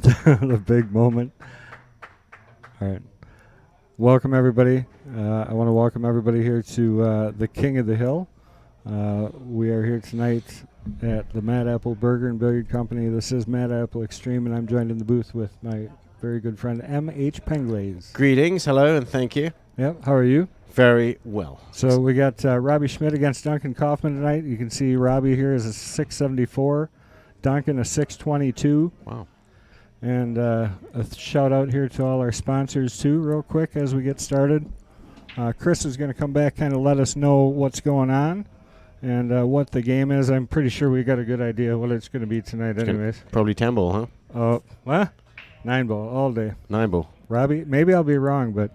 The big moment. All right. Welcome, everybody. I want to welcome everybody here to the King of the Hill. We are here tonight at the Mad Apple Burger and Billiard Company. This is Mad Apple Xstream, and I'm joined in the booth with my very good friend, M.H. Penglase. Greetings, hello, and thank you. Yep, how are you? Very well. So we got Robbie Schmidt against Duncan Kaufman tonight. You can see Robbie here is a 674, Duncan a 622. Wow. And a shout out here to all our sponsors too, real quick as we get started. Chris is going to come back, kind of let us know what's going on and what the game is. I'm pretty sure we got a good idea what it's going to be tonight, anyways. Probably 10 ball, huh? What? 9 ball all day. 9 ball. Robbie, maybe I'll be wrong, but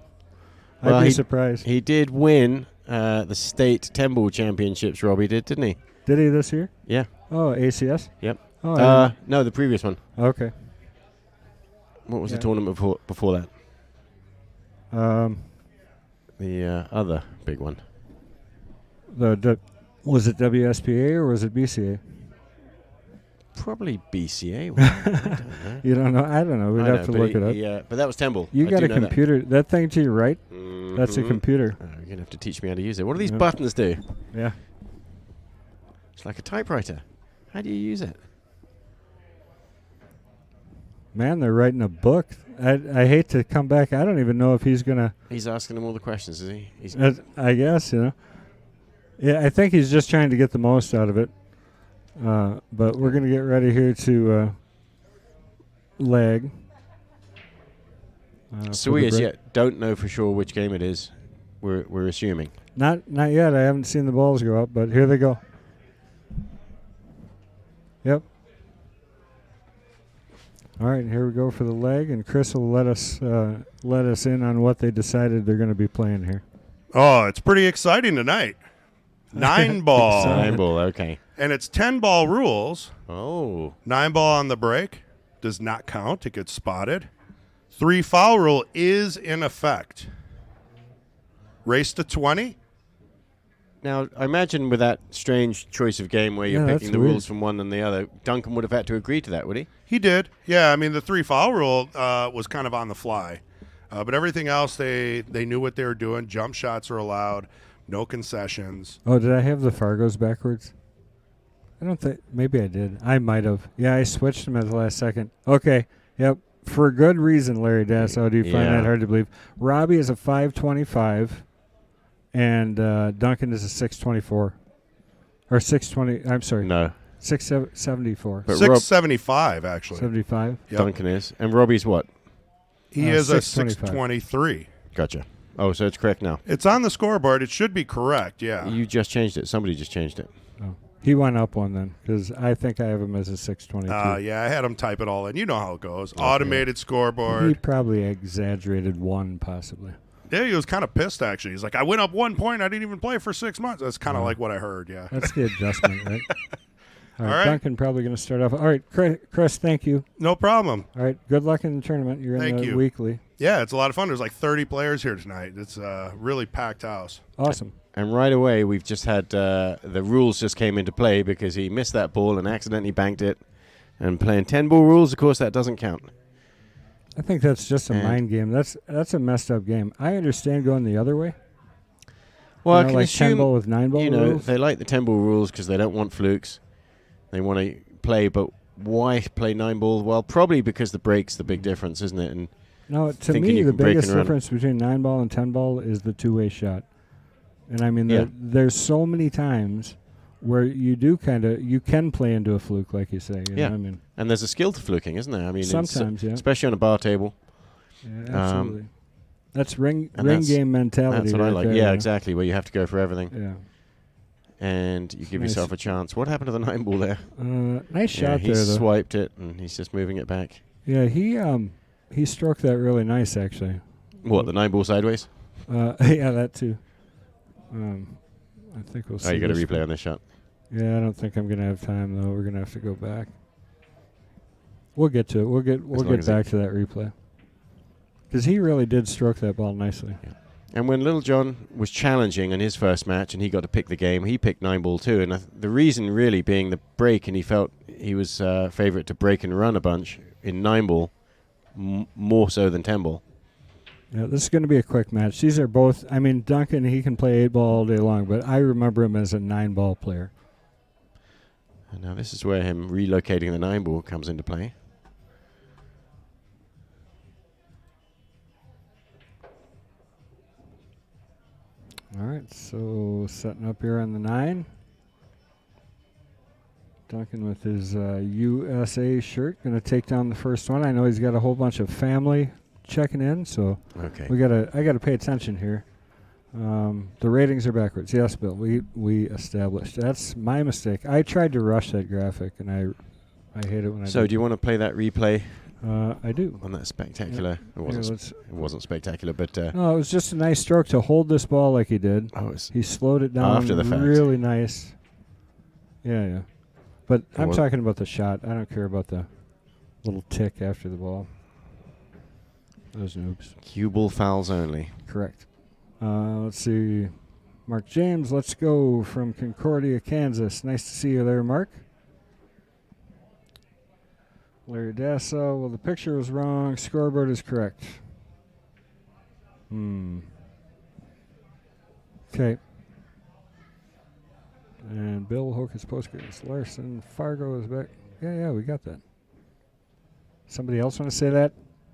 I'd be surprised. He did win the state 10 ball championships. Robbie didn't he? Did he this year? Yeah. Oh, ACS. Yep. Oh, no, the previous one. Okay. What was the tournament before that? The other big one. Was it WSPA or was it BCA? Probably BCA. I don't know. You don't know? I don't know. We'd have to look it up. Yeah, but that was 10 ball. You got a computer. That thing to your right? Mm-hmm. That's a computer. You're going to have to teach me how to use it. What do these buttons do? Yeah. It's like a typewriter. How do you use it? Man, they're writing a book. I hate to come back. I don't even know if he's going to. He's asking them all the questions, is he? I guess, Yeah, I think he's just trying to get the most out of it. But we're going to get ready here to leg. So we as yet don't know for sure which game it is. We're assuming. Not yet. I haven't seen the balls go up, but here they go. Yep. All right, here we go for the leg, and Chris will let us in on what they decided they're going to be playing here. Oh, it's pretty exciting tonight. 9 ball. 9 ball, okay. And it's 10 ball rules. Oh. 9 ball on the break does not count. It gets spotted. 3 foul rule is in effect. Race to 20. Now, I imagine with that strange choice of game where you're picking the rules from one and the other, Duncan would have had to agree to that, would he? He did. Yeah, I mean, the 3 foul rule was kind of on the fly. But everything else, they knew what they were doing. Jump shots are allowed. No concessions. Oh, did I have the Fargos backwards? I don't think. Maybe I did. I might have. Yeah, I switched them at the last second. Okay. Yep. For good reason, Larry Dassow. Do you find that hard to believe? Robbie is a 525, and Duncan is a 624. Or 620. I'm sorry. No. 674. 675, actually. 75? Yep. Duncan is. And Robbie's what? He is a 623. Gotcha. Oh, so it's correct now. It's on the scoreboard. It should be correct, yeah. You just changed it. Somebody just changed it. Oh. He went up one then, because I think I have him as a 622. Yeah, I had him type it all in. You know how it goes. Automated scoreboard. He probably exaggerated one, possibly. Yeah, he was kind of pissed, actually. He's like, I went up 1 point. I didn't even play for 6 months. That's kind of like what I heard, yeah. That's the adjustment, right? All right, right. Duncan probably going to start off. All right, Chris, thank you. No problem. All right, good luck in the tournament. You're in the weekly. Yeah, it's a lot of fun. There's like 30 players here tonight. It's a really packed house. Awesome. And right away, we've just had the rules just came into play because he missed that ball and accidentally banked it. And playing 10 ball rules, of course, that doesn't count. I think that's just a mind game. That's a messed up game. I understand going the other way. Well, I can like assume 10 ball with 9 ball rules. They like the 10 ball rules because they don't want flukes. They want to play, but why play 9 ball? Well, probably because the break's the big difference, isn't it? And no, to me, the biggest difference between 9 ball and 10 ball is the two-way shot. And I mean, there's so many times where you can play into a fluke, like you say. You know what I mean? And there's a skill to fluking, isn't there? I mean, sometimes, especially on a bar table. Yeah, absolutely. That's ring game mentality. That's what I like. There, yeah, exactly, where you have to go for everything. Yeah. And you give yourself a chance. What happened to the 9 ball there? Nice shot there, though. He though. swiped it, and he's just moving it back. Yeah, he stroked that really nice, actually. What, the 9 ball sideways? Yeah, that too. I think we'll see. Oh, you got a replay on this shot? Yeah, I don't think I'm going to have time, though. We're going to have to go back. We'll get to it. We'll get back to that replay. Because he really did stroke that ball nicely. Yeah. And when Little John was challenging in his first match and he got to pick the game, he picked 9 ball too. And the reason really being the break, and he felt he was favourite to break and run a bunch in 9 ball. more so than 10 ball. Yeah, this is going to be a quick match. These are both, I mean, Duncan, he can play 8 ball all day long, but I remember him as a 9 ball player. And now this is where him relocating the 9 ball comes into play. All right, so setting up here on the 9. Duncan with his USA shirt, going to take down the first one. I know he's got a whole bunch of family checking in, so Okay. I gotta pay attention here. The ratings are backwards. Yes, Bill, we established. That's my mistake. I tried to rush that graphic, and I hate it when I So do you want to play that replay I do. on that spectacular? It wasn't spectacular, but No, it was just a nice stroke to hold this ball like he did. it's He slowed it down after the fact. really nice. Yeah. But I'm Well- talking about the shot. I don't care about the little tick after the ball. Those noobs. cue ball fouls only. Correct. Let's see. Mark James, let's go from Concordia, Kansas. Nice to see you there, Mark. Larry Dasso, well, the picture was wrong. Scoreboard is correct. Okay. And Bill Hocus Pocus. Larson, Fargo is back. Yeah, we got that. Somebody else want to say that?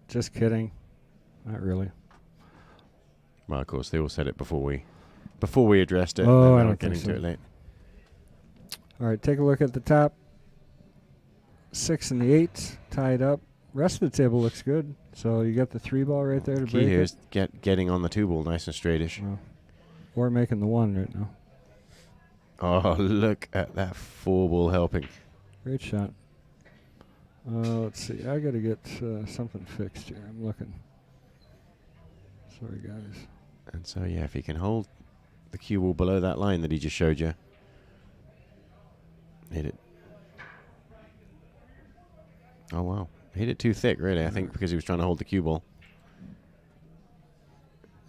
Just kidding. Not really. Well, of course, they all said it before we addressed it. Oh, and I now don't we're getting think to so. it late. All right, take a look at the top. 6 and the 8 tied up. Rest of the table looks good. So you got the 3 ball right there to Key break here it. is getting on the 2 ball nice and straightish. Oh. Or making the 1 right now. Oh, look at that 4 ball helping. Great shot. Let's see. I got to get something fixed here. I'm looking. Sorry, guys. And so, yeah, if he can hold the cue ball below that line that he just showed you, hit it. Oh, wow. Hit it too thick, really, I think, because he was trying to hold the cue ball.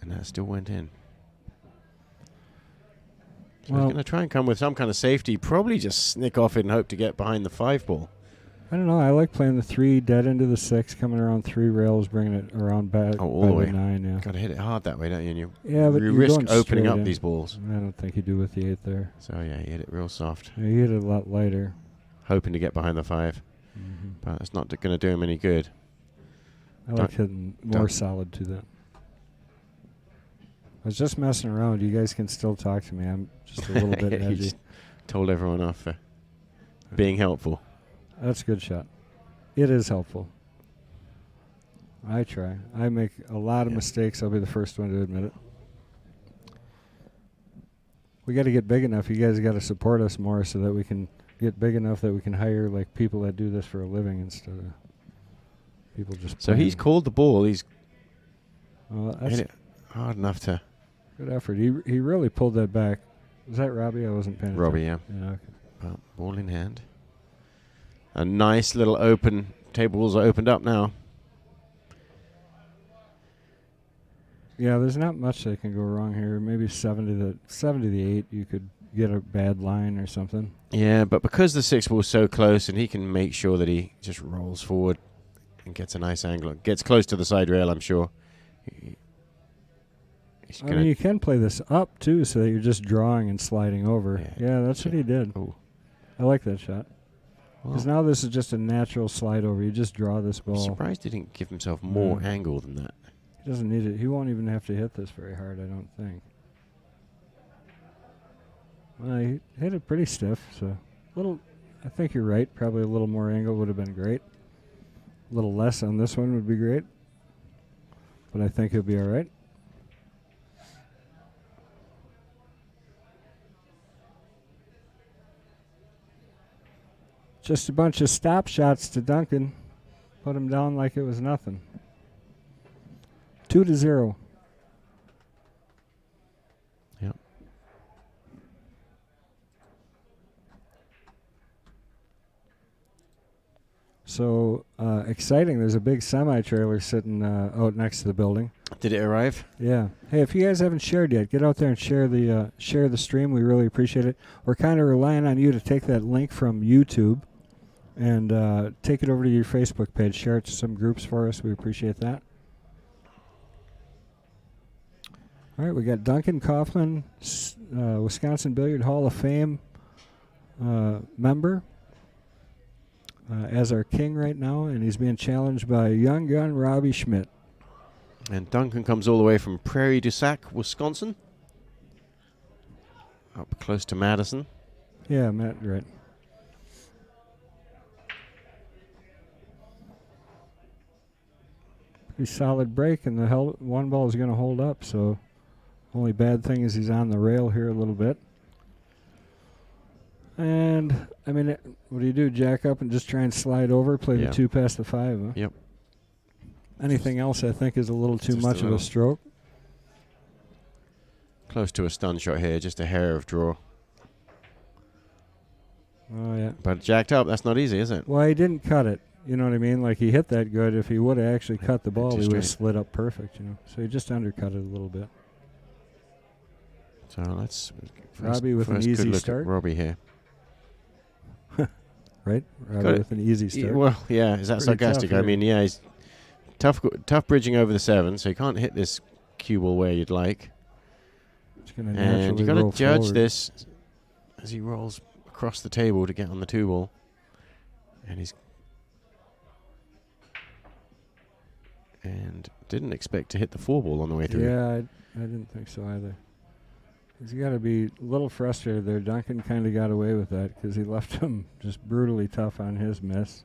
And that still went in. So he's going to try and come with some kind of safety, probably just snick off it and hope to get behind the 5 ball. I don't know. I like playing the 3 dead into the 6, coming around 3 rails, bringing it around back. All the way. 9, yeah. Got to hit it hard that way, don't you? And you Yeah, but you you're risk going opening straight up in. these balls. I don't think you do with the 8 there. So, yeah, he hit it real soft, Yeah, you hit it a lot lighter. hoping to get behind the 5. But it's not going to do him any good. I like hitting more solid to that. I was just messing around. You guys can still talk to me. I'm just a little bit He edgy. just told everyone off for being helpful. That's a good shot. It is helpful. I try. I make a lot of mistakes. I'll be the first one to admit it. We got to get big enough. You guys got to support us more so that we can get big enough that we can hire like people that do this for a living instead of people just. So he's playing. called the ball. He's That's hit it hard enough to. good effort. He really pulled that back. Was that Robbie? I wasn't paying attention. Robbie, yeah. Yeah. Okay. Well, ball in hand. A nice little open. Tables are opened up now. Yeah, there's not much that can go wrong here. Maybe 7 to the 8, you could get a bad line or something. Yeah, but because the 6 ball's so close and he can make sure that he just rolls forward and gets a nice angle. Gets close to the side rail, I'm sure. He's I mean, you can play this up, too, so that you're just drawing and sliding over. Yeah, that's what he did. Ooh. I like that shot. Because now this is just a natural slide over. You just draw this I'm ball. surprised he didn't give himself more angle than that. He doesn't need it. He won't even have to hit this very hard, I don't think. Well, he hit it pretty stiff, so I think you're right. Probably a little more angle would have been great. A little less on this one would be great. But I think he'll be all right. Just a bunch of stop shots to Duncan. Put him down like it was nothing. 2-0. Yep. So exciting. There's a big semi-trailer sitting out next to the building. Did it arrive? Yeah. Hey, if you guys haven't shared yet, get out there and share the stream. We really appreciate it. We're kind of relying on you to take that link from YouTube and take it over to your Facebook page. Share it to some groups for us. We appreciate that. All right, we got Duncan Kaufman, Wisconsin Billiard Hall of Fame member, as our king right now, and he's being challenged by young gun Robbie Schmidt. And Duncan comes all the way from Prairie du Sac, Wisconsin, up close to Madison. Yeah, Matt, right. Pretty solid break, and the one ball is going to hold up, so only bad thing is he's on the rail here a little bit. And, I mean, what do you do? Jack up and just try and slide over, play the 2 past the 5, huh? Yep. Anything else, I think, is a little too Just much of a stroke. Close to a stun shot here, just a hair of draw. Oh, yeah. But jacked up, that's not easy, is it? Well, he didn't cut it. You know what I mean? Like, he hit that good. If he would have actually cut the ball, he would have slid up perfect, you know. So he just undercut it a little bit. So let's... Robbie with an easy start. Robbie here. Right? Robbie with an easy start. Well, yeah, is that Pretty sarcastic? tough, I mean, yeah, he's tough bridging over the 7, so you can't hit this cue ball where you'd like. And you got to judge forward. this as he rolls across the table to get on the 2 ball. And he's... And didn't expect to hit the 4 ball on the way through. Yeah, I didn't think so either. He's got to be a little frustrated there. Duncan kind of got away with that because he left him just brutally tough on his miss.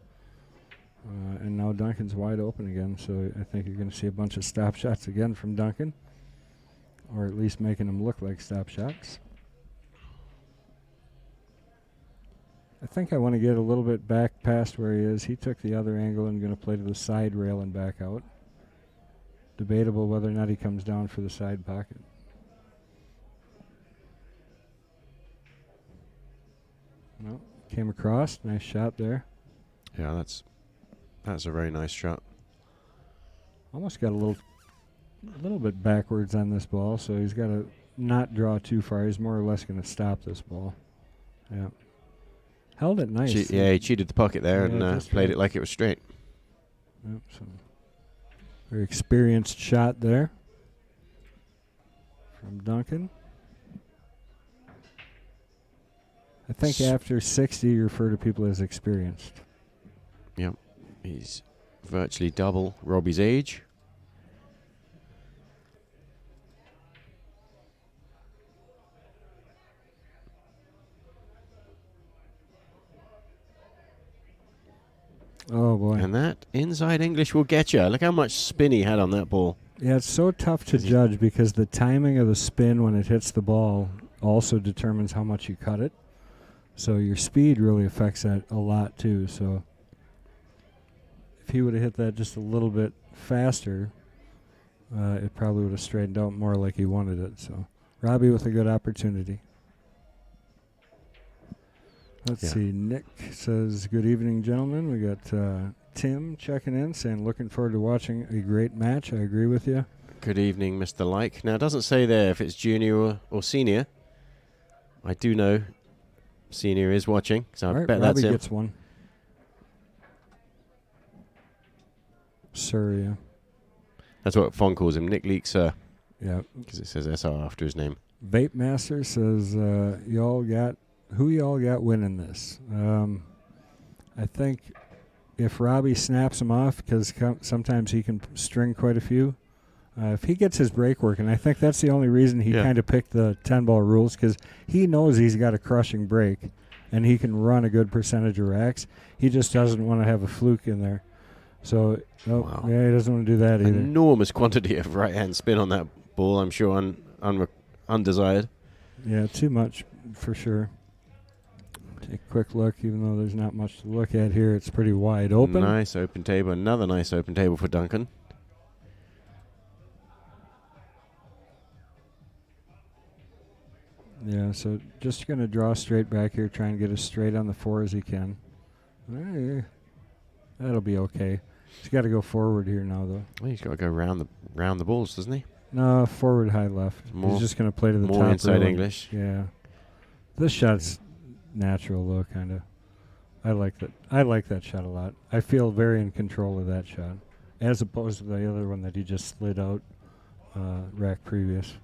And now Duncan's wide open again, so I think you're going to see a bunch of stop shots again from Duncan, or at least making them look like stop shots. I think I want to get a little bit back past where he is. He took the other angle and going to play to the side rail and back out. Debatable whether or not he comes down for the side pocket. No, came across. Nice shot there. Yeah, that's a very nice shot. Almost got a little bit backwards on this ball, so he's got to not draw too far. He's more or less going to stop this ball. Yeah. Held it nice. He cheated the pocket there and played it like it was straight. Yep, so very experienced shot there from Duncan. I think after 60, you refer to people as experienced. Yep. He's virtually double Robbie's age. Oh, boy. And that inside English will get you. Look how much spin he had on that ball. Yeah, it's so tough to judge because the timing of the spin when it hits the ball also determines how much you cut it. So your speed really affects that a lot, too. So if he would have hit that just a little bit faster, it probably would have straightened out more like he wanted it. So Robbie with a good opportunity. Let's see. Nick says, good evening, gentlemen. We got Tim checking in saying, looking forward to watching a great match. I agree with you. Good evening, Mr. Like. Now, it doesn't say there if it's junior or senior. I do know senior is watching, so I bet that's him. Robbie gets one. Sir, yeah. That's what Fon calls him, Nick Leek, sir. Yeah. Because it says SR after his name. Vape Master says, who y'all got winning this? I think if Robbie snaps him off, because sometimes he can string quite a few, if he gets his break working, I think that's the only reason he kind of picked the 10-ball rules, because he knows he's got a crushing break, and he can run a good percentage of racks. He just doesn't want to have a fluke in there. So, he doesn't want to do that either. Enormous quantity of right-hand spin on that ball, I'm sure, undesired. Yeah, too much for sure. Take a quick look, even though there's not much to look at here. It's pretty wide open. Nice open table. Another nice open table for Duncan. Yeah, so just going to draw straight back here, try and get as straight on the 4 as he can. That'll be okay. He's got to go forward here now, though. Well, he's got to go round the balls, doesn't he? No, forward, high left. He's just going to play to the top. More inside rail. English. Yeah. This shot's natural, though, kind of. I like that. I like that shot a lot. I feel very in control of that shot, as opposed to the other one that he just slid out rack previous.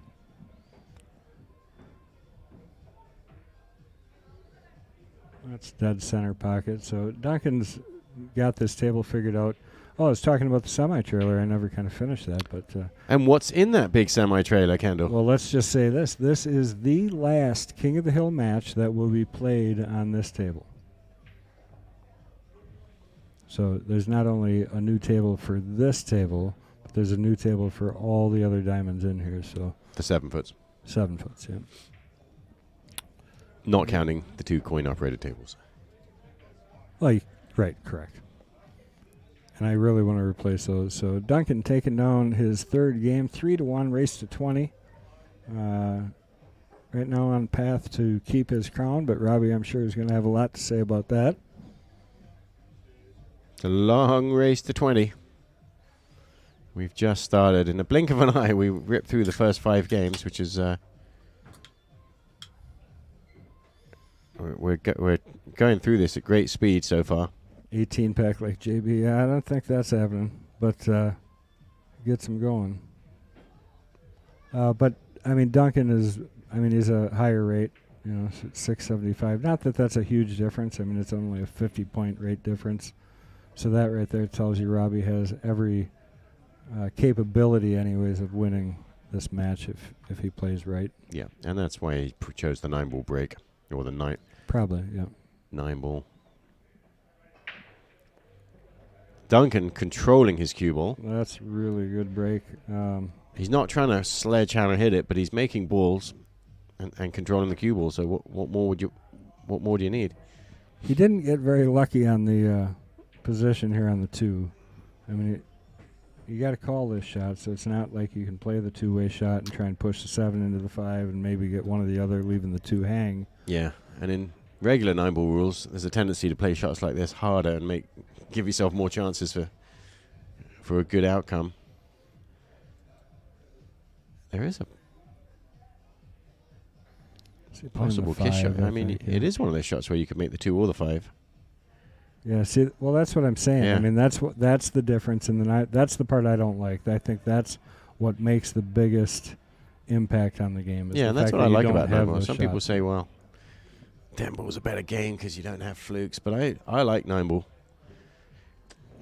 That's dead center pocket. So Duncan's got this table figured out. Oh, I was talking about the semi-trailer. I never kind of finished that, but... and what's in that big semi-trailer, Kendal? Well, let's just say this. This is the last King of the Hill match that will be played on this table. So there's not only a new table for this table, but there's a new table for all the other diamonds in here. So The 7 foots. 7 foots, yeah. Not counting the 2 coin-operated tables. Well, right, correct. And I really want to replace those. So Duncan taking down his third game, 3-1, race to 20. Right now on path to keep his crown, but Robbie, I'm sure, is going to have a lot to say about that. It's a long race to 20. We've just started. In the blink of an eye, we ripped through the first 5 games, which is... We're going through this at great speed so far. 18-pack like JB. Yeah, I don't think that's happening, but gets him going. But, I mean, Duncan is, he's a higher rate, 675. Not that that's a huge difference. I mean, it's only a 50-point rate difference. So that right there tells you Robbie has every capability, anyways, of winning this match if he plays right. Yeah, and that's why he chose the 9-ball break, or the 9. Probably, yeah. 9-ball. Duncan controlling his cue ball. That's really good break. He's not trying to sledgehammer hit it, but he's making balls and controlling the cue ball. So what more do you need? He didn't get very lucky on the position here on the 2. I mean, you got to call this shot, so it's not like you can play the two-way shot and try and push the 7 into the 5 and maybe get one or the other, leaving the 2 hang. Yeah, and in regular 9-ball rules, there's a tendency to play shots like this harder and give yourself more chances for a good outcome. There is a possible kiss shot. I mean, it is one of those shots where you could make the 2 or the 5. Yeah, see, well, that's what I'm saying. Yeah. I mean, that's the difference in the night. That's the part I don't like. I think that's what makes the biggest impact on the game. Yeah, and that's what I like about 9-ball. Some people say, well, 10-ball's a better game because you don't have flukes, but I like 9-ball.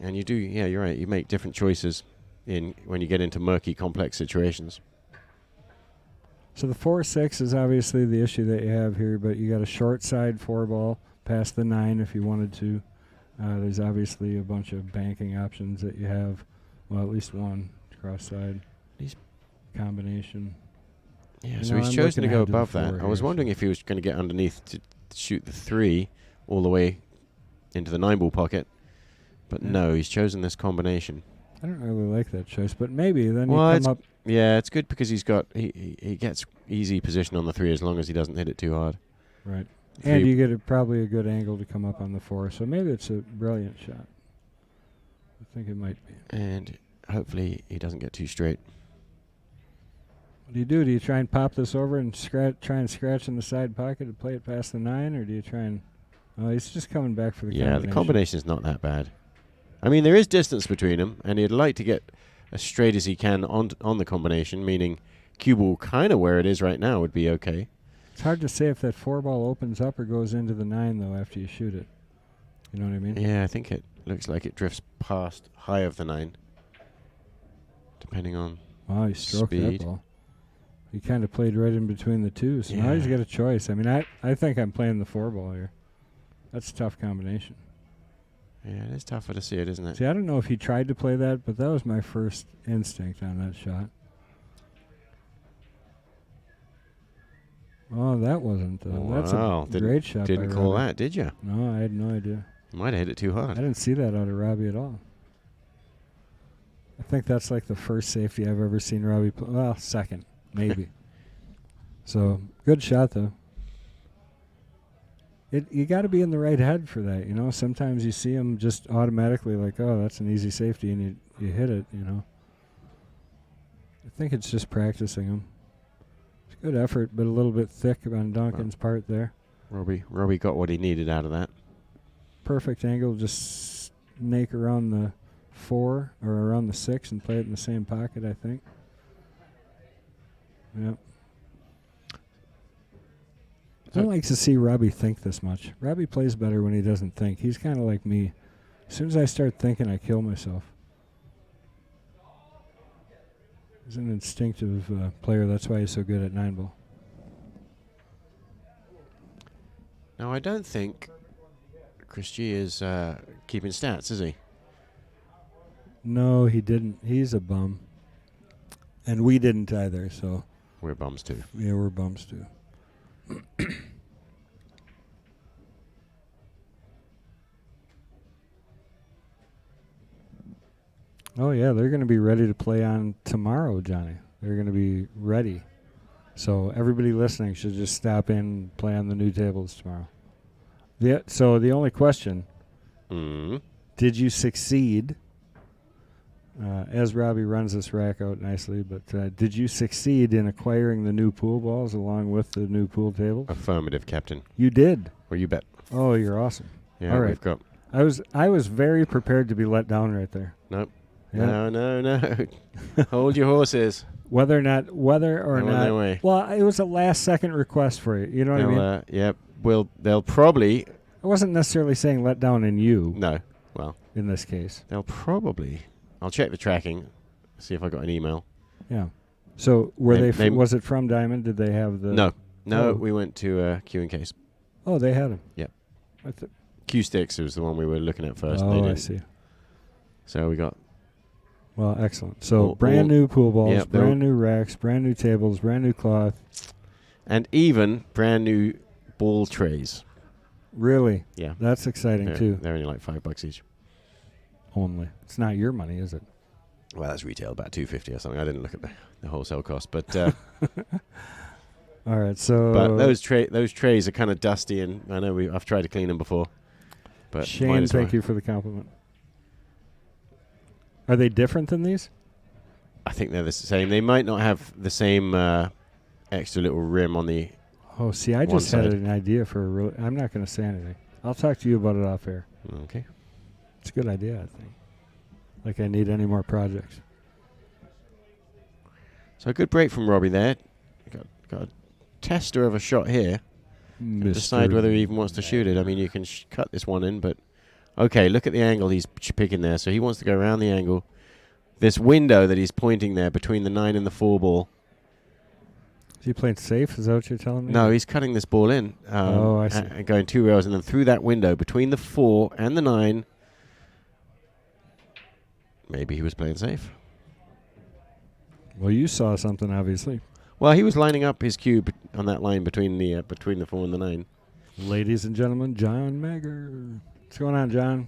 And you do, yeah, you're right. You make different choices when you get into murky, complex situations. So the 4-6 is obviously the issue that you have here, but you got a short side 4-ball past the 9 if you wanted to. There's obviously a bunch of banking options that you have. Well, at least one cross side combination. Yeah, so he's chosen to go above that. I was wondering if he was going to get underneath to shoot the 3 all the way into the 9-ball pocket. But no, he's chosen this combination. I don't really like that choice, but maybe then you come up... Yeah, it's good because he gets easy position on the 3 as long as he doesn't hit it too hard. Right. And you get probably a good angle to come up on the 4, so maybe it's a brilliant shot. I think it might be. And hopefully he doesn't get too straight. What do you do? Do you try and pop this over and try and scratch in the side pocket to play it past the 9, or do you try and... Oh, he's just coming back for the combination. Yeah, the combination is not that bad. I mean, there is distance between them, and he'd like to get as straight as he can on the combination, meaning cue ball kind of where it is right now would be okay. It's hard to say if that 4-ball opens up or goes into the 9, though, after you shoot it. You know what I mean? Yeah, I think it looks like it drifts past high of the 9, depending on Wow, he stroked speed. that ball. He kind of played right in between the 2, so now Yeah. he's got a choice. I mean, I think I'm playing the 4-ball here. That's a tough combination. Yeah, it is tougher to see it, isn't it? See, I don't know if he tried to play that, but that was my first instinct on that shot. Oh, that wasn't. That's a great shot. Didn't by call Robbie. that, did you? No, I had no idea. Might have hit it too I hard. didn't see that out of Robbie at all. I think that's like the first safety I've ever seen Robbie play. Well, second, maybe. So, good shot, though. You got to be in the right head for that, you know. Sometimes you see him just automatically like, oh, that's an easy safety, and you hit it, you know. I think it's just practicing him. It's good effort, but a little bit thick on Duncan's part there. Robbie got what he needed out of that. perfect angle. Just snake around the 4 or around the 6 and play it in the same pocket, I think. Yep. I don't like to see Robbie think this much. Robbie plays better when he doesn't think. He's kind of like me. As soon as I start thinking, I kill myself. He's an instinctive player. That's why he's so good at 9-ball. No, I don't think Chris G is keeping stats, is he? No, he didn't. He's a bum. And we didn't either, so. We're bums too. Yeah, we're bums too. Oh, yeah, they're going to be ready to play on tomorrow, Johnny. They're going to be ready. So everybody listening should just stop in and play on the new tables tomorrow. So the only question, did you succeed, as Robbie runs this rack out nicely, but did you succeed in acquiring the new pool balls along with the new pool tables? Affirmative, Captain. You did? Well, you bet. Oh, you're awesome. Yeah, all right. We've got... I was very prepared to be let down right there. Nope. Yeah. No. Hold your horses. Whether or not. Well, it was a last-second request for you. You know what I mean? Yep. Well, they'll probably... I wasn't necessarily saying let down in you. No. Well. In this case. They'll probably... I'll check the tracking, see if I got an email. Yeah. So were they was it from Diamond? Did they have the... No, we went to Q and Case. Oh, they had them. Yep. Q Sticks was the one we were looking at first. Oh, I see. So we got... Well, excellent. So brand new pool balls, brand new racks, brand new tables, brand new cloth. And even brand new ball trays. Really? Yeah. That's exciting, too. They're only like $5 each. Only. It's not your money, is it? Well, that's retail, about $2.50 or something. I didn't look at the wholesale cost, but... All right, so... But those trays are kind of dusty, and I know I've tried to clean them before. But Shane, thank you for the compliment. Are they different than these? I think they're the same. They might not have the same extra little rim on the... Oh, see, I just had an idea for a real... I'm not going to say anything. I'll talk to you about it off air. Okay. It's a good idea, I think. Like I need any more projects. So a good break from Robbie there. Got a tester of a shot here. Decide whether he even wants to shoot it. I mean, you can cut this one in, but... Okay, look at the angle he's picking there. So he wants to go around the angle. This window that he's pointing there between the 9 and the 4 ball. Is he playing safe? Is that what you're telling me? No, he's cutting this ball in. I see. And going 2 rails and then through that window between the 4 and the 9. Maybe he was playing safe. Well, you saw something, obviously. Well, he was lining up his cue on that line between the 4 and the 9. Ladies and gentlemen, John Magger. What's going on, John?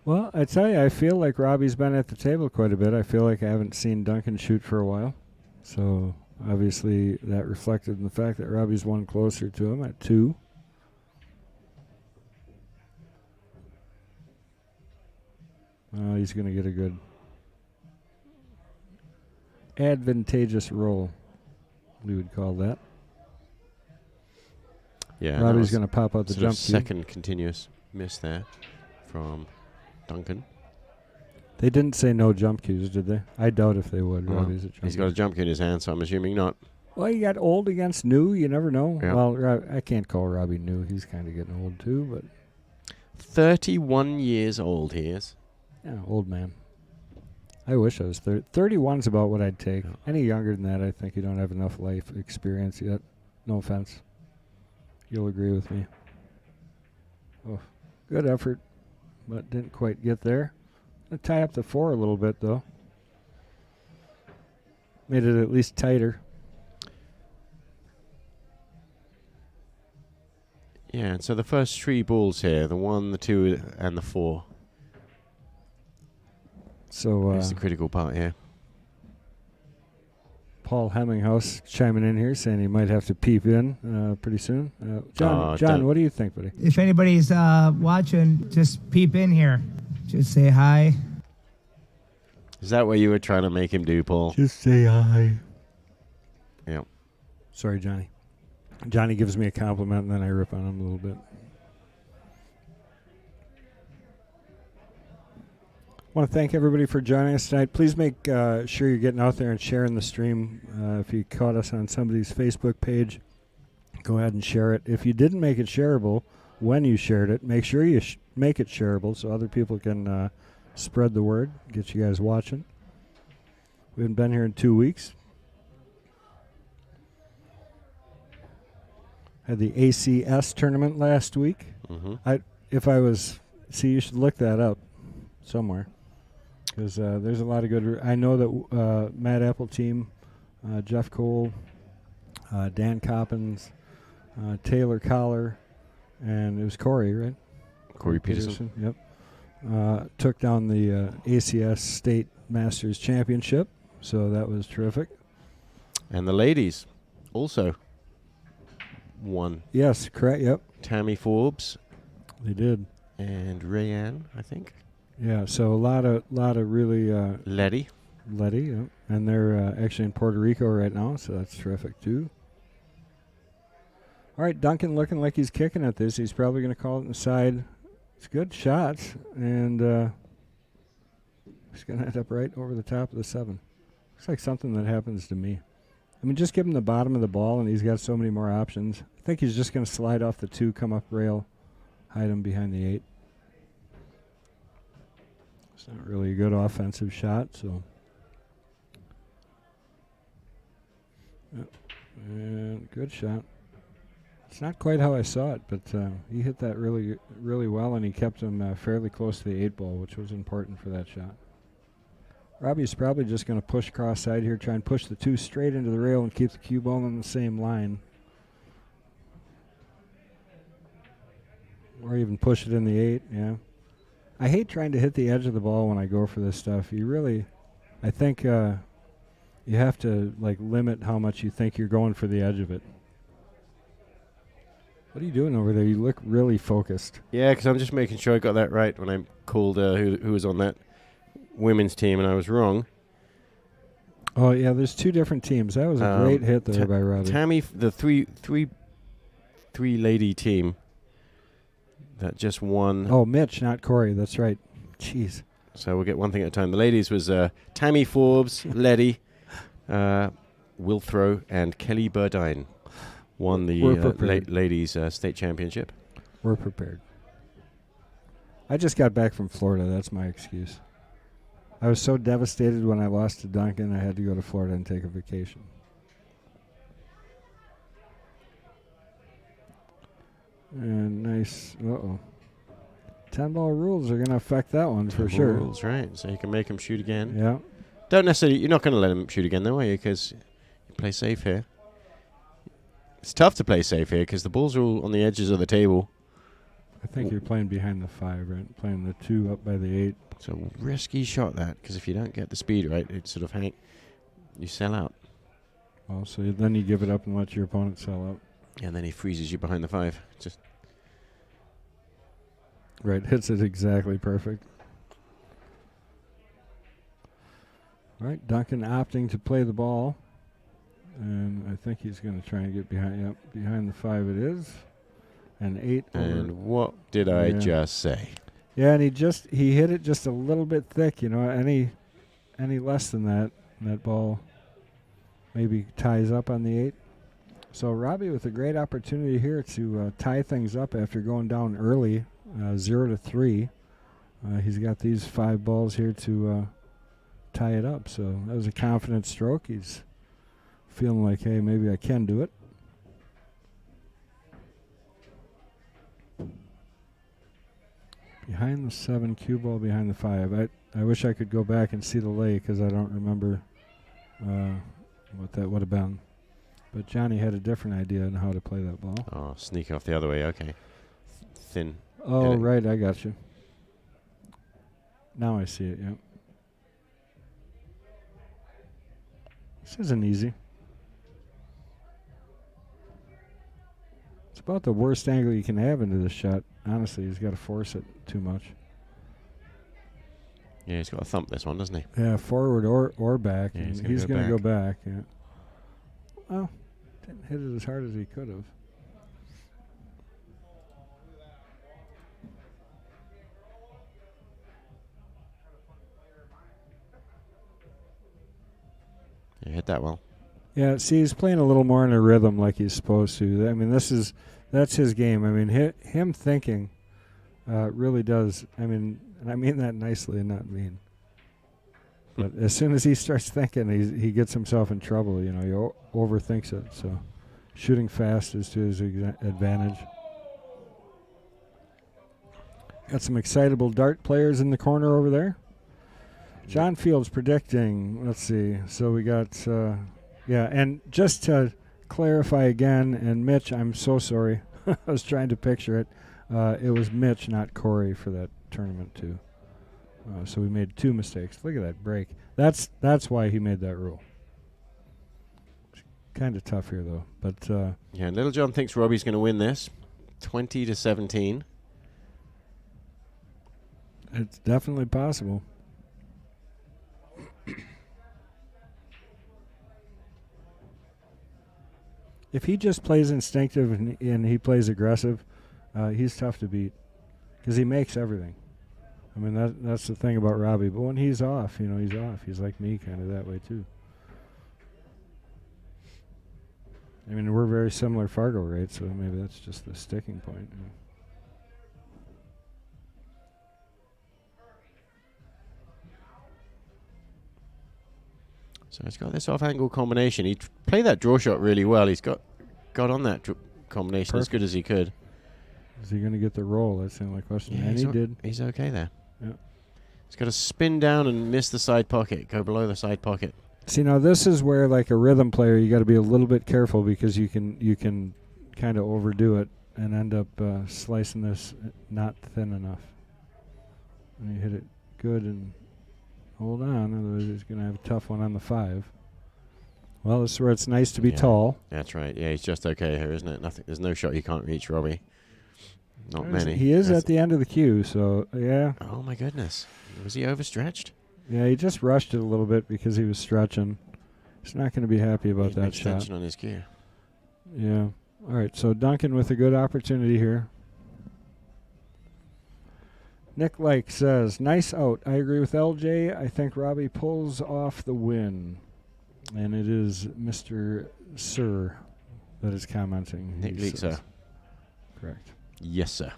Well, I tell you, I feel like Robbie's been at the table quite a bit. I feel like I haven't seen Duncan shoot for a while. So, obviously, that reflected in the fact that Robbie's one closer to him at 2. He's going to get a good advantageous roll, we would call that. Yeah, Robbie's going to pop out the jump cue. Second continuous miss there from Duncan. They didn't say no jump cues, did they? I doubt if they would. Well, he's got a jump cue in his hand, so I'm assuming not. Well, you got old against new. You never know. Yeah. Well, I can't call Robbie new. He's kind of getting old too, but 31 years old he is. Yeah, old man. I wish I was 30. 31's about what I'd take. Any younger than that, I think you don't have enough life experience yet. No offense. You'll agree with me. Oh, good effort, but didn't quite get there. I'll tie up the 4 a little bit, though. Made it at least tighter. Yeah, and so the first 3 balls here, the 1, the 2, and the 4. So that's the critical part here. Paul Hemminghouse chiming in here, saying he might have to peep in pretty soon. John, what do you think, buddy? If anybody's watching, just peep in here. Just say hi. Is that what you were trying to make him do, Paul? Just say hi. Yeah. Sorry, Johnny. Johnny gives me a compliment, and then I rip on him a little bit. I want to thank everybody for joining us tonight. Please make sure you're getting out there and sharing the stream. If you caught us on somebody's Facebook page, go ahead and share it. If you didn't make it shareable when you shared it, make sure you make it shareable so other people can spread the word, get you guys watching. We haven't been here in 2 weeks. Had the ACS tournament last week. Mm-hmm. You should look that up somewhere. Because there's a lot of good. I know that Matt Apple team, Jeff Cole, Dan Coppins, Taylor Collar, and it was Corey, right? Corey Peterson. Yep. Took down the ACS State Masters Championship, so that was terrific. And the ladies also won. Yes, correct. Yep. Tammy Forbes. They did. And Rayanne, I think. Yeah, so a lot of really Letty, yeah. And they're actually in Puerto Rico right now, so that's terrific too. All right, Duncan looking like he's kicking at this. He's probably going to call it inside. It's good shots, and he's going to end up right over the top of the 7. Looks like something that happens to me. I mean, just give him the bottom of the ball, and he's got so many more options. I think he's just going to slide off the 2, come up rail, hide him behind the 8. It's not really a good offensive shot, so. Yep. And good shot. It's not quite how I saw it, but he hit that really, really well, and he kept him fairly close to the 8 ball, which was important for that shot. Robbie's probably just going to push cross side here, try and push the 2 straight into the rail and keep the cue ball on the same line. Or even push it in the 8, yeah. I hate trying to hit the edge of the ball when I go for this stuff. I think you have to limit how much you think you're going for the edge of it. What are you doing over there? You look really focused. Yeah, because I'm just making sure I got that right when I called who was on that women's team, and I was wrong. Oh, yeah, there's 2 different teams. That was a great hit there by Robbie. Tammy, the three-lady team that just won. Oh, Mitch, not Corey. That's right. Jeez. So we'll get one thing at a time. The ladies was Tammy Forbes, Letty, Will Throw, and Kelly Burdine won the ladies state championship. We're prepared. I just got back from Florida. That's my excuse. I was so devastated when I lost to Duncan, I had to go to Florida and take a vacation. And nice. 10-ball rules are going to affect that one for sure. Rules, right? So you can make him shoot again. Yeah. Don't necessarily. You're not going to let him shoot again, though, are you? Because you play safe here. It's tough to play safe here because the balls are all on the edges of the table. I think you're playing behind the 5, right? Playing the 2 up by the 8. It's a risky shot, that, because if you don't get the speed right, it sort of you sell out. Well, so then you give it up and let your opponent sell out. And then he freezes you behind the 5. Just right, hits it exactly perfect. All right, Duncan opting to play the ball. And I think he's going to try and get behind. Yep, behind the 5 it is. And 8. And what did I just say? Yeah, and he hit it just a little bit thick. You know, any less than that ball maybe ties up on the 8. So Robbie with a great opportunity here to tie things up after going down early, 0-3. He's got these 5 balls here to tie it up. So that was a confident stroke. He's feeling like, hey, maybe I can do it. Behind the 7, cue ball behind the 5. I wish I could go back and see the lay because I don't remember what that would have been. But Johnny had a different idea on how to play that ball. Oh, sneak off the other way. Okay. Thin. Oh, right. I got you. Now I see it, yep. This isn't easy. It's about the worst angle you can have into this shot. Honestly, he's got to force it too much. Yeah, he's got to thump this one, doesn't he? Yeah, forward or back. Yeah, he's going to go back. Yeah. Well, didn't hit it as hard as he could have. Yeah, hit that well. Yeah, see, he's playing a little more in a rhythm like he's supposed to. I mean, that's his game. I mean, him thinking really does. I mean, and I mean that nicely and not mean. But as soon as he starts thinking, he gets himself in trouble. You know, he overthinks it. So shooting fast is to his advantage. Got some excitable dart players in the corner over there. John Fields predicting. Let's see. So we got, and just to clarify again, and Mitch, I'm so sorry. I was trying to picture it. It was Mitch, not Corey, for that tournament too. So we made 2 mistakes. Look at that break. That's why he made that rule. Kind of tough here though, but yeah. Little John thinks Robbie's going to win this, 20-17. It's definitely possible. If he just plays instinctive and he plays aggressive, he's tough to beat because he makes everything. I mean, that's the thing about Robbie. But when he's off, he's off. He's like me, kind of that way too. I mean, we're very similar Fargo, right? So maybe that's just the sticking point. Yeah. So he's got this off-angle combination. He played that draw shot really well. He's got on that combination as good as he could. Is he going to get the roll? That's the only question. Yeah, and he did. He's okay there. Yeah. He's got to spin down and miss the side pocket, go below the side pocket. See, now this is where, like a rhythm player, you got to be a little bit careful because you can kind of overdo it and end up slicing this not thin enough. And you hit it good and hold on, otherwise he's going to have a tough one on the 5. Well, this is where it's nice to be tall. That's right. Yeah, he's just okay here, isn't it? Nothing. There's no shot he can't reach, Robbie. Not many. He is at the end of the queue, so yeah. Oh my goodness, was he overstretched? Yeah, he just rushed it a little bit because he was stretching. He's not going to be happy about that shot. Extension on his gear. Yeah. All right, so Duncan with a good opportunity here. Nick Lake says, nice out. I agree with LJ. I think Robbie pulls off the win. And it is Mr. Sir that is commenting. Nick Lake, sir. Correct. Yes, sir.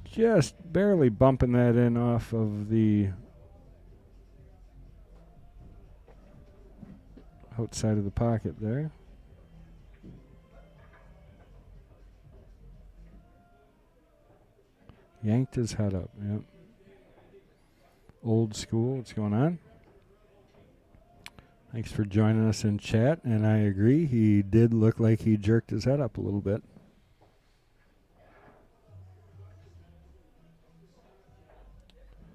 Just barely bumping that in off of the outside of the pocket there. Yanked his head up. Yep. Old school. What's going on? Thanks for joining us in chat. And I agree. He did look like he jerked his head up a little bit.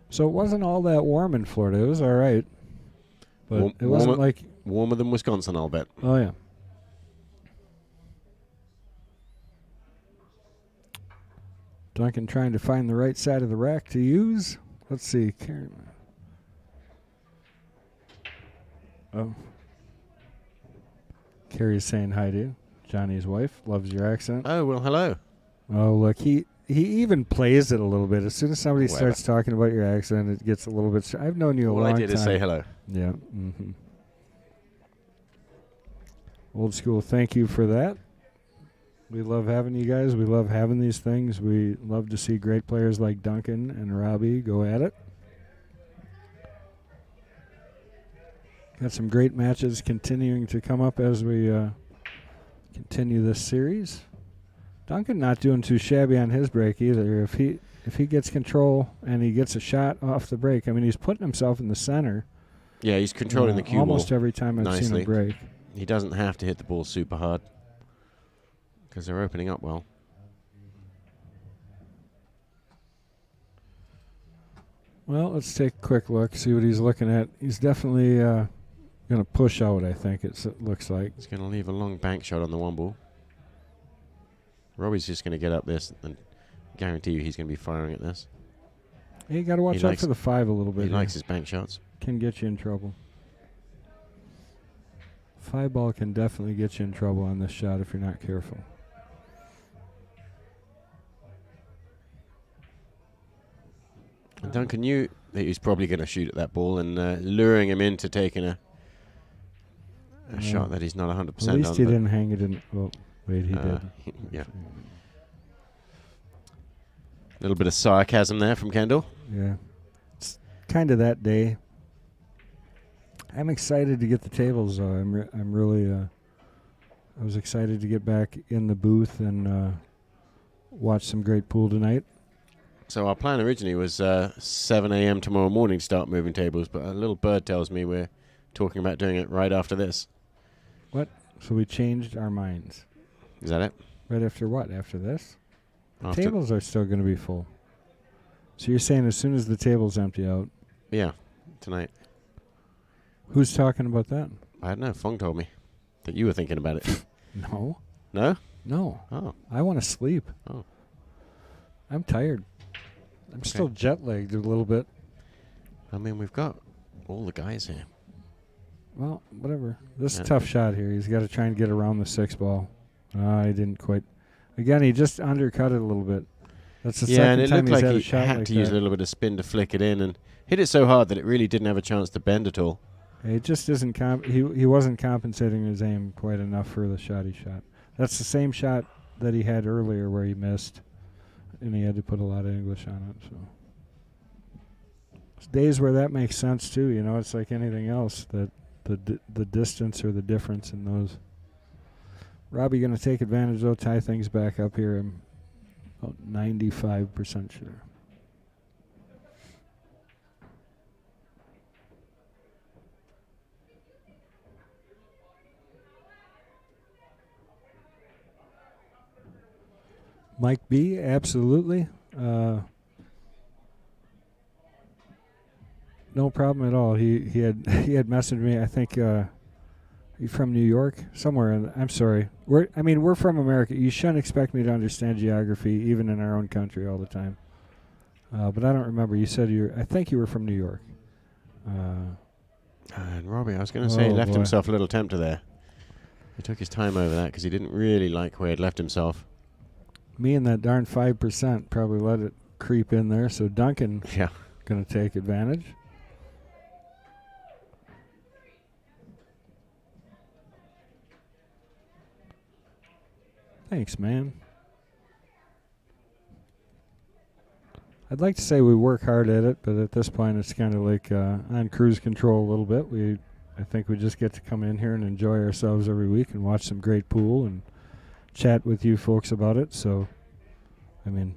So it wasn't all that warm in Florida. It was all right. But it wasn't like... Warmer than Wisconsin, I'll bet. Oh, yeah. Duncan trying to find the right side of the rack to use. Let's see. Oh. Carrie's saying hi to you. Johnny's wife loves your accent. Oh, well, hello. Oh, look. He even plays it a little bit. As soon as somebody starts talking about your accent, it gets a little bit... I've known you a long time. All I did is say hello. Yeah. Mm-hmm. Old school, thank you for that. We love having you guys. We love having these things. We love to see great players like Duncan and Robbie go at it. Got some great matches continuing to come up as we continue this series. Duncan not doing too shabby on his break either. If he gets control and he gets a shot off the break, I mean, he's putting himself in the center. Yeah, he's controlling the cue ball almost every time I've seen him break. He doesn't have to hit the ball super hard because they're opening up well. Well, let's take a quick look, see what he's looking at. He's definitely going to push out, I think it looks like. He's going to leave a long bank shot on the 1 ball. Robbie's just going to get up this and guarantee you he's going to be firing at this. Hey, you got to watch out for the 5 a little bit. He likes his bank shots. Can get you in trouble. 5 ball can definitely get you in trouble on this shot if you're not careful. Duncan knew that he was probably going to shoot at that ball and luring him into taking a shot that he's not 100% on. At least he didn't hang it in. Oh, wait, he did. Yeah. A little bit of sarcasm there from Kendal. Yeah. It's kind of that day. I'm excited to get the tables, though. I'm really I was excited to get back in the booth and watch some great pool tonight. So our plan originally was 7 a.m. tomorrow morning to start moving tables, but a little bird tells me we're talking about doing it right after this. What? So we changed our minds. Is that it? Right after what? After this? The After tables are still going to be full. So you're saying as soon as the tables empty out? Yeah, tonight. Who's talking about that? I don't know. Fong told me that you were thinking about it. No. No? No. Oh. I want to sleep. Oh. I'm tired. I'm still jet-lagged a little bit. I mean, we've got all the guys here. Well, whatever. This is a tough shot here. He's got to try and get around the 6 ball. He didn't quite. Again, he just undercut it a little bit. That's the second time he's had a shot like that. He had to use a little bit of spin to flick it in and hit it so hard that it really didn't have a chance to bend at all. It just isn't. He wasn't compensating his aim quite enough for the shot he shot. That's the same shot that he had earlier where he missed, and he had to put a lot of English on it. So it's days where that makes sense too. You know, it's like anything else that the distance or the difference in those. Robbie going to take advantage though, tie things back up here. I'm about 95% sure. Mike B, absolutely. No problem at all. He had messaged me. I think you from New York somewhere. I'm sorry. We're from America. You shouldn't expect me to understand geography even in our own country all the time. But I don't remember. You said I think you were from New York. And Robbie, I was going to say he left himself a little tempter there. He took his time over that because he didn't really like where he'd left himself. Me and that darn 5% probably let it creep in there. So Duncan going to take advantage. Thanks, man. I'd like to say we work hard at it, but at this point it's kind of like on cruise control a little bit. I think we just get to come in here and enjoy ourselves every week and watch some great pool and chat with you folks about it. So, I mean,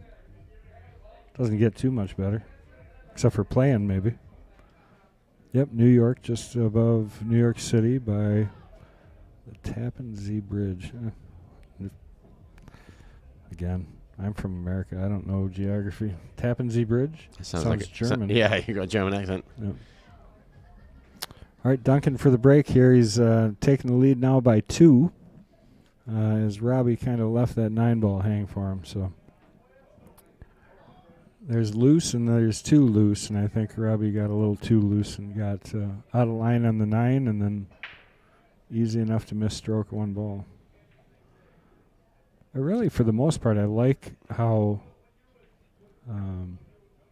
it doesn't get too much better, except for playing maybe. Yep, New York, just above New York City by the Tappan Zee Bridge. Again, I'm from America. I don't know geography. Tappan Zee Bridge? Sounds like German. Yeah, you got a German accent. Yep. All right, Duncan for the break here. He's taking the lead now by 2 as Robbie kind of left that 9 ball hang for him. So there's loose and there's 2 loose, and I think Robbie got a little too loose and got out of line on the 9 and then easy enough to miss stroke 1 ball. Really, for the most part, I like how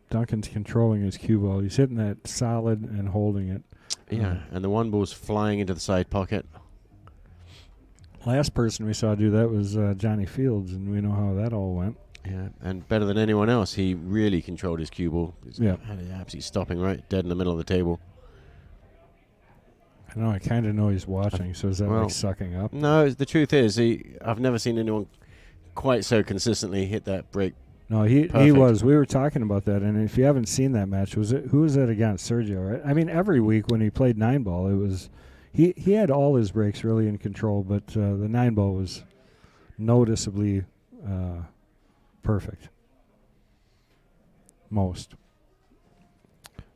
Duncan's controlling his cue ball. He's hitting that solid and holding it. Yeah, and the 1 ball's flying into the side pocket. Last person we saw do that was Johnny Fields, and we know how that all went. Yeah, and better than anyone else, he really controlled his cue ball. Yeah. Had it absolutely stopping right dead in the middle of the table. I don't know, I kind of know he's watching, so is that like sucking up? No, the truth is, I've never seen anyone quite so consistently hit that break. No, he was. We were talking about that, and if you haven't seen that match, who was it against? Sergio, right? I mean, every week when he played 9 ball, it was he had all his breaks really in control, but the 9 ball was noticeably perfect. Most.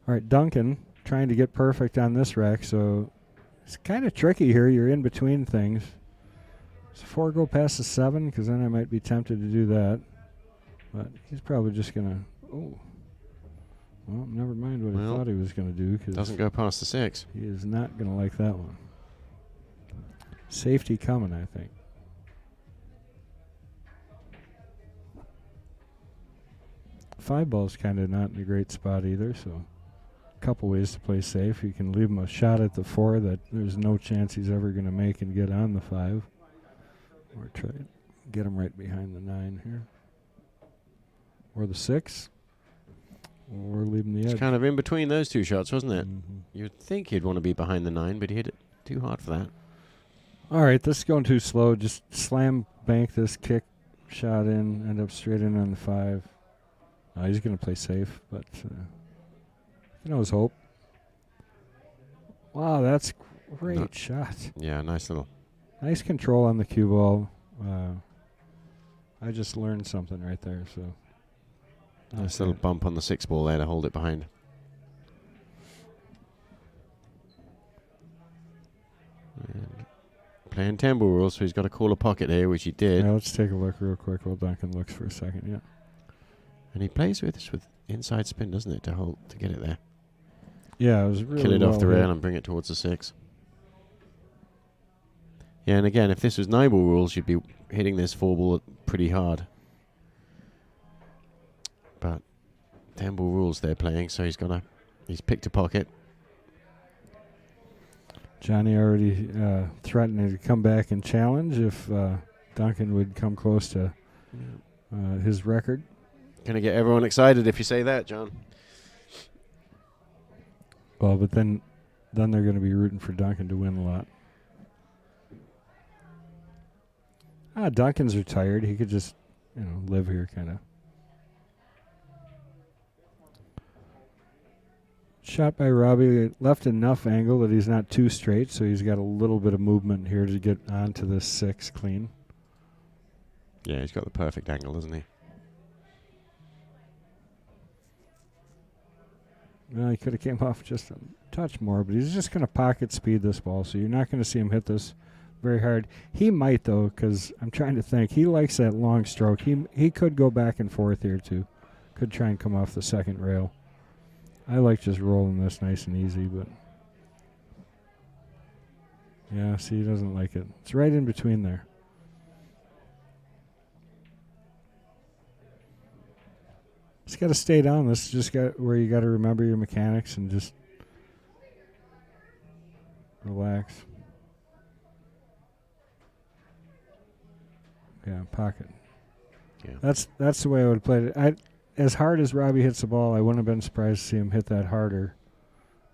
All right, Duncan trying to get perfect on this rack, so it's kind of tricky here. You're in between things. Does 4 go past the 7? Because then I might be tempted to do that. But he's probably just going to... Oh. Well, never mind what he thought he was going to do. Cause doesn't go past the 6. He is not going to like that one. Safety coming, I think. Five ball's kind of not in a great spot either, so a couple ways to play safe. You can leave him a shot at the 4 that there's no chance he's ever going to make and get on the 5. Or try to get him right behind the 9 here. Or the 6. Or leave him the edge. It's kind of in between those two shots, wasn't it? Mm-hmm. You'd think he'd want to be behind the 9, but he hit it too hard for that. All right, this is going too slow. Just slam bank this kick shot in, end up straight in on the 5. He's going to play safe, but you can always hope. Wow, that's great shot. Yeah, nice Nice control on the cue ball. I just learned something right there. So nice little bump on the 6 ball there to hold it behind. And playing 10 ball rules, so he's got to call a pocket here, which he did. Yeah, let's take a look real quick while Duncan looks for a second. Yeah. And he plays with this with inside spin, doesn't it, to get it there? Yeah, it was really kill it off the hit. rail and bring it towards the 6. Yeah, and again, if this was 9 ball rules, you'd be hitting this 4 ball pretty hard. But 10 ball rules they're playing, so he's picked a pocket. Johnny already threatening to come back and challenge if Duncan would come close to his record. Gonna get everyone excited if you say that, John. Well, but then they're going to be rooting for Duncan to win a lot. Duncan's retired. He could just, live here kind of. Shot by Robbie. Left enough angle that he's not too straight, so he's got a little bit of movement here to get onto this 6 clean. Yeah, he's got the perfect angle, doesn't he? Well, he could have came off just a touch more, but he's just going to pocket speed this ball, so you're not going to see him hit this very hard. He might, though, because I'm trying to think. He likes that long stroke. He could go back and forth here, too. Could try and come off the second rail. I like just rolling this nice and easy, but... Yeah, see, he doesn't like it. It's right in between there. Just got to stay down. This is just where you got to remember your mechanics and just relax. Yeah, pocket. Yeah. That's the way I would play it. As hard as Robbie hits the ball, I wouldn't have been surprised to see him hit that harder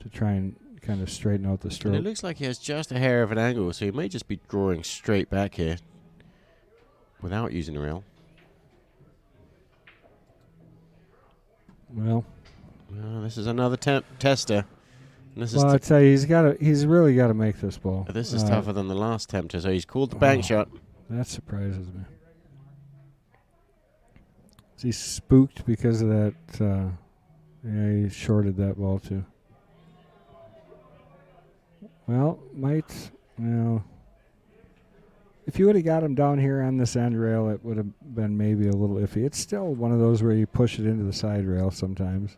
to try and kind of straighten out the stroke. And it looks like he has just a hair of an angle, so he may just be drawing straight back here without using the rail. Well, this is another tester. And this I tell you, he's really got to make this ball. This is tougher than the last tempter, so he's called the bank shot. That surprises me. Is he spooked because of that? He shorted that ball too. Well, if you would have got him down here on this end rail, it would have been maybe a little iffy. It's still one of those where you push it into the side rail sometimes.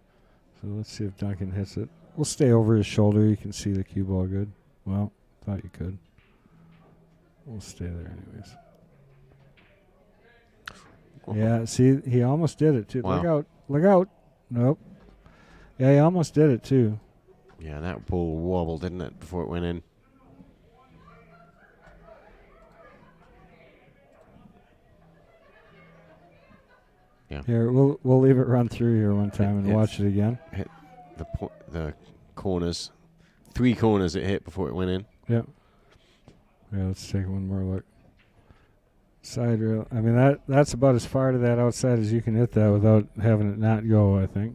So let's see if Duncan hits it. We'll stay over his shoulder. You can see the cue ball good. Well, thought you could. We'll stay there anyways. Yeah, see, he almost did it too. Wow. Look out. Nope. Yeah, he almost did it too. Yeah, that ball wobbled, didn't it, before it went in? Yeah. Here, we'll leave it run through here one time and watch it again. Hit the corners. 3 corners it hit before it went in. Yep. Yeah, let's take one more look. Side rail. I mean, that's about as far to that outside as you can hit that without having it not go, I think.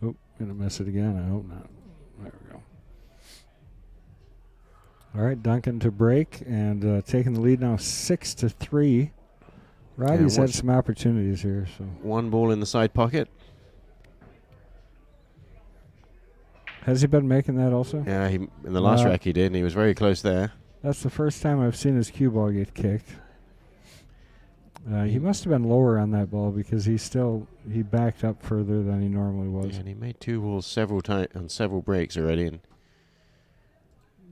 Oh, gonna miss it again. I hope not. There we go. All right, Duncan to break and taking the lead now 6-3. Robbie's had some opportunities here. So 1 ball in the side pocket. Has he been making that also? Yeah, in the last rack he did, and he was very close there. That's the first time I've seen his cue ball get kicked. He must have been lower on that ball because he backed up further than he normally was. Yeah, and he made 2 balls several times on several breaks already, and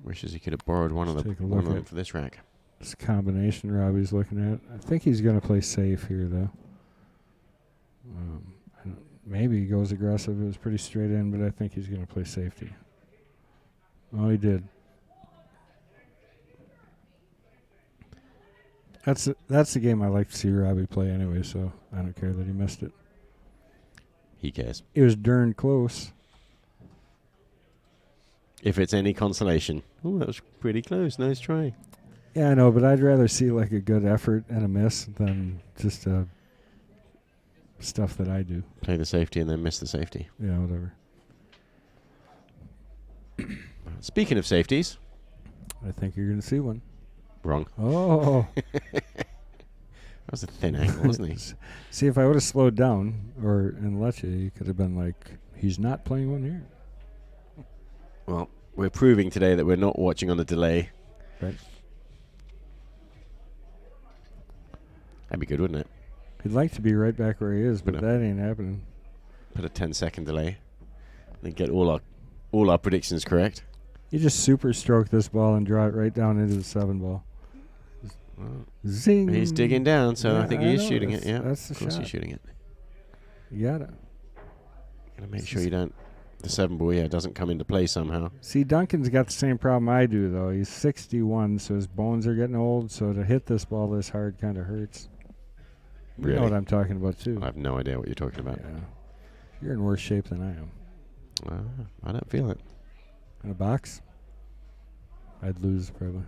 wishes he could have borrowed one of them for this rack. This combination Robbie's looking at. I think he's going to play safe here, though. Maybe he goes aggressive. It was pretty straight in, but I think he's going to play safety. Oh, he did. That's the game I like to see Robbie play anyway, so I don't care that he missed it. He cares. It was darn close. If it's any consolation. Oh, that was pretty close. Nice try. Yeah, I know, but I'd rather see like a good effort and a miss than just stuff that I do. Play the safety and then miss the safety. Yeah, whatever. Speaking of safeties. I think you're going to see one. Wrong. Oh. That was a thin angle, wasn't he? See, if I would have slowed down and let you could have been like, he's not playing one here. Well, we're proving today that we're not watching on a delay. Right. That'd be good, wouldn't it? He'd like to be right back where he is, but that ain't happening. Put a 10-second delay. And get all our predictions correct. You just super stroke this ball and draw it right down into the 7 ball. Well, Zing! He's digging down, so yeah, I think he is shooting it. Yeah, that's the of course shot. he's shooting it. You gotta make sure you don't. The 7 ball, doesn't come into play somehow. See, Duncan's got the same problem I do, though. He's 61, so his bones are getting old. So to hit this ball this hard kind of hurts. Really? You know what I'm talking about too. I have no idea what you're talking about. Yeah. You're in worse shape than I am. I don't feel it. In a box, I'd lose probably.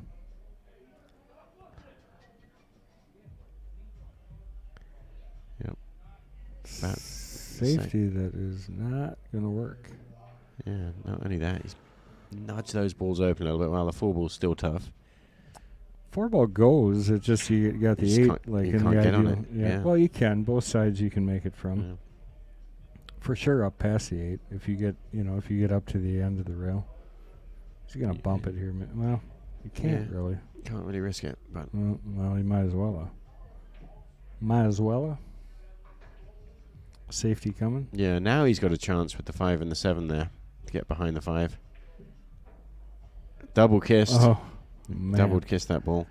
Yep. Safety that is not going to work. Yeah, not only that, he's nudged those balls open a little bit while the 4 ball's still tough. 4 ball goes. It's just you got the 8 like you in can't the get ideal. on it. Yeah. Well, you can. Both sides you can make it from. Yeah. For sure, up past the 8. If you get up to the end of the rail, he's gonna bump it here. Well, you can't really. Can't really risk it, but well, you might as well. Might as well. Safety coming. Yeah, now he's got a chance with the 5 and the 7 there to get behind the 5. Double kissed. Oh, man. Double kissed that ball.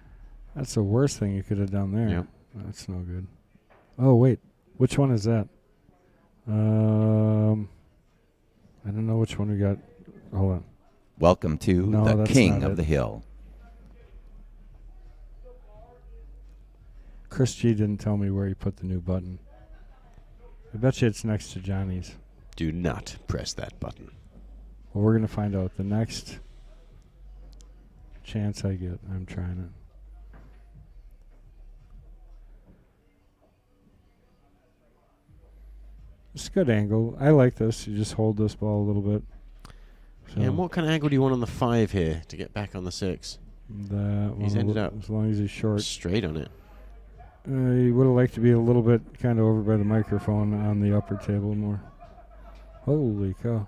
That's the worst thing you could have done there. Yep. That's no good. Oh wait, which one is that? I don't know which one we got. Hold on. Welcome to the King of the Hill. Chris G didn't tell me where he put the new button. I bet you it's next to Johnny's. Do not press that button. Well, we're going to find out the next chance I get. I'm trying it. It's a good angle. I like this. You just hold this ball a little bit. So Yeah, and what kind of angle do you want on the 5 here to get back on the 6? He's ended up as long as he's short. Straight on it. He would have liked to be a little bit kind of over by the microphone on the upper table more. Holy cow.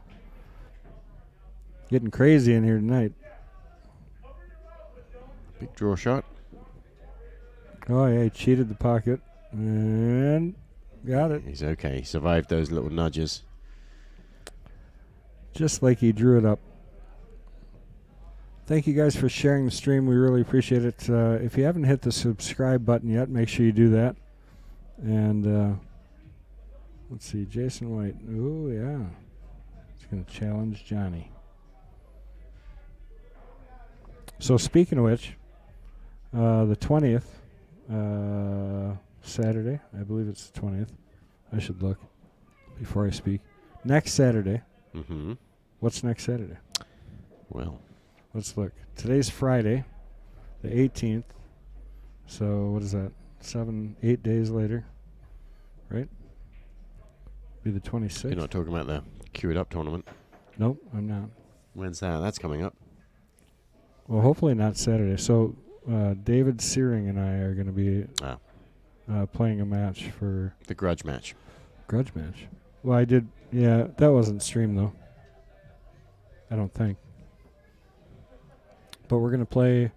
Getting crazy in here tonight. Big draw shot. Oh, yeah, he cheated the pocket. And got it. He's okay. He survived those little nudges. Just like he drew it up. Thank you guys for sharing the stream. We really appreciate it. If you haven't hit the subscribe button yet, make sure you do that. And let's see, Jason White. Oh, yeah. He's going to challenge Johnny. So speaking of which, the 20th, Saturday, I believe it's the 20th. I should look before I speak. Next Saturday. Mm-hmm. What's next Saturday? Well, let's look. Today's Friday, the 18th. So what is that? 8 days later, right? Be the 26th. You're not talking about the Cue It Up tournament? Nope, I'm not. When's that? That's coming up. Well, hopefully not Saturday. So David Searing and I are going to be playing a match for... The grudge match. Grudge match. Well, I did... Yeah, that wasn't streamed, though. I don't think. But we're going to play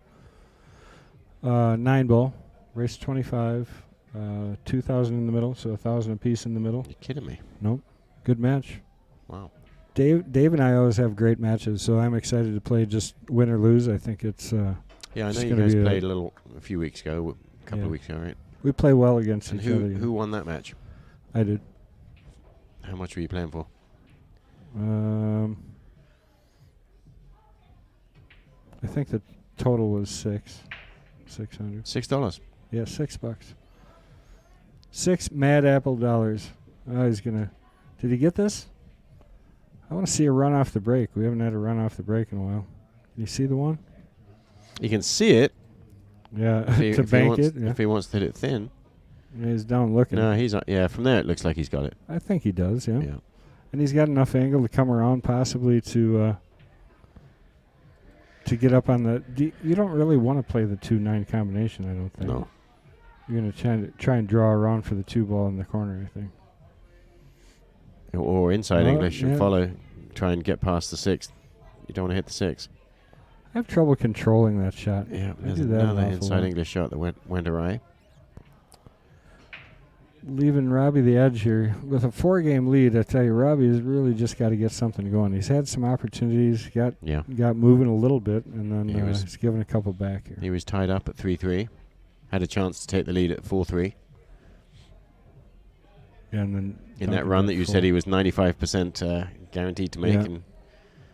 9-ball, race 25. 2,000 in the middle, so 1,000 apiece in the middle. You're kidding me. Nope. Good match. Wow. Dave and I always have great matches, so I'm excited to play just win or lose. I think it's yeah, I know you guys played a few weeks ago, a couple of weeks ago, right? We play well against and each other. Who won that match? I did. How much were you playing for? I think the total was $600. $6. Yeah, $6. 6 Mad Apple dollars. Oh, he's gonna. Did he get this? I want to see a run off the break. We haven't had a run off the break in a while. Can you see the one? You can see it. Yeah, if to bank it. Yeah. If he wants to hit it thin. Yeah, he's down looking. No, he's not. Yeah, from there it looks like he's got it. I think he does. Yeah. Yeah. And he's got enough angle to come around, possibly to get up on the. You don't really want to play the 2-9 combination, I don't think. No. You're gonna try and draw around for the 2 ball in the corner, I think. Or inside English and follow, try and get past the 6. You don't want to hit the 6. I have trouble controlling that shot. Yeah, I there's do that another an awful inside lot. English shot that went awry. Leaving Robbie the edge here. With a 4-game lead, I tell you, Robbie has really just got to get something going. He's had some opportunities, got moving a little bit, and then he's given a couple back here. He was tied up at 3-3. Had a chance to take the lead at 4-3. Yeah, and then in that run that you said he was 95% guaranteed to make. Yeah. And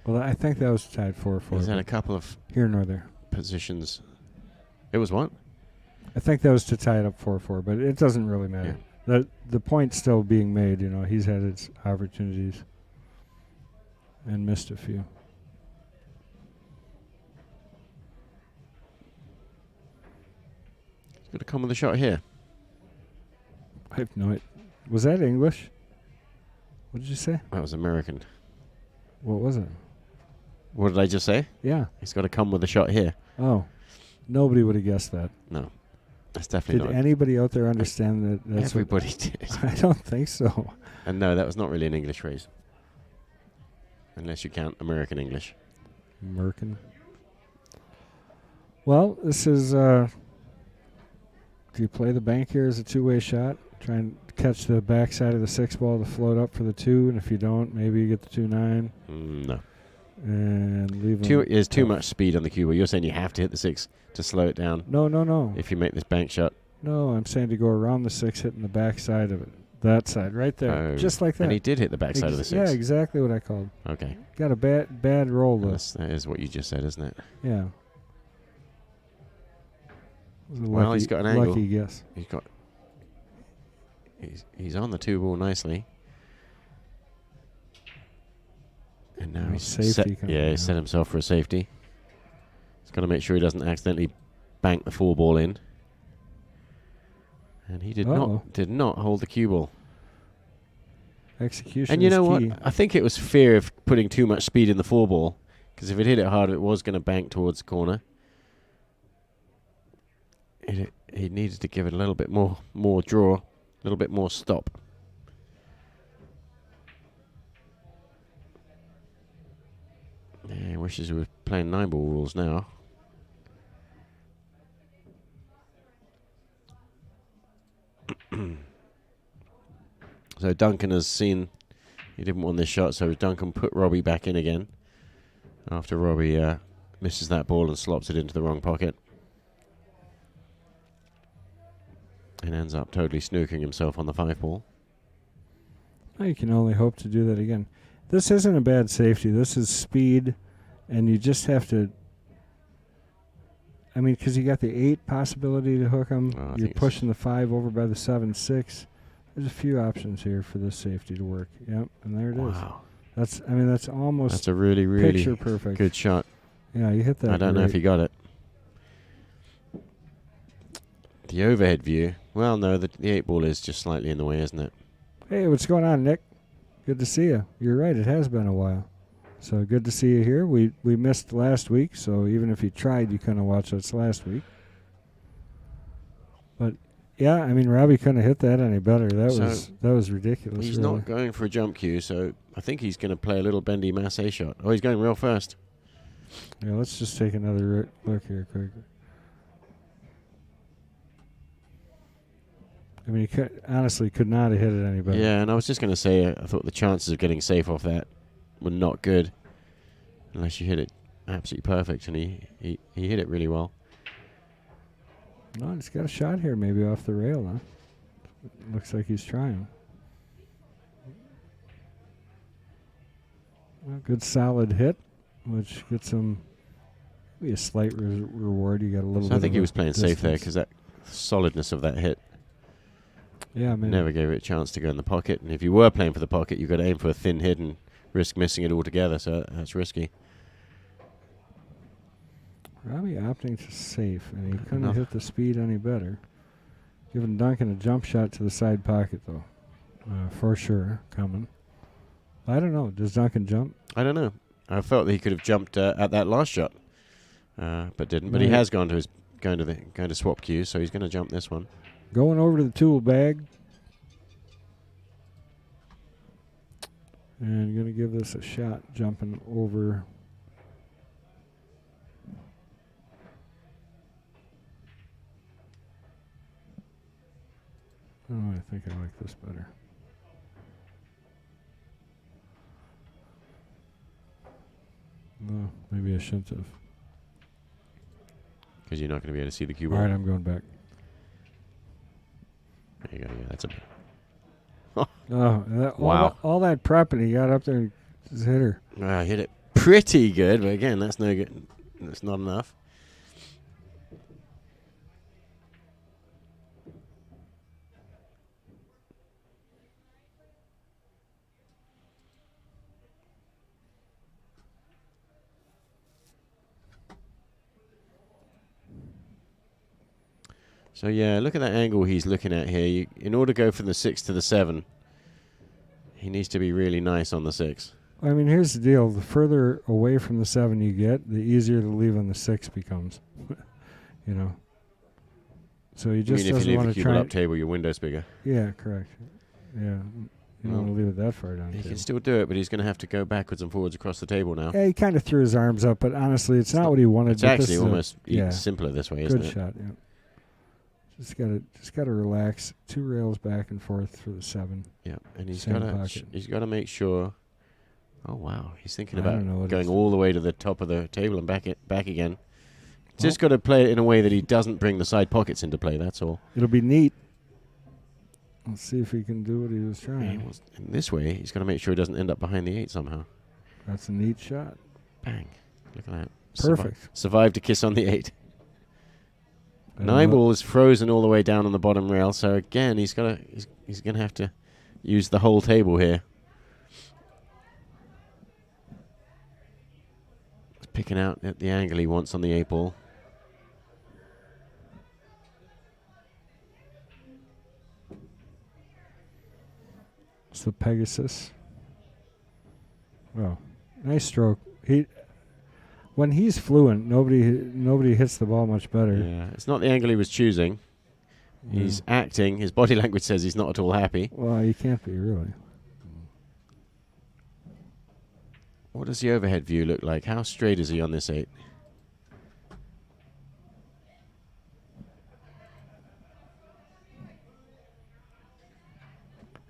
well, I think that was tied 4-4. He's had a couple of here nor there positions. It was what? I think that was to tie it up 4-4, but it doesn't really matter. Yeah. The point's still being made. You know, he's had his opportunities and missed a few. He's going to come with a shot here. I have no idea. Was that English? What did you say? That was American. What was it? What did I just say? Yeah. He's got to come with a shot here. Oh. Nobody would have guessed that. No. That's definitely Did not. anybody out there understand that? That's Everybody did. I don't think so. And no, that was not really an English phrase. Unless you count American English. American. Well, this is... do you play the bank here as a 2-way shot? Try and catch the backside of the 6 ball to float up for the 2, and if you don't, maybe you get the 2-9. No. And leave them. There's too much speed on the cue. You're saying you have to hit the 6 to slow it down. No. If you make this bank shot. No, I'm saying to go around the 6, hitting the backside of it. That side, right there. Just like that. And he did hit the backside of the 6. Yeah, exactly what I called. Okay. Got a bad roll, though. That is what you just said, isn't it? Yeah. Well, he's got an angle. Lucky guess. He's on the 2 ball nicely. And now he's set himself for a safety. He's got to make sure he doesn't accidentally bank the 4 ball in. And he did not hold the cue ball. Execution. And you know key. what? I think it was fear of putting too much speed in the 4 ball, because if it hit it hard, it was going to bank towards the corner. He needed to give it a little bit more draw, a little bit more stop. Yeah, he wishes he was playing 9 ball rules now. So Duncan has seen he didn't want this shot, so Duncan put Robbie back in again after Robbie misses that ball and slops it into the wrong pocket. And ends up totally snooking himself on the 5 ball. Well, you can only hope to do that again. This isn't a bad safety. This is speed, and you just have to... I mean, because you got the 8 possibility to hook him. You're pushing the 5 over by the 7-6. There's a few options here for this safety to work. Yep, and there it is. Wow. That's almost... That's a really, really picture perfect. Good shot. Yeah, you hit that. I don't know if he got it. The overhead view. Well, no, the 8 ball is just slightly in the way, isn't it? Hey, what's going on, Nick? Good to see you. You're right, it has been a while. So good to see you here. We missed last week, so even if you tried, you couldn't watch us last week. But yeah, I mean, Robbie couldn't have hit that any better. That was ridiculous. He's really. not going for a jump cue, so I think he's going to play a little bendy masse shot. Oh, he's going real fast. Yeah, let's just take another look here quick. I mean, he honestly could not have hit it any better. Yeah, and I was just going to say, I thought the chances of getting safe off that were not good, unless you hit it absolutely perfect, and he hit it really well. No, he's got a shot here, maybe off the rail, huh? Looks like he's trying. Well, good solid hit, which gets him maybe a slight reward. You got a little. So bit I think of he was playing distance. safe there because that solidness of that hit. Yeah, maybe. Never gave it a chance to go in the pocket. And if you were playing for the pocket, you've got to aim for a thin hit and risk missing it altogether. So that's risky. Robbie opting to safe, and he couldn't have hit the speed any better. Giving Duncan a jump shot to the side pocket, though, for sure, coming. I don't know. Does Duncan jump? I don't know. I felt that he could have jumped at that last shot, but didn't. But he has gone to swap cues, so he's going to jump this one. Going over to the tool bag. And going to give this a shot, jumping over. Oh, I think I like this better. No, maybe I shouldn't have. Because you're not going to be able to see the cue All ball. right, I'm going back. There you go. Yeah, that's a. Wow. All that prep, and he got up there and just hit her. I hit it pretty good, but again, that's no good. That's not enough. So yeah, look at that angle he's looking at here. In order to go from the 6 to the 7, he needs to be really nice on the 6. I mean, here's the deal. The further away from the 7 you get, the easier to leave on the 6 becomes. You know. So he just if you doesn't leave want the to cue try. ball up table, your window's bigger. Yeah, correct. Yeah. You don't want to leave it that far down. He can still do it, but he's going to have to go backwards and forwards across the table now. Yeah, he kind of threw his arms up, but honestly, it's not what he wanted. It's actually almost simpler this way, isn't it? Good shot, yeah. Just gotta relax. 2 rails back and forth for the 7. Yeah, and he's got to make sure. Oh wow, he's thinking about going all the way to the top of the table and back again. Just got to play it in a way that he doesn't bring the side pockets into play. That's all. It'll be neat. Let's see if he can do what he was trying. In this way, he's got to make sure he doesn't end up behind the 8 somehow. That's a neat shot. Bang! Look at that. Perfect. Survived a kiss on the 8. 9 ball is frozen all the way down on the bottom rail, so again he's gonna have to use the whole table here. He's picking out at the angle he wants on the 8 ball. It's the Pegasus. Oh, nice stroke. When he's fluent, nobody hits the ball much better. Yeah, it's not the angle he was choosing. He's acting. His body language says he's not at all happy. Well, he can't be, really. What does the overhead view look like? How straight is he on this 8?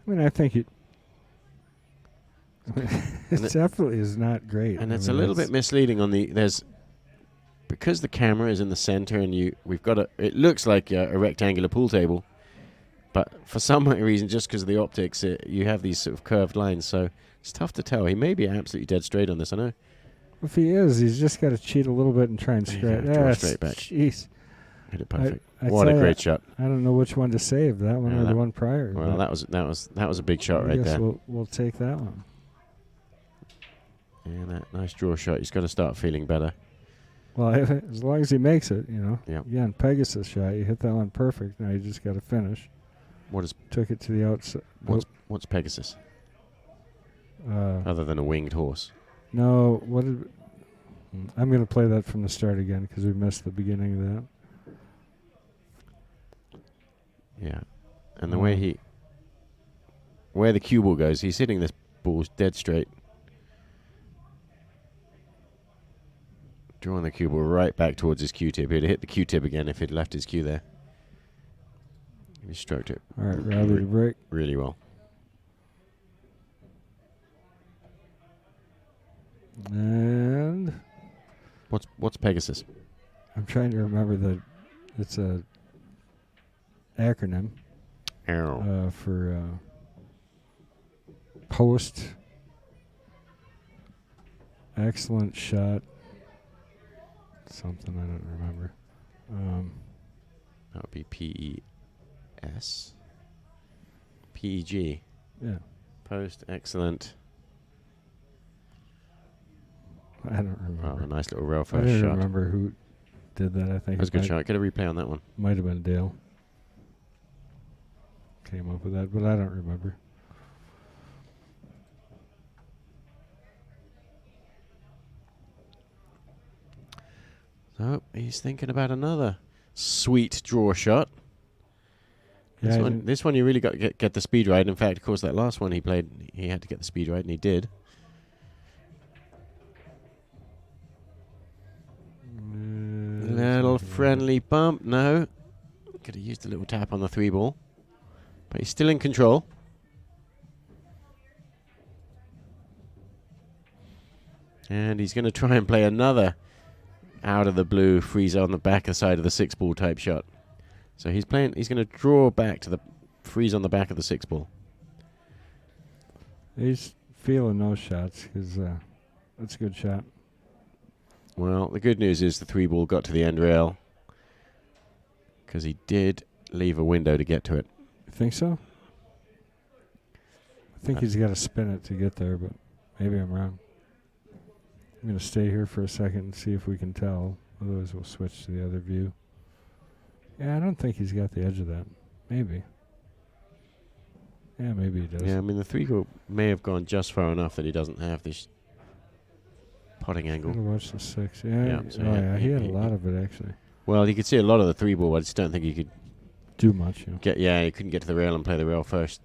I mean, I think it definitely is not great. And it's a little bit misleading on because the camera is in the center and we've got it looks like a rectangular pool table, but for some reason, just because of the optics, you have these sort of curved lines, so it's tough to tell. He may be absolutely dead straight on this, I know. If he is, he's just got to cheat a little bit and try and scratch. Draw straight back. Jeez. Hit it perfect. What a great shot. I don't know which one to save, that one or the one prior. Well, that was a big shot right there. We'll take that one. Yeah, that nice draw shot. He's got to start feeling better. Well, as long as he makes it, you know. Yeah. Again, Pegasus shot. You hit that one perfect. Now you just got to finish. Took it to the outside. What's Pegasus? Other than a winged horse. No. I'm going to play that from the start again because we missed the beginning of that. Yeah, and the way where the cue ball goes, he's hitting this ball dead straight. Drawing the cue ball right back towards his Q-tip. He'd hit the Q-tip again if he'd left his cue there. He stroked it. All right, Robbie to break. Really well. And what's Pegasus? I'm trying to remember it's a acronym for post excellent shot. Something I don't remember. That would be PES. PEG. Yeah. Post excellent. I don't remember. Oh, a nice little rail I first don't shot. remember who did that. I think That was a good shot. Get a replay on that one. Might have been Dale. Came up with that, but I don't remember. So he's thinking about another sweet draw shot. Yeah, this one you really got to get the speed right. In fact, of course, that last one he played, he had to get the speed right, and he did. Little friendly bump. No. Could have used a little tap on the 3-ball. But he's still in control. And he's going to try and play another out of the blue freeze on the back side of the 6-ball type shot. So he's going to draw back to the freeze on the back of the 6-ball. He's feeling those shots because that's a good shot. Well, the good news is the 3-ball got to the end rail because he did leave a window to get to it. You think so? I think he's got to spin it to get there, but maybe I'm wrong. I'm going to stay here for a second and see if we can tell. Otherwise, we'll switch to the other view. Yeah, I don't think he's got the edge of that. Maybe. Yeah, maybe he does. Yeah, I mean, the 3-ball may have gone just far enough that he doesn't have this potting angle. Watch the 6. Yeah, he had a lot of it, actually. Well, he could see a lot of the 3-ball, but I just don't think he could do much. He couldn't get to the rail and play the rail first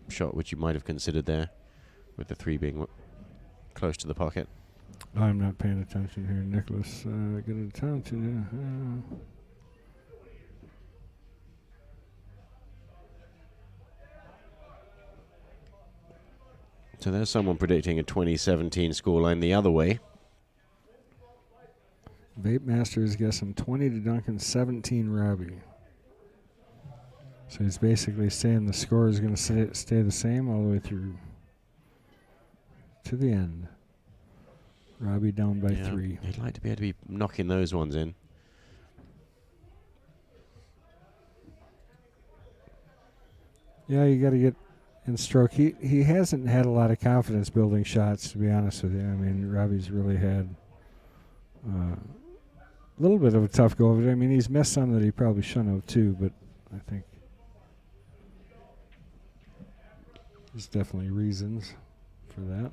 shot, which you might have considered there, with the 3 being close to the pocket. I'm not paying attention here, Nicholas. Get attention. So there's someone predicting a 2017 scoreline the other way. Vape Master is guessing 20 to Duncan, 17 Robbie. So he's basically saying the score is going to stay the same all the way through to the end. Robbie down by 3. He'd like to be able to be knocking those ones in. Yeah, you got to get in stroke. He hasn't had a lot of confidence building shots, to be honest with you. I mean, Robbie's really had a little bit of a tough go of it. I mean, he's missed some that he probably shouldn't have too, but I think there's definitely reasons for that.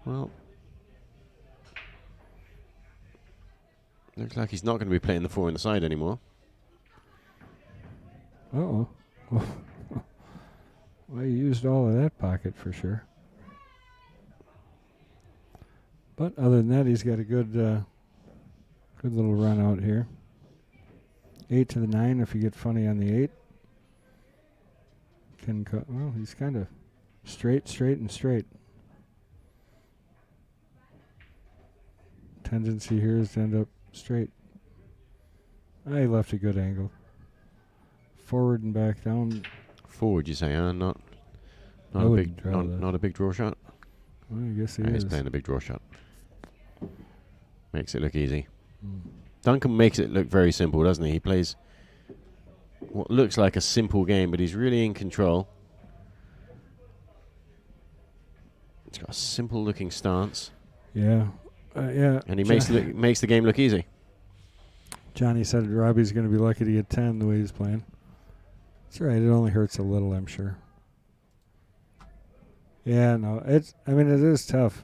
Well, looks like he's not going to be playing the 4 in the side anymore. Uh-oh. Well, he used all of that pocket for sure. But other than that, he's got a good little run out here. 8 to the 9 if you get funny on the 8. Well, he's kind of straight. Tendency here is to end up straight. He left a good angle. Forward and back down. Forward, you say, huh? Not a big draw shot. Well, I guess he's playing a big draw shot. Makes it look easy. Duncan makes it look very simple, doesn't he? He plays what looks like a simple game, but he's really in control. He's got a simple looking stance. Yeah. And he makes the game look easy. Johnny said Robbie's going to be lucky to get 10 the way he's playing. That's right. It only hurts a little, I'm sure. Yeah, no. It is tough.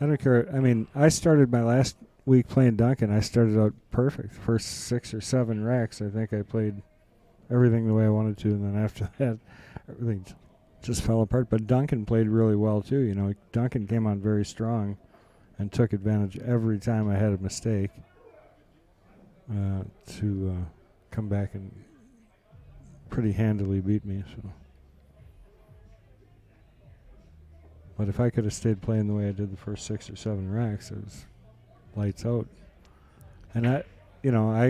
I don't care. I mean, I started my last week playing Duncan. I started out perfect. First 6 or 7 racks, I think I played everything the way I wanted to. And then after that, everything just fell apart. But Duncan played really well too. You know, Duncan came on very strong and took advantage every time I had a mistake to come back and pretty handily beat me. So, but if I could have stayed playing the way I did the first 6 or 7 racks, it was lights out. And I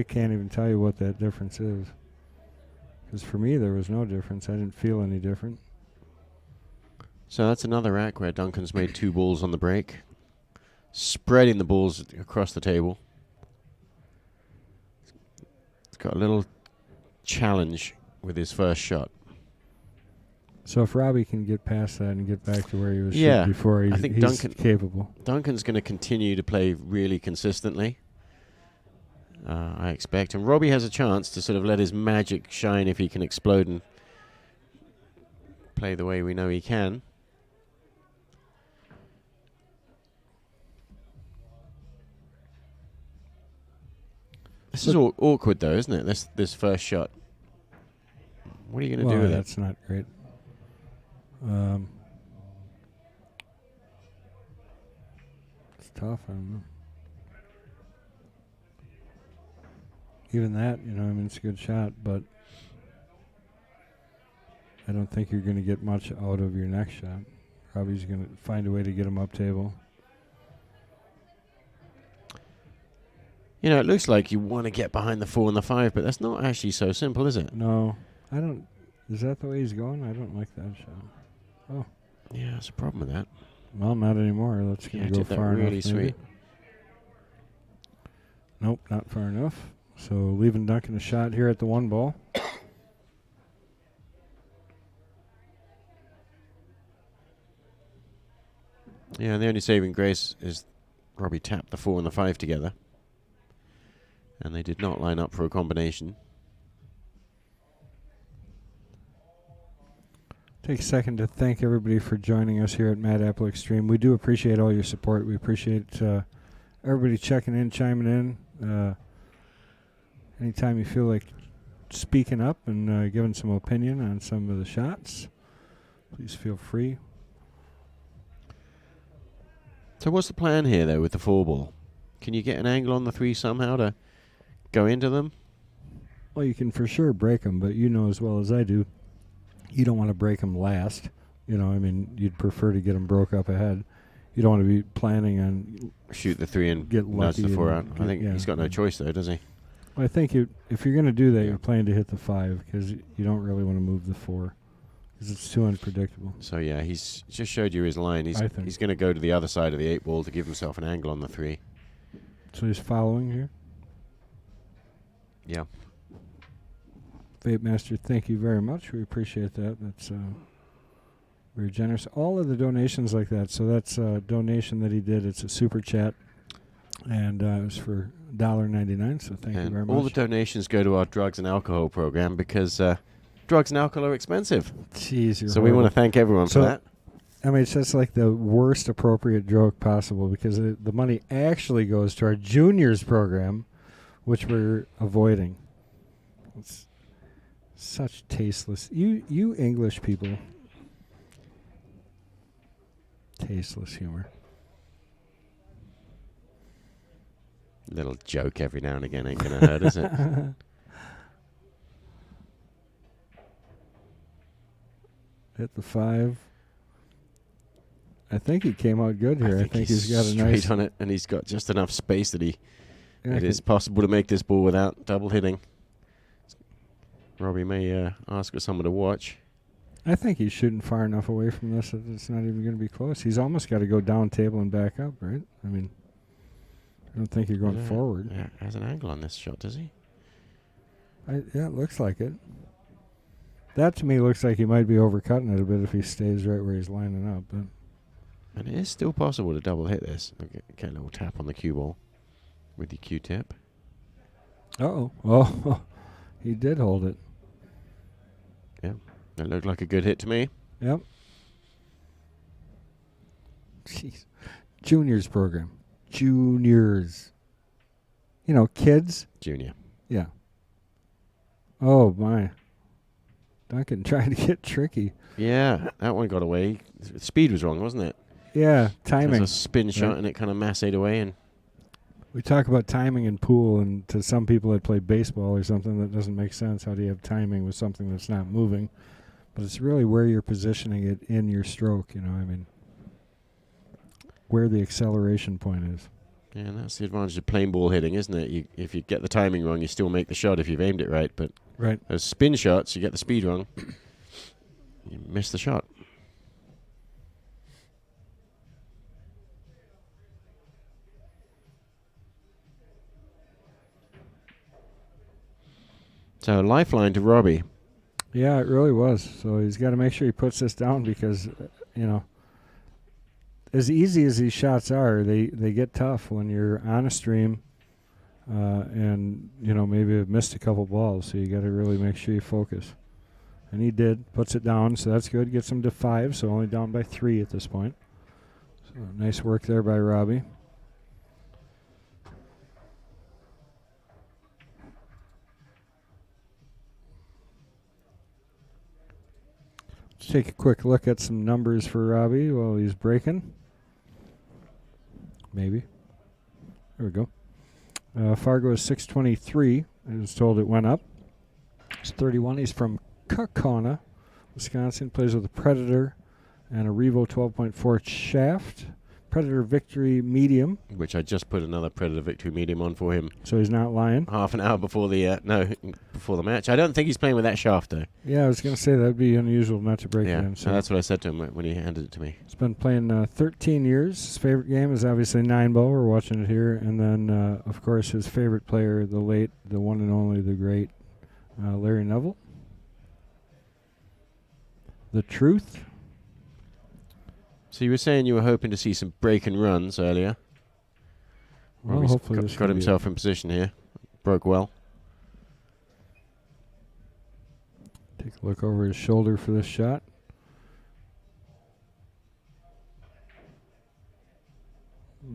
can't even tell you what that difference is. Because for me, there was no difference. I didn't feel any different. So that's another rack where Duncan's made 2 balls on the break, spreading the balls across the table. He's got a little challenge with his first shot. So if Robbie can get past that and get back to where he was shooting before, he's capable. Duncan's going to continue to play really consistently, I expect. And Robbie has a chance to sort of let his magic shine if he can explode and play the way we know he can. This is awkward, though, isn't it? This first shot. What are you going to do with it? That's not great. It's tough. I don't know. Even that, it's a good shot, but I don't think you're going to get much out of your next shot. Robbie's going to find a way to get him up table. It looks like you want to get behind the 4 and the 5, but that's not actually so simple, is it? No, I don't. Is that the way he's going? I don't like that shot. Oh. Yeah, that's a problem with that. Well, not anymore. Let's go far enough. Really sweet. Nope, not far enough. So leaving Duncan a shot here at the 1 ball. Yeah, and the only saving grace is Robbie tapped the 4 and the 5 together. And they did not line up for a combination. Take a second to thank everybody for joining us here at Mad Apple Xstream. We do appreciate all your support. We appreciate everybody checking in, chiming in. Anytime you feel like speaking up and giving some opinion on some of the shots, please feel free. So what's the plan here, though, with the 4 ball? Can you get an angle on the 3 somehow to go into them? Well, you can for sure break them, but you know as well as I do, you don't want to break them last. You'd prefer to get them broke up ahead. You don't want to be planning on shoot the 3 and get nudge the 4 out. I think yeah. He's got no choice, though, does he? Well, I think if you're going to do that, you're planning to hit the 5 because you don't really want to move the 4 because it's too unpredictable. So, yeah, he's just showed you his line. He's going to go to the other side of the 8 ball to give himself an angle on the 3. So he's following here? Yeah. Vape Master, thank you very much. We appreciate that. That's very generous. All of the donations like that. So that's a donation that he did. It's a super chat, and it was for $1.99. So thank you very much. All the donations go to our drugs and alcohol program because drugs and alcohol are expensive. Jeez, so we want to thank everyone for that. It's just like the worst appropriate joke possible because the money actually goes to our juniors program, which we're avoiding. It's such tasteless. You English people. Tasteless humor. Little joke every now and again ain't going to hurt, is it? Hit the 5. I think he came out good here. I think he's got a nice straight on it, and he's got just enough space that it is possible to make this ball without double hitting. Robbie may ask for someone to watch. I think he's shooting far enough away from this that it's not even going to be close. He's almost got to go down table and back up, right? I don't think you're going forward. Yeah, has an angle on this shot, does he? Yeah, it looks like it. That to me looks like he might be overcutting it a bit if he stays right where he's lining up. But and it is still possible to double hit this. Get a little tap on the cue ball with your Q-tip. Uh-oh. Oh, he did hold it. Yeah, that looked like a good hit to me. Yep. Jeez. Juniors program. Juniors. Kids. Junior. Yeah. Oh, my. Duncan trying to get tricky. Yeah, that one got away. Speed was wrong, wasn't it? Yeah, timing. It was a spin shot and it kind of massed away. And we talk about timing in pool, and to some people that play baseball or something, that doesn't make sense. How do you have timing with something that's not moving? But it's really where you're positioning it in your stroke, where the acceleration point is. Yeah, and that's the advantage of plain ball hitting, isn't it? If you get the timing wrong, you still make the shot if you've aimed it right. But those spin shots, you get the speed wrong, you miss the shot. So, lifeline to Robbie. Yeah, it really was. So he's got to make sure he puts this down because, as easy as these shots are, they get tough when you're on a stream and, maybe have missed a couple balls. So you got to really make sure you focus. And he did. Puts it down, so that's good. Gets him to 5, so only down by 3 at this point. So nice work there by Robbie. Let's take a quick look at some numbers for Robbie while he's breaking. Maybe. There we go. Fargo is 623. I was told it went up. He's 31. He's from Koch, Wisconsin. Plays with a Predator and a Revo 12.4 shaft. Predator Victory medium. Which I just put another Predator Victory medium on for him. So he's not lying? Half an hour before the before the match. I don't think he's playing with that shaft, though. Yeah, I was going to say that would be unusual not to break it in. So that's what I said to him when he handed it to me. He's been playing 13 years. His favorite game is obviously 9-ball. We're watching it here. And then, of course, his favorite player, the one and only, the great Larry Neville. The Truth. So you were saying you were hoping to see some break and runs earlier. Well, hopefully got himself in position here. Broke well. Take a look over his shoulder for this shot.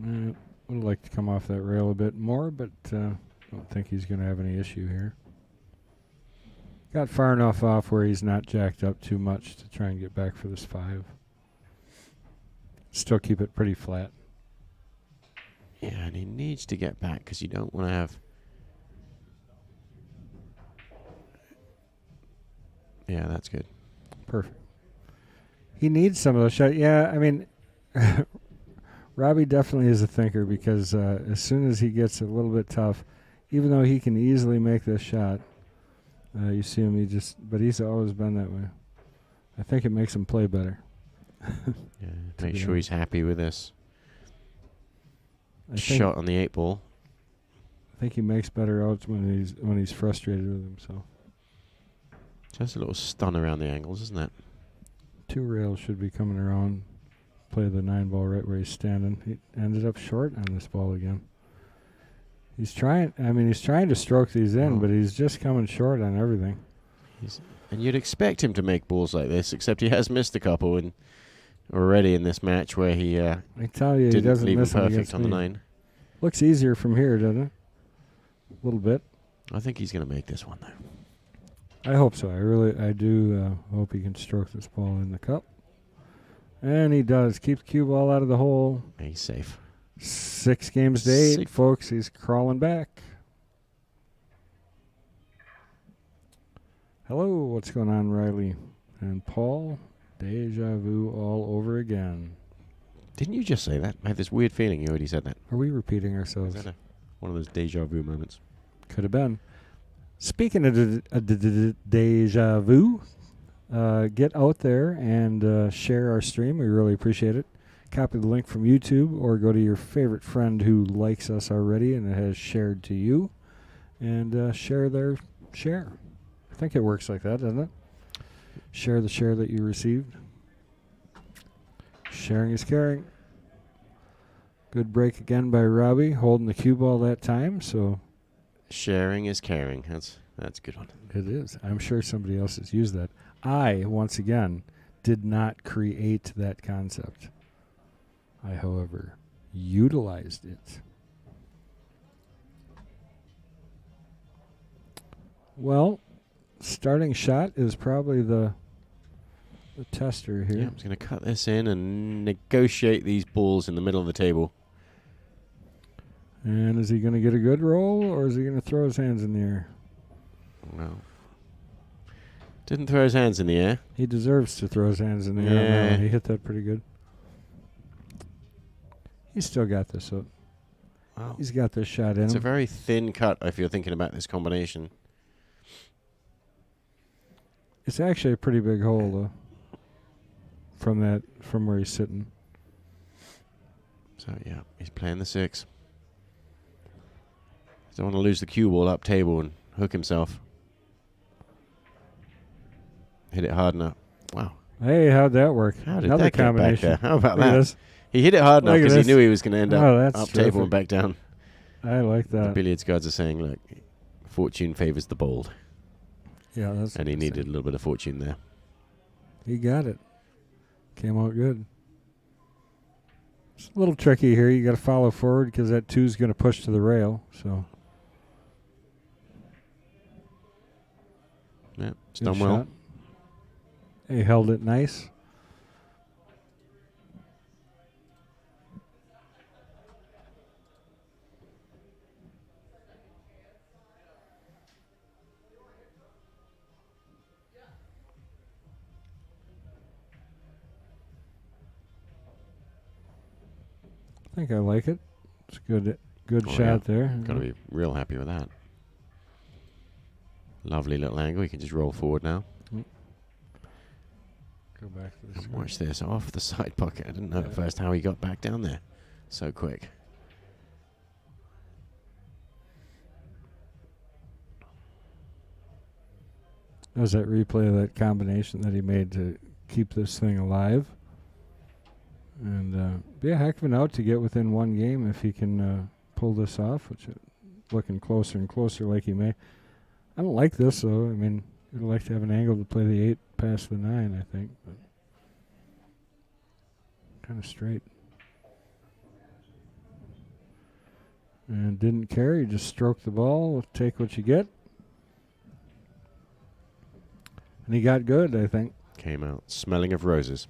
Would like to come off that rail a bit more, but don't think he's going to have any issue here. Got far enough off where he's not jacked up too much to try and get back for this 5. Still keep it pretty flat. Yeah, and he needs to get back because you don't want to have... Yeah, that's good. Perfect. He needs some of those shots. Yeah, I mean, Robbie definitely is a thinker because as soon as he gets a little bit tough, even though he can easily make this shot, you see him, but he's always been that way. I think it makes him play better. Yeah, make sure he's happy with this shot on the 8-ball. I think he makes better outs when he's frustrated with himself. Just a little stun around the angles, isn't it? 2 rails should be coming around. Play the 9-ball right where he's standing. He ended up short on this ball again. He's trying to stroke these in, but he's just coming short on everything. And you'd expect him to make balls like this, except he has missed a couple already in this match where he I tell you, didn't he doesn't leave miss him perfect on the 9. Looks easier from here, doesn't it? A little bit. I think he's going to make this one, though. I hope so. I do hope he can stroke this ball in the cup. And he does. Keeps the cue ball out of the hole. He's safe. 6 games to 8, folks. He's crawling back. Hello, what's going on, Riley? And Paul, deja vu all over again. Didn't you just say that? I had this weird feeling you already said that. Are we repeating ourselves? Is that one of those deja vu moments? Could have been. Speaking of deja vu, get out there and share our stream. We really appreciate it. Copy the link from YouTube or go to your favorite friend who likes us already and it has shared to you and share their share. I think it works like that, doesn't it? Share the share that you received. Sharing is caring. Good break again by Robbie, holding the cue ball that time. So sharing is caring. That's a good one. It is. I'm sure somebody else has used that. I, once again, did not create that concept. I, however, utilized it. Well, starting shot is probably the tester here. Yeah, I'm just going to cut this in and negotiate these balls in the middle of the table. And is he going to get a good roll, or is he going to throw his hands in the air? No. Didn't throw his hands in the air. He deserves to throw his hands in the air on that one. He hit that pretty good. He's still got this up. Wow. He's got this shot in It's him. a very thin cut if you're thinking about this combination. It's actually a pretty big hole, though, from where he's sitting. So, yeah, he's playing the 6. Doesn't want to lose the cue ball up table and hook himself. Hit it hard enough. Wow. Hey, how'd that work? How did Another that get back there? How about that? He hit it hard enough because he knew he was going to end up table and back down. I like that. The billiards gods are saying, look, fortune favors the bold. Yeah, that's. And he needed a little bit of fortune there. He got it. Came out good. It's a little tricky here. You got to follow forward because that 2's going to push to the rail. So. Yeah, it's done well. He held it nice. I think I like it. It's a good shot there. Got to be real happy with that. Lovely little angle. You can just roll forward now. Go back to this. Watch this off the side pocket. I didn't know at first how he got back down there so quick. That was that replay of that combination that he made to keep this thing alive. And be a heck of an out to get within one game if he can pull this off, which is looking closer and closer like he may. I don't like this, though. I mean, I'd like to have an angle to play the 8 past the 9, I think. But kind of straight. And didn't care. You just stroke the ball, take what you get. And he got good, I think. Came out smelling of roses.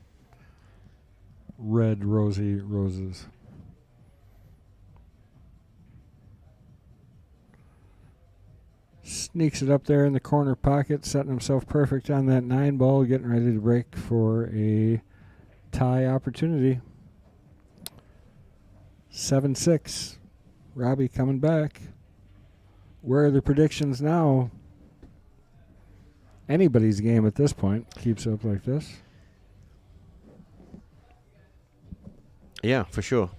Red, rosy roses. Sneaks it up there in the corner pocket, setting himself perfect on that 9 ball, getting ready to break for a tie opportunity. 7-6. Robbie coming back. Where are the predictions now? Anybody's game at this point keeps up like this. Yeah, for sure.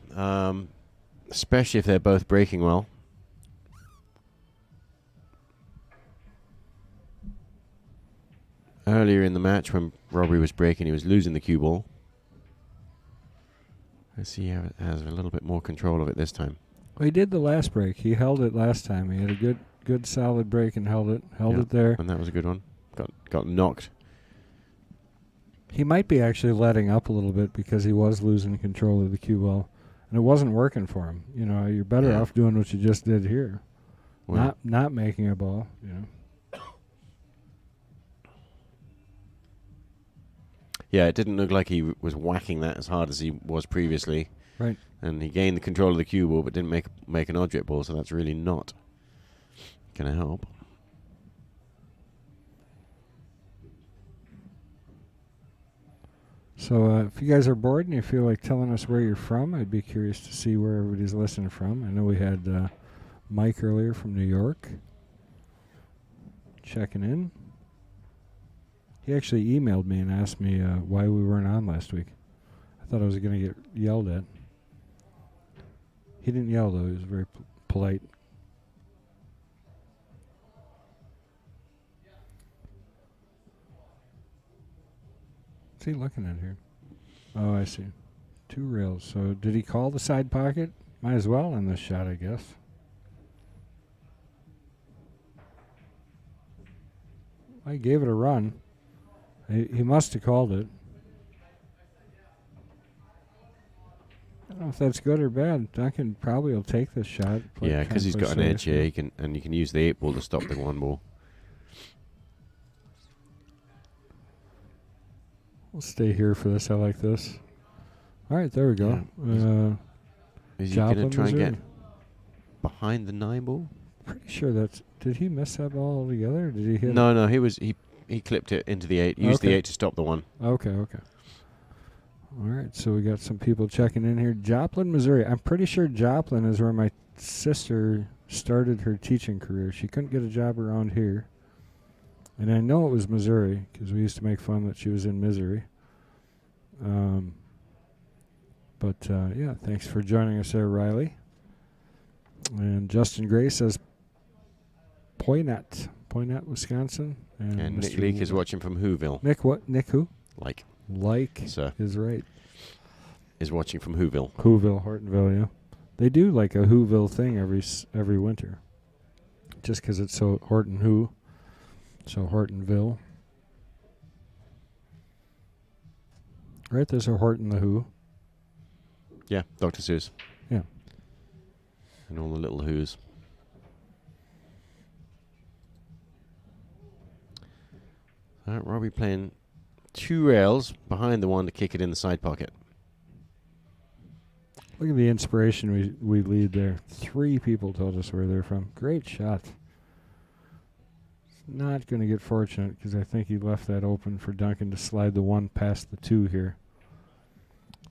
Especially if they're both breaking well. Earlier in the match when Robbie was breaking, he was losing the cue ball. Let's see how it has a little bit more control of it this time. Well, he did the last break. He held it last time. He had a good solid break and held it there. And that was a good one. Got knocked. He might be actually letting up a little bit because he was losing control of the cue ball. And it wasn't working for him. You know, you're better off doing what you just did here. Well, not making a ball, you know. Yeah, it didn't look like he was whacking that as hard as he was previously. Right. And he gained the control of the cue ball but didn't make an object ball, so that's really not going to help. So if you guys are bored and you feel like telling us where you're from, I'd be curious to see where everybody's listening from. I know we had Mike earlier from New York checking in. He actually emailed me and asked me why we weren't on last week. I thought I was going to get yelled at. He didn't yell, though. He was very polite. What's he looking at here? Oh, I see. 2 rails. So did he call the side pocket? Might as well in this shot, I guess. I gave it a run. He must have called it. I don't know if that's good or bad. Duncan probably will take this shot. Yeah, because he's got an edge here. You can use the 8 ball to stop the 1 ball. We'll stay here for this. I like this. All right, there we go. Yeah. Is he going to try Missouri. and get behind the 9 ball? Pretty sure that's... Did he miss that ball altogether? Or did he hit No, he clipped it into the 8. Used the 8 to stop the 1. Okay. All right, so we got some people checking in here. Joplin, Missouri. I'm pretty sure Joplin is where my sister started her teaching career. She couldn't get a job around here. And I know it was Missouri because we used to make fun that she was in misery. But yeah, thanks for joining us there, Riley. And Justin Gray says Poynette, Wisconsin. And Nick Leake is watching from Whoville. Nick what? Nick who? Like Sir. Is right. Is watching from Whoville. Hortonville, yeah. They do like a Whoville thing every winter. Just because it's so Horton Who. So Hortonville. Right, there's a Horton the Who. Yeah, Dr. Seuss. Yeah. And all the little Who's. All right, Robbie playing 2 rails behind the 1 to kick it in the side pocket. Look at the inspiration we lead there. 3 people told us where they're from. Great shot. Not going to get fortunate because I think he left that open for Duncan to slide the 1 past the 2 here.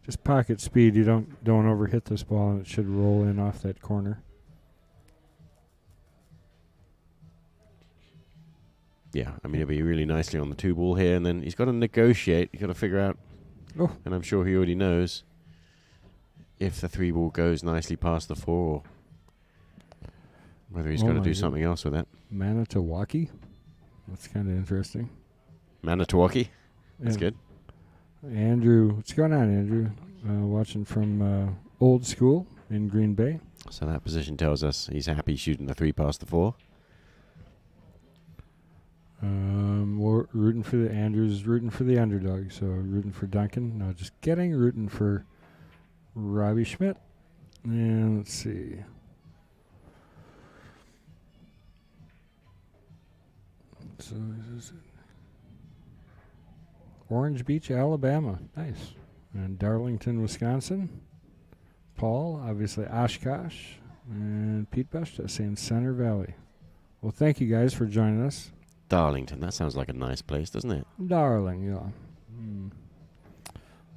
Just pocket speed. You don't overhit this ball, and it should roll in off that corner. Yeah, I mean, it'll be really nicely on the 2 ball here, and then he's got to negotiate. He's got to figure out, and I'm sure he already knows, if the 3 ball goes nicely past the 4, or whether he's got to do something else with that. Manitowaki? That's kind of interesting. Manitowaki? That's good. Andrew, what's going on, Andrew? Watching from Old School in Green Bay. So that position tells us he's happy shooting the 3 past the 4. We're rooting for Andrew's rooting for the underdog, so rooting for Duncan. No, just kidding. Rooting for Robbie Schmidt. And let's see. So this is Orange Beach, Alabama. Nice. And Darlington, Wisconsin. Paul, obviously Oshkosh. And Pete Besta saying Center Valley. Well, thank you guys for joining us. Darlington, that sounds like a nice place, doesn't it? Darling, yeah.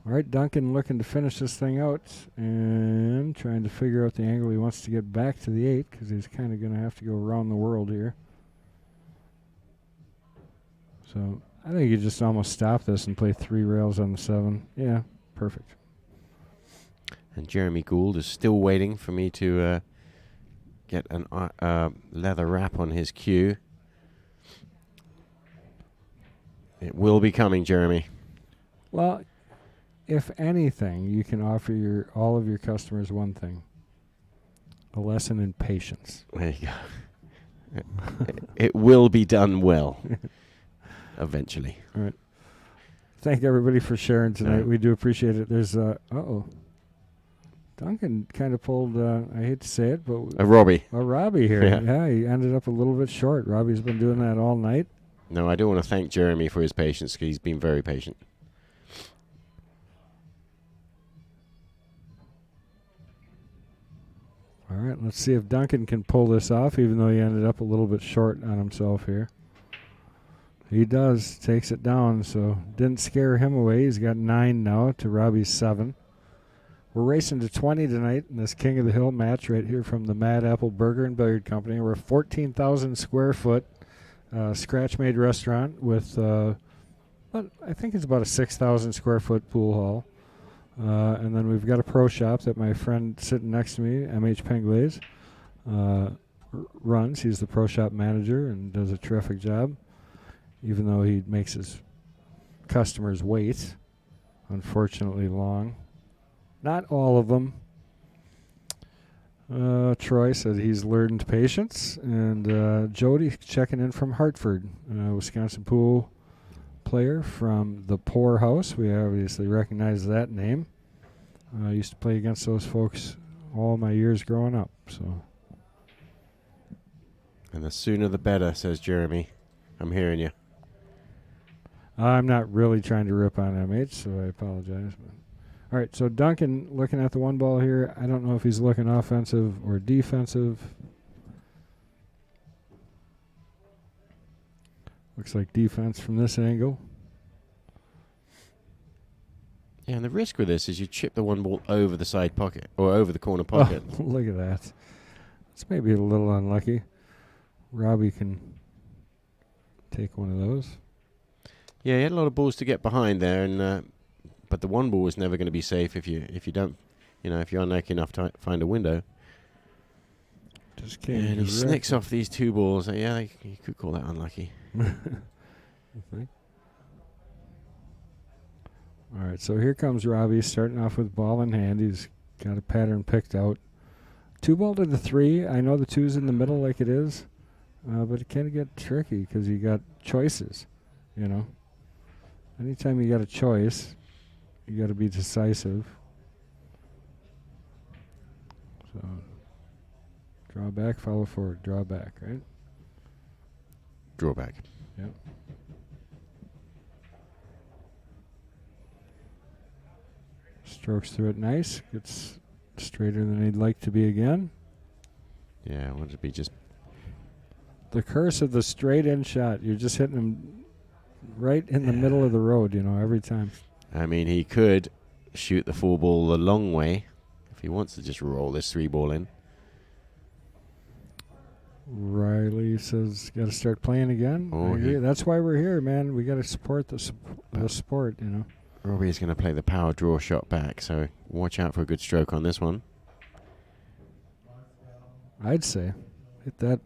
All right, Duncan looking to finish this thing out and trying to figure out the angle he wants to get back to the 8 because he's kind of going to have to go around the world here. So I think you just almost stop this and play 3 rails on the 7. Yeah, perfect. And Jeremy Gould is still waiting for me to get an leather wrap on his cue. It will be coming, Jeremy. Well, if anything, you can offer all of your customers one thing: a lesson in patience. There you go. It will be done well, eventually. All right. Thank everybody for sharing tonight. We do appreciate it. There's Duncan kind of pulled. I hate to say it, but a Robbie here. Yeah, he ended up a little bit short. Robbie's been doing that all night. No, I do want to thank Jeremy for his patience, because he's been very patient. All right, let's see if Duncan can pull this off, even though he ended up a little bit short on himself here. He does, takes it down, so didn't scare him away. He's got 9 now to Robbie's 7. We're racing to 20 tonight in this King of the Hill match right here from the Mad Apple Burger and Billiard Company. We're a 14,000 square foot scratch-made restaurant with, I think it's about a 6,000 square foot pool hall. And then we've got a pro shop that my friend sitting next to me, M.H. Penglase, runs. He's the pro shop manager and does a terrific job, even though he makes his customers wait, unfortunately long. Not all of them. Troy said he's learned patience. And Jody checking in from Hartford, Wisconsin pool player from the Poorhouse. We obviously recognize that name. I used to play against those folks all my years growing up. So. And the sooner the better, says Jeremy. I'm hearing you. I'm not really trying to rip on MH, so I apologize. But. All right, so Duncan looking at the one ball here. I don't know if he's looking offensive or defensive. Looks like defense from this angle. Yeah, and the risk with this is you chip the one ball over the side pocket or over the corner pocket. Oh, look at that. It's maybe a little unlucky. Robbie can take one of those. Yeah, he had a lot of balls to get behind there, and but the one ball was never going to be safe if you don't, if you're unlucky enough to find a window. Just can't. And he snicks off these two balls. Yeah, you could call that unlucky. All right, so here comes Robbie starting off with ball in hand. He's got a pattern picked out. 2 ball to the 3. I know the 2's in the middle like it is, but it can get tricky because you got choices, Anytime you got a choice, you got to be decisive. So, draw back, follow forward, draw back, right? Draw back. Yep. Strokes through it nice. Gets straighter than he'd like to be again. Yeah, I want it to be just... The curse of the straight-in shot. You're just hitting him right in the middle of the road, every time. I mean, he could shoot the 4 ball the long way if he wants to just roll this 3 ball in. Riley says, got to start playing again. I agree. That's why we're here, man. We got to support the sport, Robbie's going to play the power draw shot back, so watch out for a good stroke on this one. I'd say hit that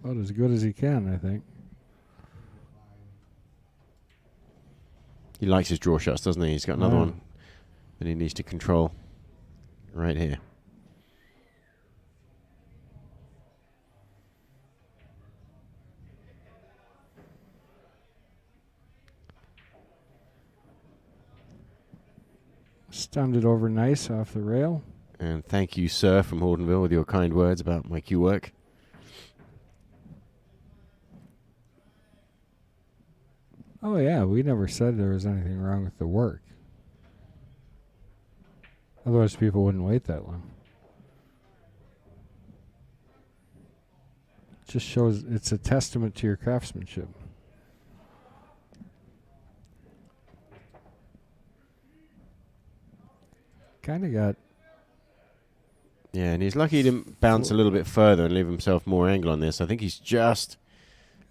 about as good as he can, I think. He likes his draw shots, doesn't he? He's got another one that he needs to control right here. Stunned it over nice off the rail. And thank you, sir, from Hortonville, with your kind words about my cue work. Oh, yeah, we never said there was anything wrong with the work. Otherwise, people wouldn't wait that long. It just shows it's a testament to your craftsmanship. Kind of got... Yeah, and he's lucky he didn't bounce a little bit further and leave himself more angle on this. I think he's just...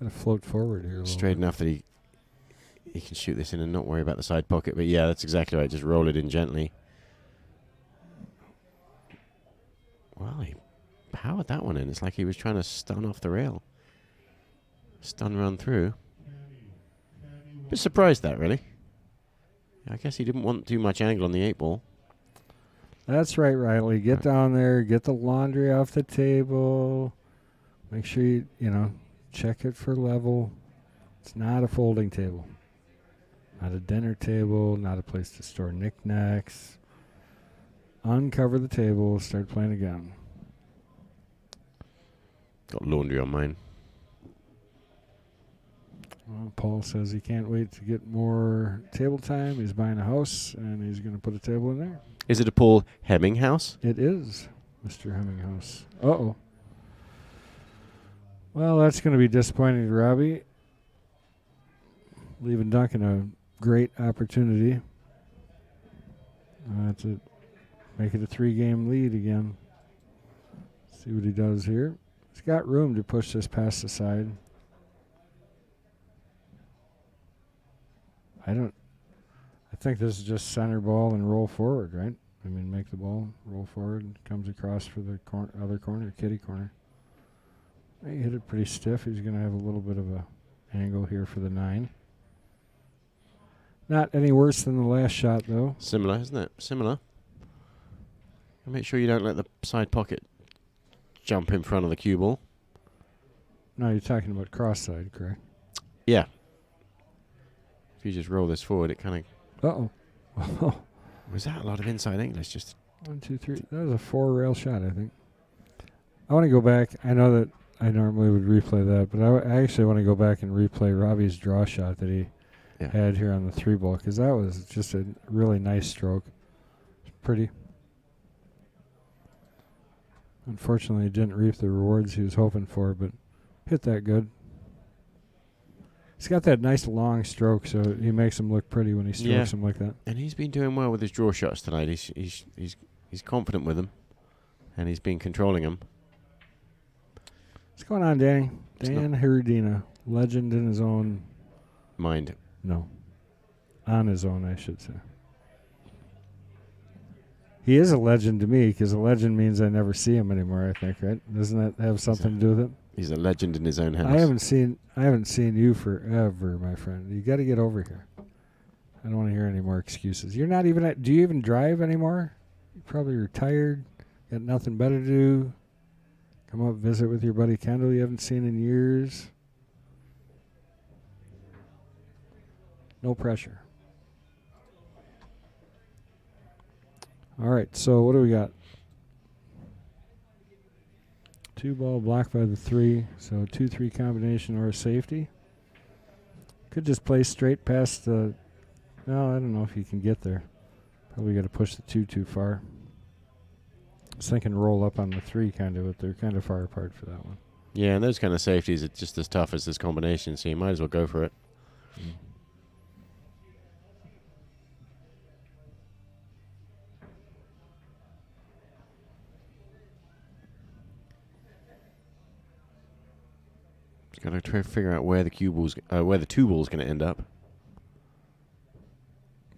Got to float forward here a little straight bit. enough that he can shoot this in and not worry about the side pocket. But yeah, that's exactly right. Just roll it in gently. Well, he powered that one in. It's like he was trying to stun off the rail. Stun run through. Bit surprised that, really. I guess he didn't want too much angle on the 8 ball. That's right, Riley. Get down there. Get the laundry off the table. Make sure you check it for level. It's not a folding table. Not a dinner table. Not a place to store knickknacks. Uncover the table. Start playing again. Got laundry on mine. Well, Paul says he can't wait to get more table time. He's buying a house, and he's going to put a table in there. Is it a Paul Hemming house? It is, Mr. Hemming house. Uh-oh. Well, that's going to be disappointing to Robbie. Leaving Duncan a great opportunity to make it a 3-game lead again. See what he does here. He's got room to push this past the side. I think this is just center ball and roll forward, right? I mean, make the ball, roll forward, and comes across for the other corner, kitty corner. He hit it pretty stiff. He's going to have a little bit of a angle here for the 9. Not any worse than the last shot, though. Similar, isn't it? Similar. And make sure you don't let the side pocket jump in front of the cue ball. No, you're talking about cross side, correct? Yeah. If you just roll this forward, it kind of... Uh-oh. Was that a lot of inside English? Just 1, 2, 3. That was a 4-rail shot, I think. I want to go back. I know that I normally would replay that, but I actually want to go back and replay Robbie's draw shot that he had here on the 3-ball, because that was just a really nice stroke. Pretty. Unfortunately, he didn't reap the rewards he was hoping for, but hit that good. He's got that nice long stroke, so he makes him look pretty when he strokes him like that. And he's been doing well with his draw shots tonight. He's confident with them, and he's been controlling them. What's going on, Danny? Dan Herudina, legend in his own mind. No, on his own, I should say. He is a legend to me, because a legend means I never see him anymore, I think, right? Doesn't that have something to do with it? He's a legend in his own house. I haven't seen you forever, my friend. You got to get over here. I don't want to hear any more excuses. You're not even do you even drive anymore? You're probably retired, got nothing better to do. Come up, visit with your buddy Kendal you haven't seen in years. No pressure. All right, so what do we got? 2-ball blocked by the 3, so 2-3 combination or a safety. Could just play straight past the... No, I don't know if you can get there. Probably got to push the 2 too far. I was thinking roll up on the 3 kind of, but they're kind of far apart for that one. Yeah, and those kind of safeties are just as tough as this combination, so you might as well go for it. Got to try to figure out where the 2-ball's going to end up.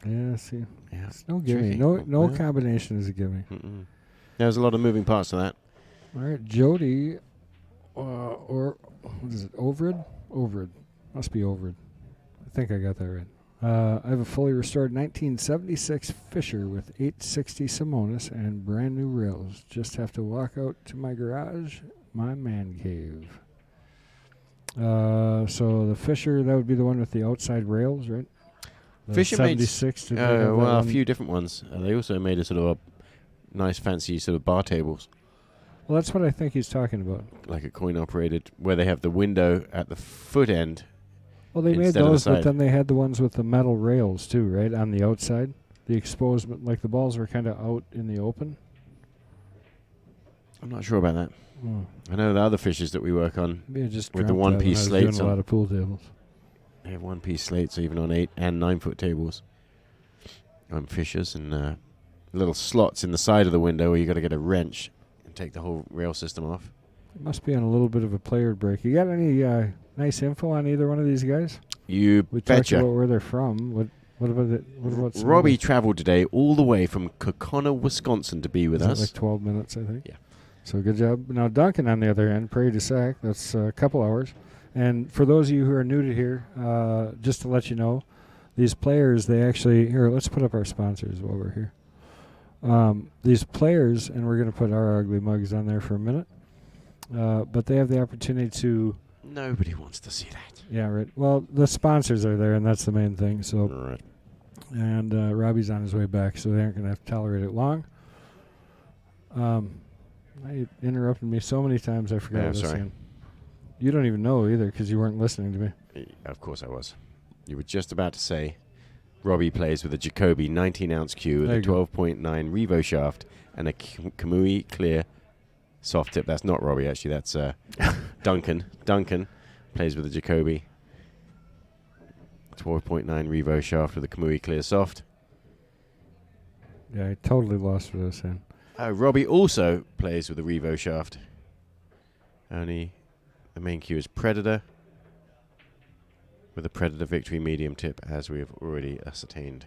Yeah, see. Yeah, it's no gimme. No combination is a gimme. There's a lot of moving parts to that. All right, Jody, or what is it? Overid? Overid. Must be Overid. I think I got that right. I have a fully restored 1976 Fisher with 860 Simonis and brand new rails. Just have to walk out to my garage, my man cave. So the Fisher, that would be the one with the outside rails, right? The Fisher 76 made a few different ones. They also made a sort of a nice fancy sort of bar tables. Well, that's what I think he's talking about. Like a coin operated, where they have the window at the foot end. Well, they made those, but then they had the ones with the metal rails too, right, on the outside. The exposed, like the balls were kind of out in the open. I'm not sure about that. I know the other Fishers that we work on just with the one-piece slates. Doing a lot of pool tables. They have one-piece slates even on 8 and 9-foot tables. On Fishers and little slots in the side of the window where you got to get a wrench and take the whole rail system off. It must be on a little bit of a player break. You got any nice info on either one of these guys? You we betcha. Talked about where they're from. What about it? Robbie traveled today all the way from Koch, Wisconsin to be with us. Like 12 minutes, I think. Yeah. So good job. Now Duncan on the other end, Prairie du Sac. That's a couple hours. And for those of you who are new to here, just to let you know, these players, they actually... Here, let's put up our sponsors while we're here. These players, and we're going to put our ugly mugs on there for a minute, but they have the opportunity to... Nobody wants to see that. Yeah, right. Well, the sponsors are there, and that's the main thing. So, right. And Robbie's on his way back, so they aren't going to have to tolerate it long. I interrupted me so many times I forgot this again. You don't even know either because you weren't listening to me. Of course I was. You were just about to say Robbie plays with a Jacoby 19-ounce cue with a 12.9 Revo shaft and a Kamui clear soft tip. That's not Robbie, actually. That's Duncan. Duncan plays with a Jacoby 12.9 Revo shaft with a Kamui clear soft. Yeah, I totally lost what I was saying. Robbie also plays with a Revo shaft. Only the main cue is Predator with a Predator Victory medium tip, as we have already ascertained.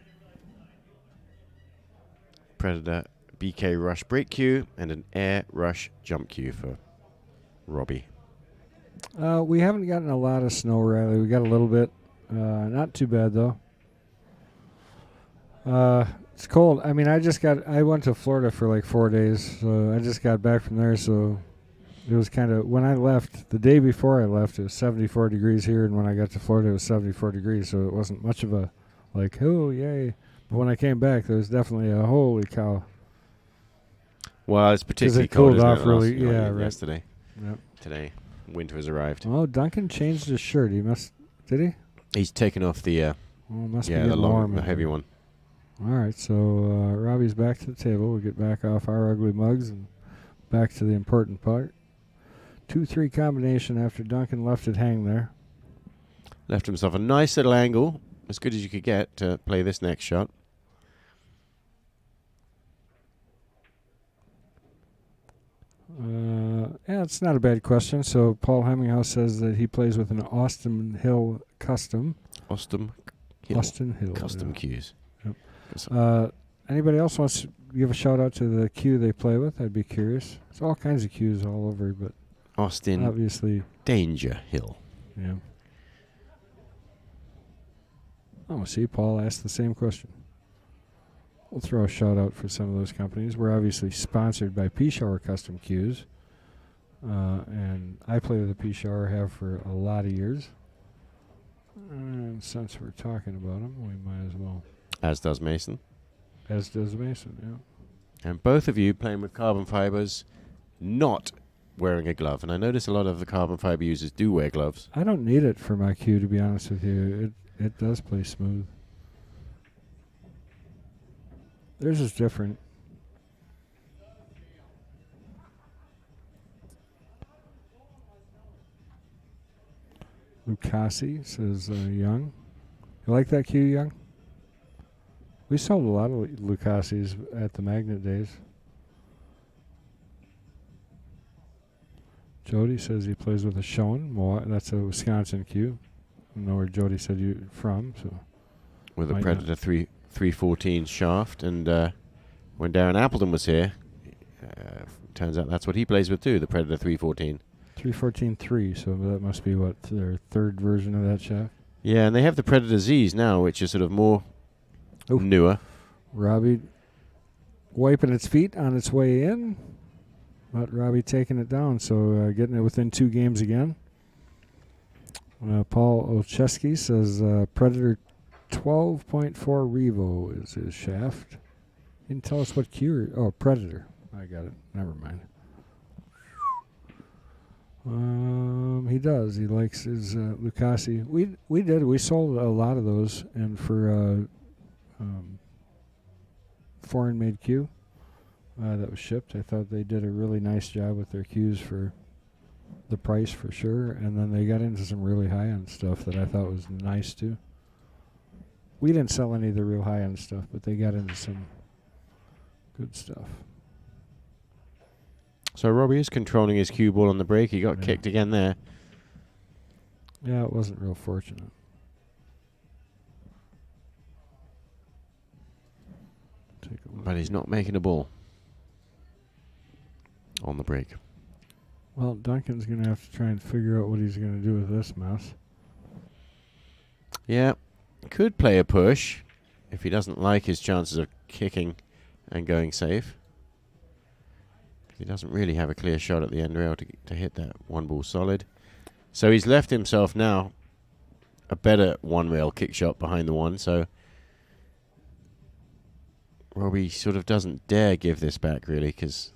Predator BK Rush brake cue and an Air Rush jump cue for Robbie. We haven't gotten a lot of snow, Riley. We got a little bit. Not too bad, though. It's cold. I mean, I went to Florida for like 4 days, so I just got back from there, so it was kind of, when I left, the day before I left, it was 74 degrees here, and when I got to Florida, it was 74 degrees, so it wasn't much of a, like, oh, yay. But when I came back, there was definitely a holy cow. Well, it's particularly cold, off really, yeah, right. Yesterday. Yep. Today. winter has arrived. Oh, Duncan changed his shirt. Did he? He's taken off the the heavy one. All right, so Robbie's back to the table. We'll get back off our ugly mugs and back to the important part. 2-3 combination after Duncan left it hang there. Left himself a nice little angle, as good as you could get to play this next shot. Yeah, it's not a bad question. So Paul Hemminghouse says that he plays with an Austin Hill custom. Austin Hill custom cues. Yep. Anybody else wants to give a shout out to the cue they play with? I'd be curious. There's all kinds of cues all over, but Austin obviously Danger Hill. Yeah. Oh, see, Paul asked the same question. We'll throw a shout out for some of those companies. We're obviously sponsored by P-Shower Custom Cues. And I play with a P-Shower, have for a lot of years. And since we're talking about them, we might as well. As does Mason. As does Mason, yeah. And both of you playing with carbon fibers, not wearing a glove. And I notice a lot of the carbon fiber users do wear gloves. I don't need it for my cue, to be honest with you. It does play smooth. Theirs is different. Lucasi says, Young. You like that cue, Young? We sold a lot of Lucasis at the Magnet Days. Jody says he plays with a Schoen. That's a Wisconsin cue. I don't know where Jody said you're from. So with a Predator 314 shaft. And when Darren Appleton was here, turns out that's what he plays with too, the Predator 314. 314-3, so that must be what, their third version of that shaft? Yeah, and they have the Predator Zs now, which is sort of more newer. Robbie wiping its feet on its way in, but Robbie taking it down, so getting it within 2 games again. Paul Olszewski says Predator 12.4 Revo is his shaft. He didn't tell us what cue. Oh, Predator. I got it. Never mind. He does. He likes his Lucasi. We sold a lot of those, and for foreign-made cue that was shipped, I thought they did a really nice job with their cues for the price for sure. And then they got into some really high-end stuff that I thought was nice too. We didn't sell any of the real high-end stuff, but they got into some good stuff. So Robbie is controlling his cue ball on the break. He got kicked again there. Yeah, it wasn't real fortunate. But he's not making a ball on the break. Well, Duncan's going to have to try and figure out what he's going to do with this mess. Yeah, could play a push if he doesn't like his chances of kicking and going safe. He doesn't really have a clear shot at the end rail to hit that one ball solid. So he's left himself now a better one rail kick shot behind the one. So Robbie sort of doesn't dare give this back really, because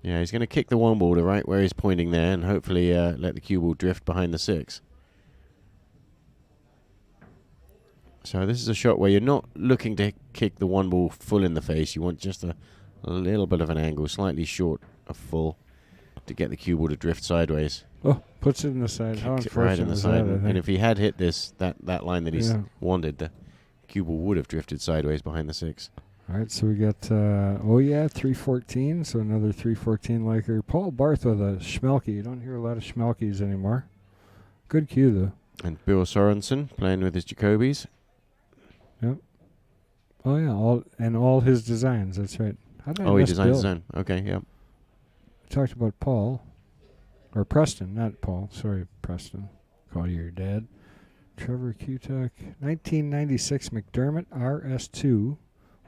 he's going to kick the one ball to right where he's pointing there, and hopefully let the cue ball drift behind the 6. So this is a shot where you're not looking to kick the one ball full in the face. You want just a little bit of an angle, slightly short of full, to get the cue ball to drift sideways. Oh, puts it in the side. How unfortunate right in the side. And if he had hit that line that he's wanted, the cue ball would have drifted sideways behind the 6. All right, so we got, 314, so another 314 liker. Paul Barth with a Schmelke. You don't hear a lot of Schmelkes anymore. Good cue, though. And Bill Sorensen playing with his Jacobys. Yep. Oh, yeah, all his designs, that's right. How did I he designed his own. Okay, yeah. We talked about Paul, or Preston, not Paul. Sorry, Preston. Call you your dad. Trevor Kutak, 1996 McDermott RS2,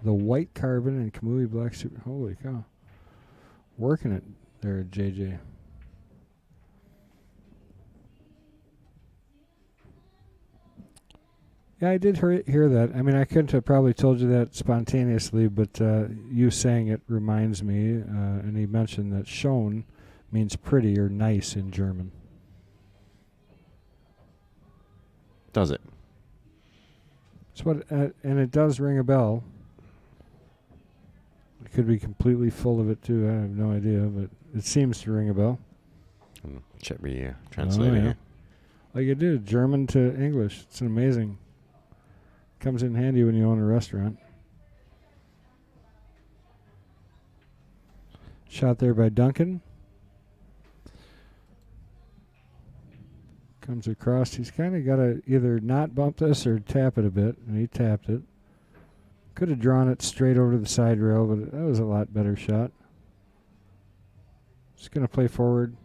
the white carbon and Kamui black super. Holy cow! Working it there, JJ. Yeah, I did hear that. I mean, I couldn't have probably told you that spontaneously, but you saying it reminds me. And he mentioned that Schoen Means pretty or nice in German. Does it? It's what, and it does ring a bell. It could be completely full of it too. I have no idea, but it seems to ring a bell. Check me translator here. Like you do, German to English. It's amazing. Comes in handy when you own a restaurant. Shot there by Duncan. Comes across. He's kind of got to either not bump this or tap it a bit, and he tapped it. Could have drawn it straight over to the side rail, but that was a lot better shot. Just going to play forward.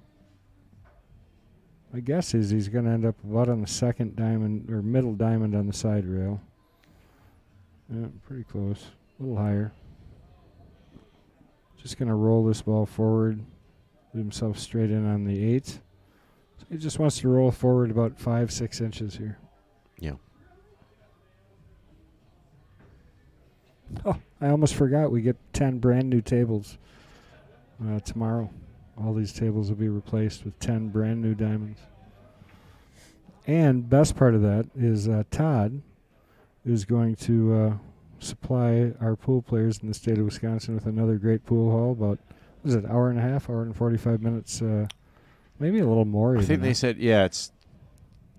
My guess is he's going to end up about on the second diamond, or middle diamond on the side rail. Yeah, pretty close. A little higher. Just going to roll this ball forward. Leave himself straight in on the 8. So he just wants to roll forward about 5-6 inches here. Yeah. Oh, I almost forgot. We get 10 brand new tables tomorrow. All these tables will be replaced with 10 brand new diamonds. And best part of that is Todd is going to supply our pool players in the state of Wisconsin with another great pool hall. About, what is it, hour and a half, hour and 45 minutes, maybe a little more. I think they said, yeah, it's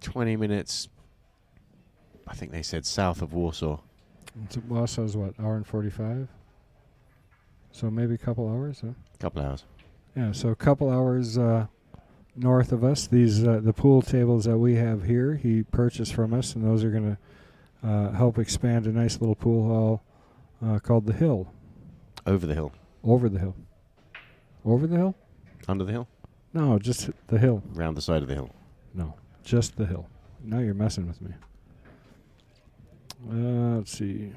20 minutes, I think they said south of Warsaw. Warsaw's what, hour and 45? So maybe a couple hours, huh? Couple hours. Yeah, so a couple hours north of us. These the pool tables that we have here, he purchased from us, and those are going to help expand a nice little pool hall called the Hill. Over the hill. Over the hill. Over the hill? Under the hill? No, just the hill. Round the side of the hill. No, just the hill. Now you're messing with me. Let's see.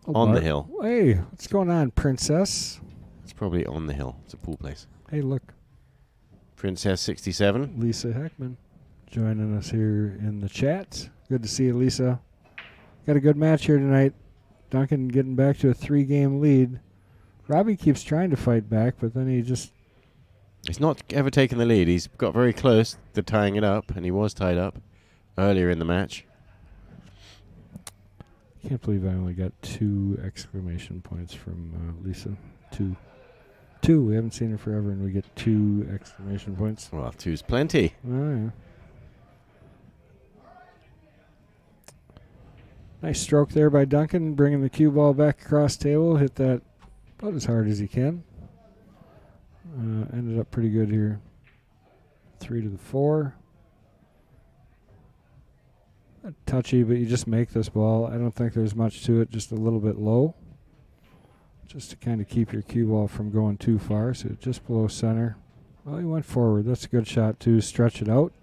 Oh, on the hill. Hey, what's going on, Princess? It's probably on the hill. It's a pool place. Hey, look. Princess 67. Lisa Heckman joining us here in the chat. Good to see you, Lisa. Got a good match here tonight. Duncan getting back to a 3-game lead. Robbie keeps trying to fight back, but then he just... He's not ever taken the lead. He's got very close to tying it up, and he was tied up earlier in the match. Can't believe I only got 2 exclamation points from Lisa. 2. We haven't seen her forever, and we get 2 exclamation points. Well, 2's plenty. Oh, yeah. Nice stroke there by Duncan, bringing the cue ball back across table. Hit that about as hard as he can. Ended up pretty good here. 3 to the 4. Touchy, but you just make this ball. I don't think there's much to it, just a little bit low. Just to kind of keep your cue ball from going too far. So just below center. Well, he went forward. That's a good shot, too. Stretch it out.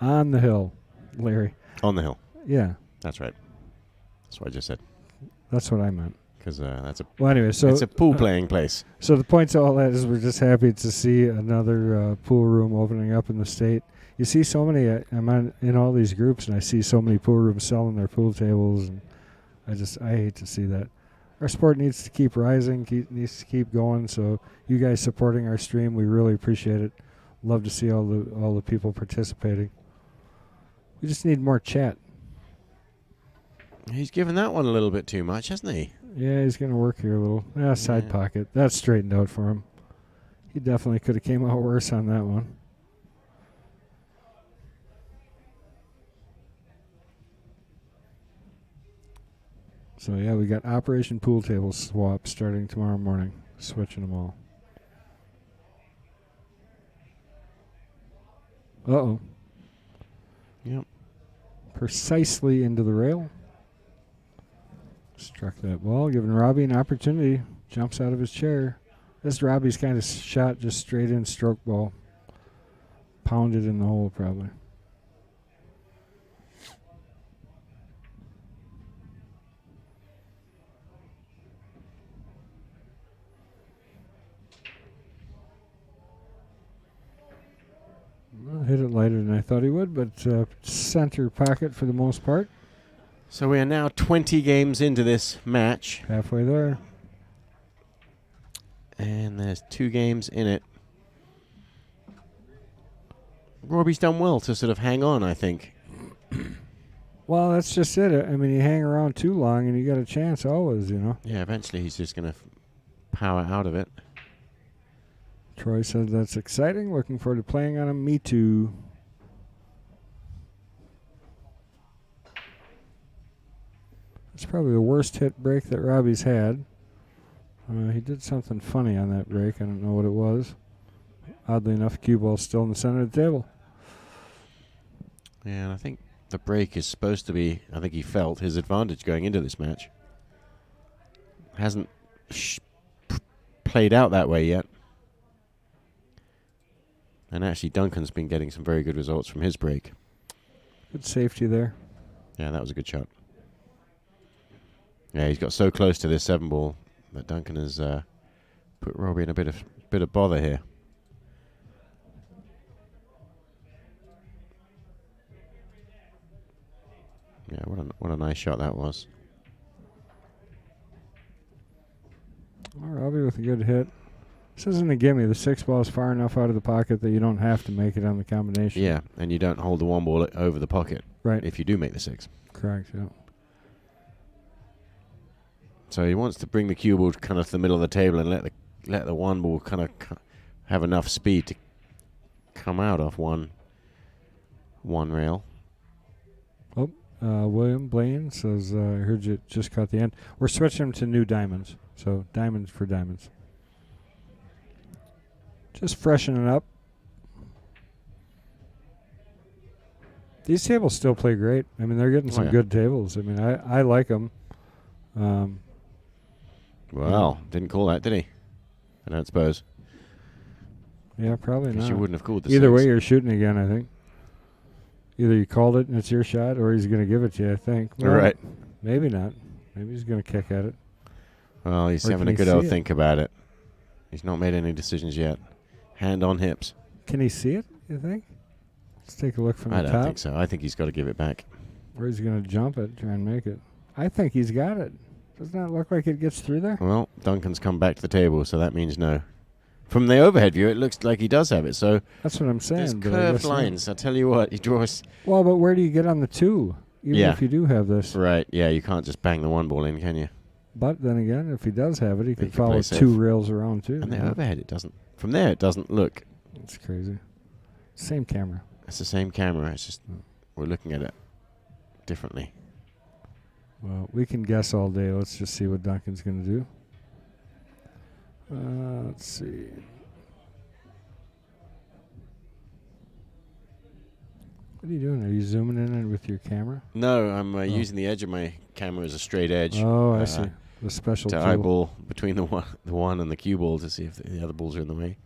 On the hill, Larry. On the hill. Yeah. That's right. That's what I just said. That's what I meant. Because that's a well, anyway, so it's a pool playing place. So the point to all that is we're just happy to see another pool room opening up in the state. You see so many. I'm in all these groups, and I see so many pool rooms selling their pool tables, and I hate to see that. Our sport needs to keep rising, needs to keep going. So you guys supporting our stream, we really appreciate it. Love to see all the people participating. We just need more chat. He's given that one a little bit too much, hasn't he? Yeah, he's going to work here a little. Yeah, side pocket. That's straightened out for him. He definitely could have came out worse on that one. So, yeah, we got Operation Pool Table Swap starting tomorrow morning. Switching them all. Uh-oh. Yep. Precisely into the rail. Struck that ball, giving Robbie an opportunity. Jumps out of his chair. This Robbie's kind of shot just straight in stroke ball. Pounded in the hole, probably. Well, hit it lighter than I thought he would, but center pocket for the most part. So we are now 20 games into this match. Halfway there. And there's 2 games in it. Robbie's done well to sort of hang on, I think. Well, that's just it. I mean, you hang around too long and you got a chance always, you know. Yeah, eventually he's just going to power out of it. Troy says that's exciting. Looking forward to playing on him. Me too. It's probably the worst hit break that Robbie's had. He did something funny on that break. I don't know what it was. Oddly enough, cue ball's still in the center of the table. Yeah, and I think the break is supposed to be, I think he felt, his advantage going into this match. Hasn't played out that way yet. And actually, Duncan's been getting some very good results from his break. Good safety there. Yeah, that was a good shot. Yeah, he's got so close to this 7-ball that Duncan has put Robbie in a bit of bother here. Yeah, what a nice shot that was. Well, Robbie with a good hit. This isn't a gimme. The 6-ball is far enough out of the pocket that you don't have to make it on the combination. Yeah, and you don't hold the 1-ball over the pocket. Right. If you do make the 6. Correct, yeah. So he wants to bring the cue ball kind of to the middle of the table and let the 1-ball kind of have enough speed to come out off one rail. Oh, William Blaine says, I heard you just caught the end. We're switching them to new diamonds. So diamonds for diamonds. Just freshening up. These tables still play great. I mean, they're getting some good tables. I mean, I like them. Well, didn't call that, did he? I don't suppose. Yeah, probably not. Because you wouldn't have called the Either 6. way, you're shooting again, I think. Either you called it and it's your shot, or he's going to give it to you, I think. Well, right. Maybe not. Maybe he's going to kick at it. Well, he's having a good old think about it. He's not made any decisions yet. Hand on hips. Can he see it, you think? Let's take a look from the top. I don't think so. I think he's got to give it back. Or he's going to jump it, try and make it. I think he's got it. Doesn't that look like it gets through there? Well, Duncan's come back to the table, so that means no. From the overhead view, it looks like he does have it. So that's what I'm saying. There's curved lines. I tell you what, he draws. Well, but where do you get on the 2? Even if you do have this. Right, yeah, you can't just bang the 1-ball in, can you? But then again, if he does have it, he could follow 2 rails around too. And the overhead, it doesn't. From there, it doesn't look. It's crazy. Same camera. It's the same camera. It's just we're looking at it differently. Well, we can guess all day. Let's just see what Duncan's going to do. Let's see. What are you doing? Are you zooming in with your camera? No, I'm using the edge of my camera as a straight edge. Oh, I see. The special to tool. eyeball between the one and the cue ball to see if the other balls are in the way.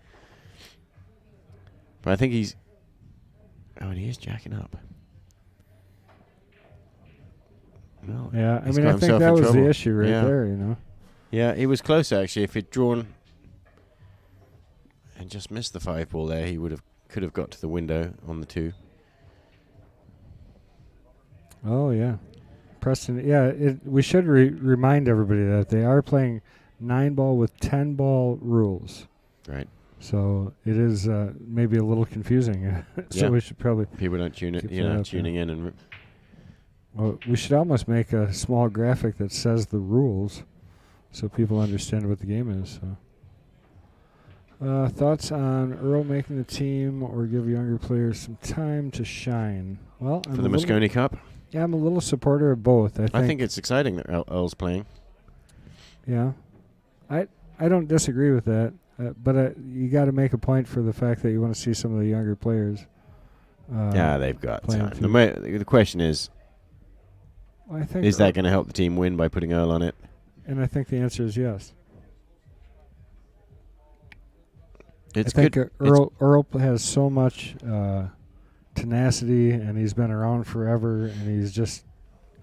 But I think he's... Oh, and he is jacking up. Well, yeah, I mean, I think that was the issue right there, you know. Yeah, he was close, actually. If he'd drawn and just missed the 5-ball there, he could have got to the window on the 2. Oh, yeah. Preston, yeah, we should remind everybody that they are playing 9-ball with 10-ball rules. Right. So it is maybe a little confusing. So we should probably... People don't tune it, tuning in and... Well, we should almost make a small graphic that says the rules so people understand what the game is. So. Thoughts on Earl making the team or give younger players some time to shine? Well, for the Moscone Cup? Yeah, I'm a little supporter of both. I think it's exciting that Earl's playing. Yeah. I don't disagree with that, but you got to make a point for the fact that you want to see some of the younger players. Yeah, they've got time. The question is, is that going to help the team win by putting Earl on it? And I think the answer is yes. It's I think good. Earl has so much tenacity, and he's been around forever, and he's just,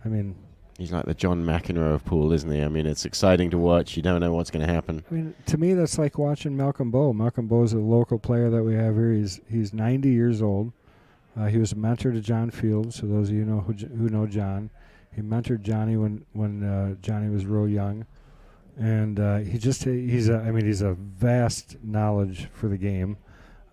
I mean... He's like the John McEnroe of pool, isn't he? I mean, it's exciting to watch. You don't know what's going to happen. I mean, to me, that's like watching Malcolm Bowe. Malcolm Bowe's a local player that we have here. He's 90 years old. He was a mentor to John Fields, so those of you who know John. He mentored Johnny when Johnny was real young, and he's a vast knowledge for the game.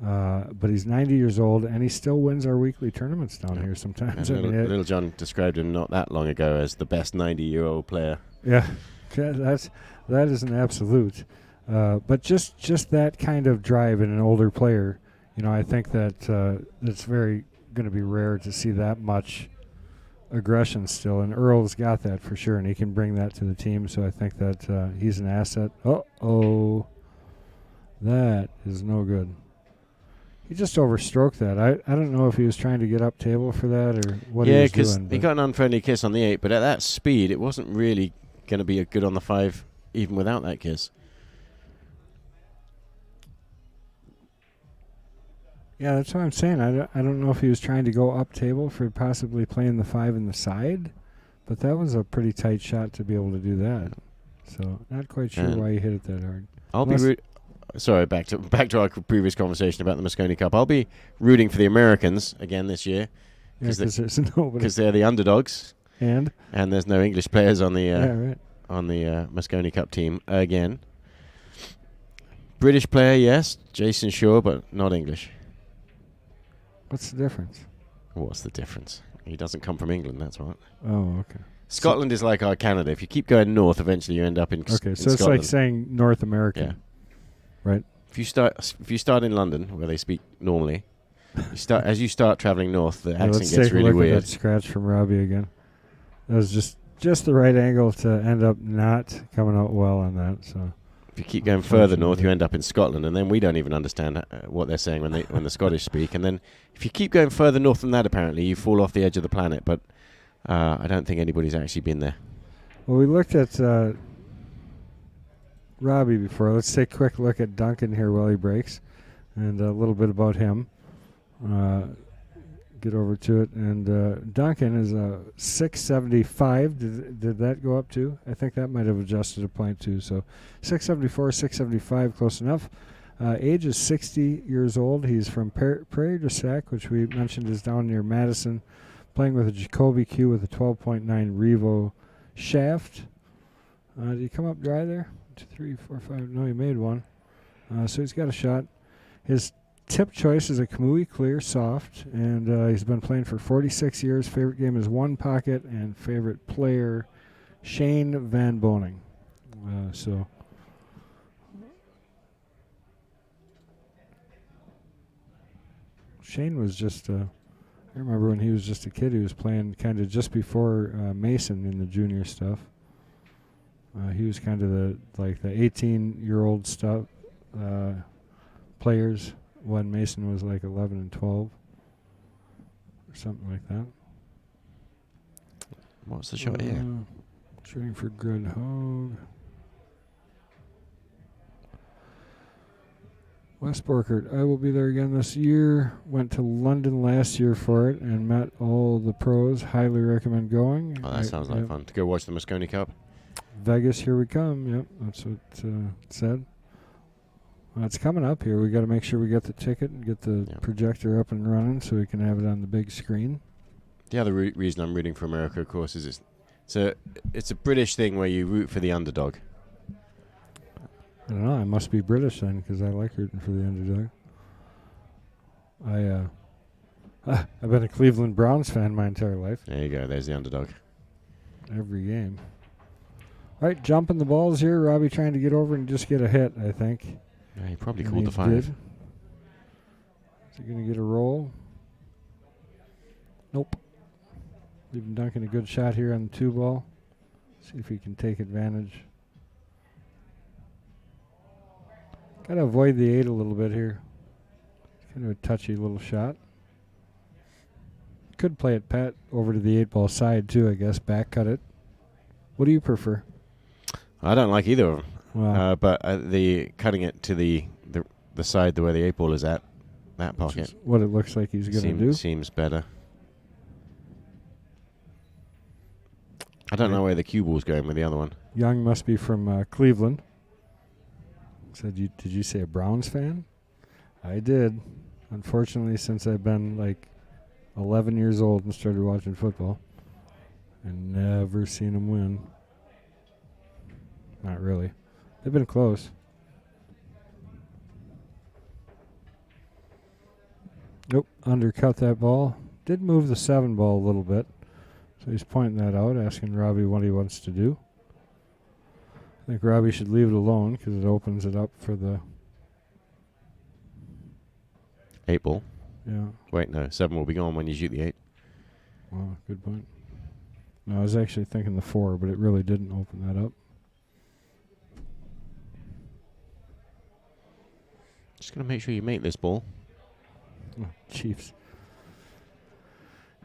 But he's 90 years old, and he still wins our weekly tournaments down here sometimes. Little John described him not that long ago as the best 90-year-old player. Yeah, that is an absolute. But just that kind of drive in an older player, I think that it's very going to be rare to see that much aggression still. And Earl's got that for sure, and he can bring that to the team. So I think that he's an asset. Uh-oh. That is no good. He just overstroked that. I don't know if he was trying to get up table for that or what he was doing. Yeah, because he got an unfriendly kiss on the 8, but at that speed, it wasn't really going to be a good on the 5 even without that kiss. Yeah, that's what I'm saying. I don't know if he was trying to go up table for possibly playing the 5 in the side, but that was a pretty tight shot to be able to do that. So not quite sure why he hit it that hard. Sorry, back to our previous conversation about the Mosconi Cup. I'll be rooting for the Americans again this year because they're the underdogs, and there's no English players on the Mosconi Cup team again. British player, yes, Jason Shaw, but not English. What's the difference? What's the difference? He doesn't come from England, that's right. Oh, okay. Scotland is like our Canada. If you keep going north, eventually you end up in Okay, in so it's Scotland. like saying North American. Yeah. Right. If you start in London, where they speak normally, as you start traveling north, the accent gets really weird. Let's take a look at that scratch from Robbie again. That was just the right angle to end up not coming out well on that. So if you keep going further north, you end up in Scotland, and then we don't even understand what they're saying when the Scottish speak. And then if you keep going further north than that, apparently you fall off the edge of the planet. But I don't think anybody's actually been there. Well, we looked at Robbie before. Let's take a quick look at Duncan here while he breaks, and a little bit about him. Get over to it. And Duncan is a 675. Did that go up too? I think that might have adjusted a point too. So 674, 675, close enough. Age is 60 years old. He's from Prairie du Sac, which we mentioned is down near Madison, playing with a Jacoby Q with a 12.9 Revo shaft. Did he come up dry there? 2, 3, 4, 5. No, he made one. So he's got a shot. His tip choice is a Kamui Clear Soft, and he's been playing for 46 years. Favorite game is One Pocket, and favorite player, Shane Van Boning. So Shane was just, I remember when he was just a kid, he was playing kind of just before Mason in the junior stuff. He was kind of the 18-year-old stuff players when Mason was like 11 and 12 or something like that. What's the shot here? Shooting for Grid Hogue. West Borkert, I will be there again this year. Went to London last year for it and met all the pros. Highly recommend going. Oh, that sounds like fun. To go watch the Mosconi Cup. Vegas, here we come. Yep, that's what it said. It's coming up here. We got to make sure we get the ticket and get the projector up and running so we can have it on the big screen. The other reason I'm rooting for America, of course, is it's a British thing where you root for the underdog. I don't know. I must be British then because I like rooting for the underdog. I've been a Cleveland Browns fan my entire life. There you go. There's the underdog. Every game. All right, jumping the balls here. Robbie trying to get over and just get a hit, I think. Yeah, he probably called the 5. Did. Is he going to get a roll? Nope. Leaving Duncan a good shot here on the 2 ball. See if he can take advantage. Got to avoid the 8 a little bit here. Kind of a touchy little shot. Could play it pat over to the 8 ball side too, I guess. Back cut it. What do you prefer? I don't like either of them. Wow. But the cutting it to the side where the 8 ball is at, that pocket. What it looks like he's going to do. Seems better. I don't know where the cue ball's going with the other one. Young must be from Cleveland. Did you say a Browns fan? I did. Unfortunately, since I've been like 11 years old and started watching football. and never seen them win. Not really. They've been close. Nope, undercut that ball. Did move the 7 ball a little bit. So he's pointing that out, asking Robbie what he wants to do. I think Robbie should leave it alone because it opens it up for the 8 ball. Yeah. Wait, no, 7 will be gone when you shoot the 8. Oh, good point. No, I was actually thinking the 4, but it really didn't open that up. Just going to make sure you make this ball. Oh, Chiefs.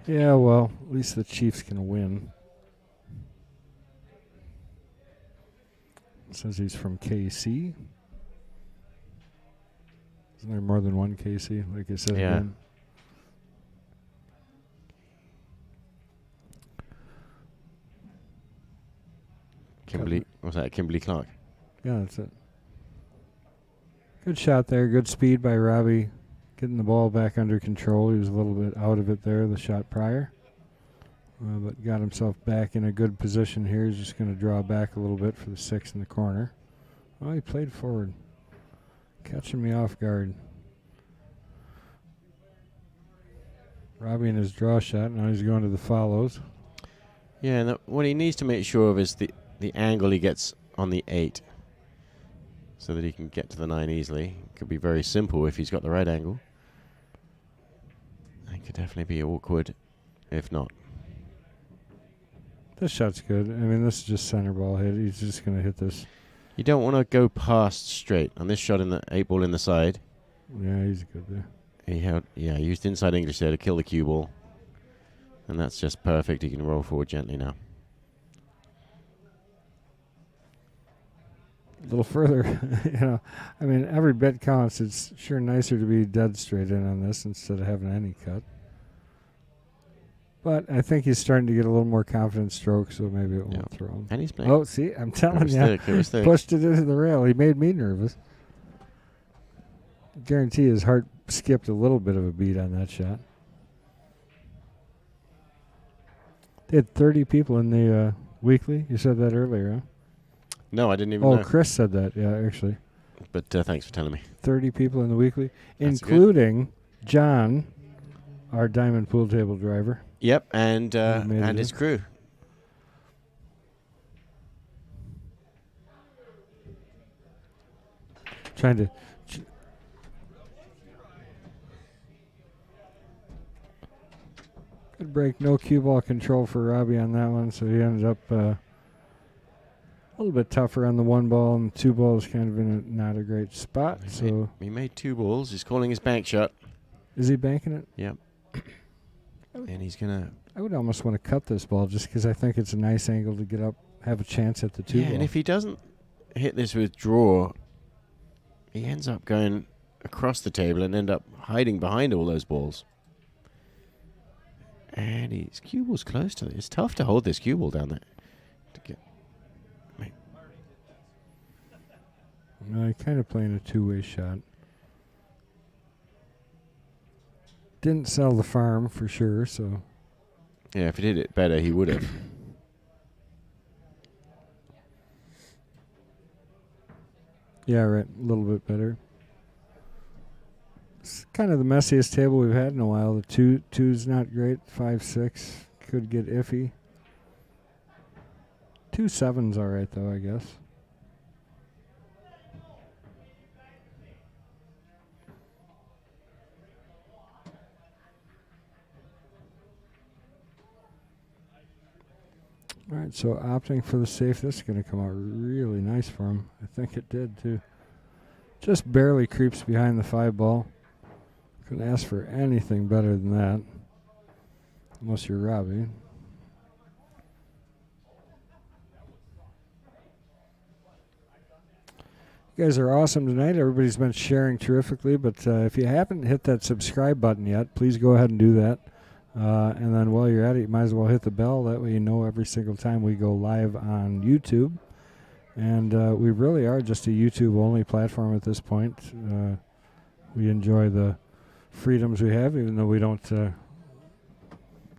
Yeah, well, at least the Chiefs can win. It says he's from KC. Isn't there more than one KC? Like it says. Yeah. Kimberly, what's that? Kimberly Clark. Yeah, that's it. Good shot there. Good speed by Robbie. Getting the ball back under control. He was a little bit out of it there, the shot prior. But got himself back in a good position here. He's just going to draw back a little bit for the 6 in the corner. Oh, he played forward. Catching me off guard. Robbie in his draw shot. Now he's going to the follows. Yeah, and what he needs to make sure of is the angle he gets on the 8 so that he can get to the 9 easily. It could be very simple if he's got the right angle. It could definitely be awkward if not. This shot's good. I mean, this is just center ball hit. He's just going to hit this. You don't want to go past straight. On this shot in the 8 ball in the side. Yeah, he's good there. He used inside English there to kill the cue ball. And that's just perfect. He can roll forward gently now. A little further, I mean, every bit counts. It's sure nicer to be dead straight in on this instead of having any cut. But I think he's starting to get a little more confident stroke, so maybe it won't throw him. And he's playing. Oh, see, I'm telling you, pushed it into the rail. He made me nervous. Guarantee his heart skipped a little bit of a beat on that shot. They had 30 people in the weekly. You said that earlier, huh? No, I didn't even know. Oh, Chris said that, yeah, actually. But thanks for telling me. 30 people in the weekly, That's including good. John, our Diamond Pool Table driver. Yep, and his crew. Trying to... Good break. No cue ball control for Robbie on that one, so he ended up... a little bit tougher on the 1 ball, and the 2 ball is kind of in not a great spot. He made 2 balls. He's calling his bank shot. Is he banking it? Yep. And he's gonna. I would almost want to cut this ball just because I think it's a nice angle to get up, have a chance at the 2 ball. And if he doesn't hit this with draw, he ends up going across the table and end up hiding behind all those balls. And his cue ball's close to it. It's tough to hold this cue ball down there. To get. No, kind of playing a 2-way shot. Didn't sell the farm for sure, so. Yeah, if he did it better, he would have. Yeah, right. A little bit better. It's kind of the messiest table we've had in a while. The 2's not great. 5, 6 could get iffy. 2 7's all right, though, I guess. All right, so opting for the safe. This is going to come out really nice for him. I think it did, too. Just barely creeps behind the 5 ball. Couldn't ask for anything better than that. Unless you're Robbie. You guys are awesome tonight. Everybody's been sharing terrifically. But if you haven't hit that subscribe button yet, please go ahead and do that. And then while you're at it, you might as well hit the bell. That way you know every single time we go live on YouTube. And we really are just a YouTube-only platform at this point. We enjoy the freedoms we have, even though we don't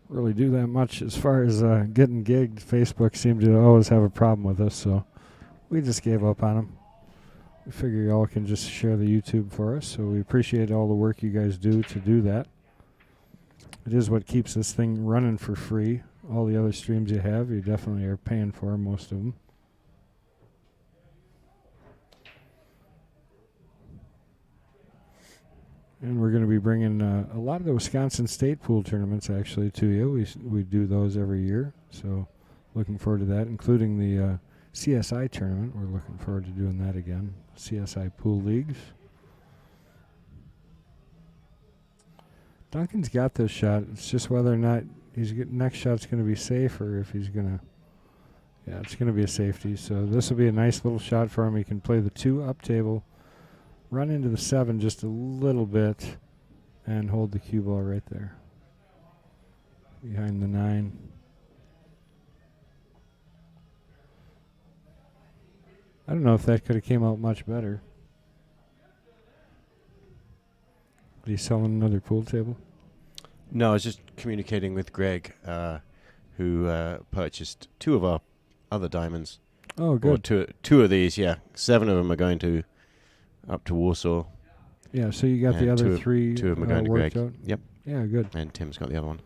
really do that much as far as getting gigged. Facebook seemed to always have a problem with us, so we just gave up on them. We figure y'all can just share the YouTube for us, so we appreciate all the work you guys do to do that. It is what keeps this thing running for free. All the other streams you have, you definitely are paying for, most of them. And we're going to be bringing a lot of the Wisconsin State pool tournaments actually to you. We do those every year, so looking forward to that, including the CSI tournament. We're looking forward to doing that again. CSI pool leagues. Duncan's got this shot. It's just whether or not next shot's going to be safe, or if he's going to. Yeah, it's going to be a safety. So this will be a nice little shot for him. He can play the 2 up table, run into the 7 just a little bit, and hold the cue ball right there behind the 9. I don't know if that could have came out much better. Are you selling another pool table? No, I was just communicating with Greg, who purchased 2 of our other diamonds. Oh, good. Or two of these, yeah. 7 of them are going up to Warsaw. Yeah, so you got the other 3 2 of them are going to Greg. Out? Yep. Yeah, good. And Tim's got the other one.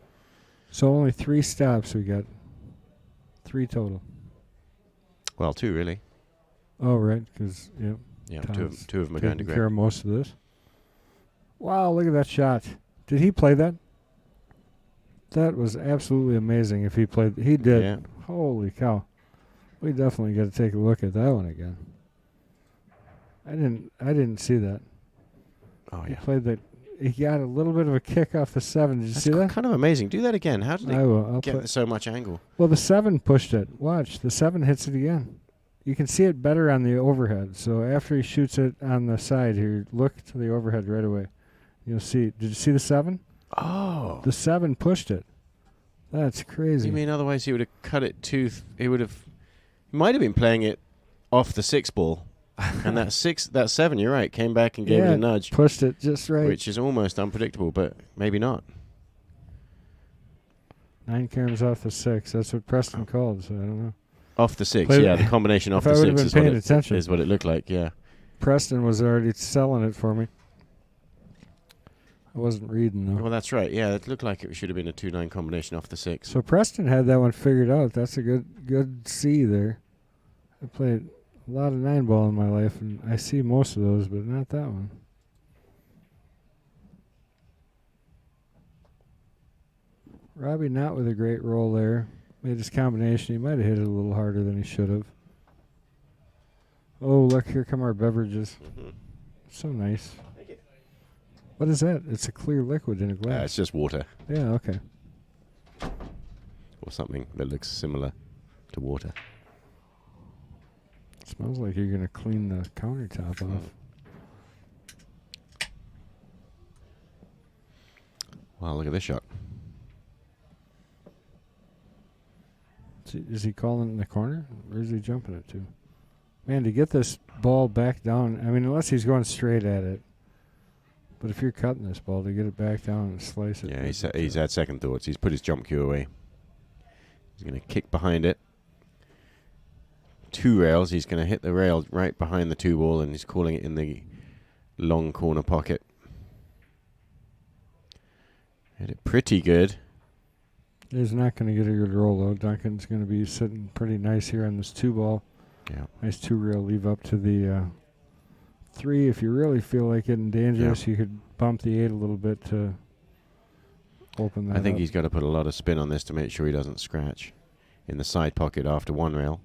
So only 3 stops we got. 3 total. Well, 2 really. Oh, right, because, Yeah, two of them are going to Greg. Care of most of this. Wow, look at that shot. Did he play that? That was absolutely amazing if he played. He did. Yeah. Holy cow. We definitely got to take a look at that one again. I didn't see that. Oh, He yeah. played that. He got a little bit of a kick off the 7. Did you see that? Kind of amazing. Do that again. How did I will. it get so much angle? Well, the 7 pushed it. Watch. The 7 hits it again. You can see it better on the overhead. So after he shoots it on the side here, look to the overhead right away. You'll see. Did you see the 7? Oh. The 7 pushed it. That's crazy. You mean otherwise he would have cut it he might have been playing it off the 6 ball. And that 7, you're right, came back and gave it a nudge. Pushed it just right. Which is almost unpredictable, but maybe not. 9 caroms off the 6. That's what Preston called, so I don't know. Off the 6, Played yeah. The combination off the 6 is what it looked like, yeah. Preston was already selling it for me. I wasn't reading, though. Well, that's right. Yeah, it looked like it should have been a 2-9 combination off the 6. So Preston had that one figured out. That's a good C there. I played a lot of 9-ball in my life, and I see most of those, but not that one. Robbie not with a great roll there. Made his combination. He might have hit it a little harder than he should have. Oh, look, here come our beverages. Mm-hmm. So nice. What is that? It's a clear liquid in a glass. It's just water. Yeah, okay. Or something that looks similar to water. It smells like you're going to clean the countertop off. Wow, look at this shot. Is he calling in the corner? Where's he jumping it to? Man, to get this ball back down, I mean, unless he's going straight at it. But if you're cutting this ball, to get it back down and slice it. Yeah, he's had second thoughts. He's put his jump cue away. He's going to kick behind it. 2 rails. He's going to hit the rail right behind the 2 ball, and he's calling it in the long corner pocket. Hit it pretty good. He's not going to get a good roll, though. Duncan's going to be sitting pretty nice here on this 2 ball. Yeah. Nice 2 rail leave up to the 3. If you really feel like getting dangerous, you could bump the 8 a little bit to open that I think up. he's got to put a lot of spin on this to make sure he doesn't scratch in the side pocket after 1 rail.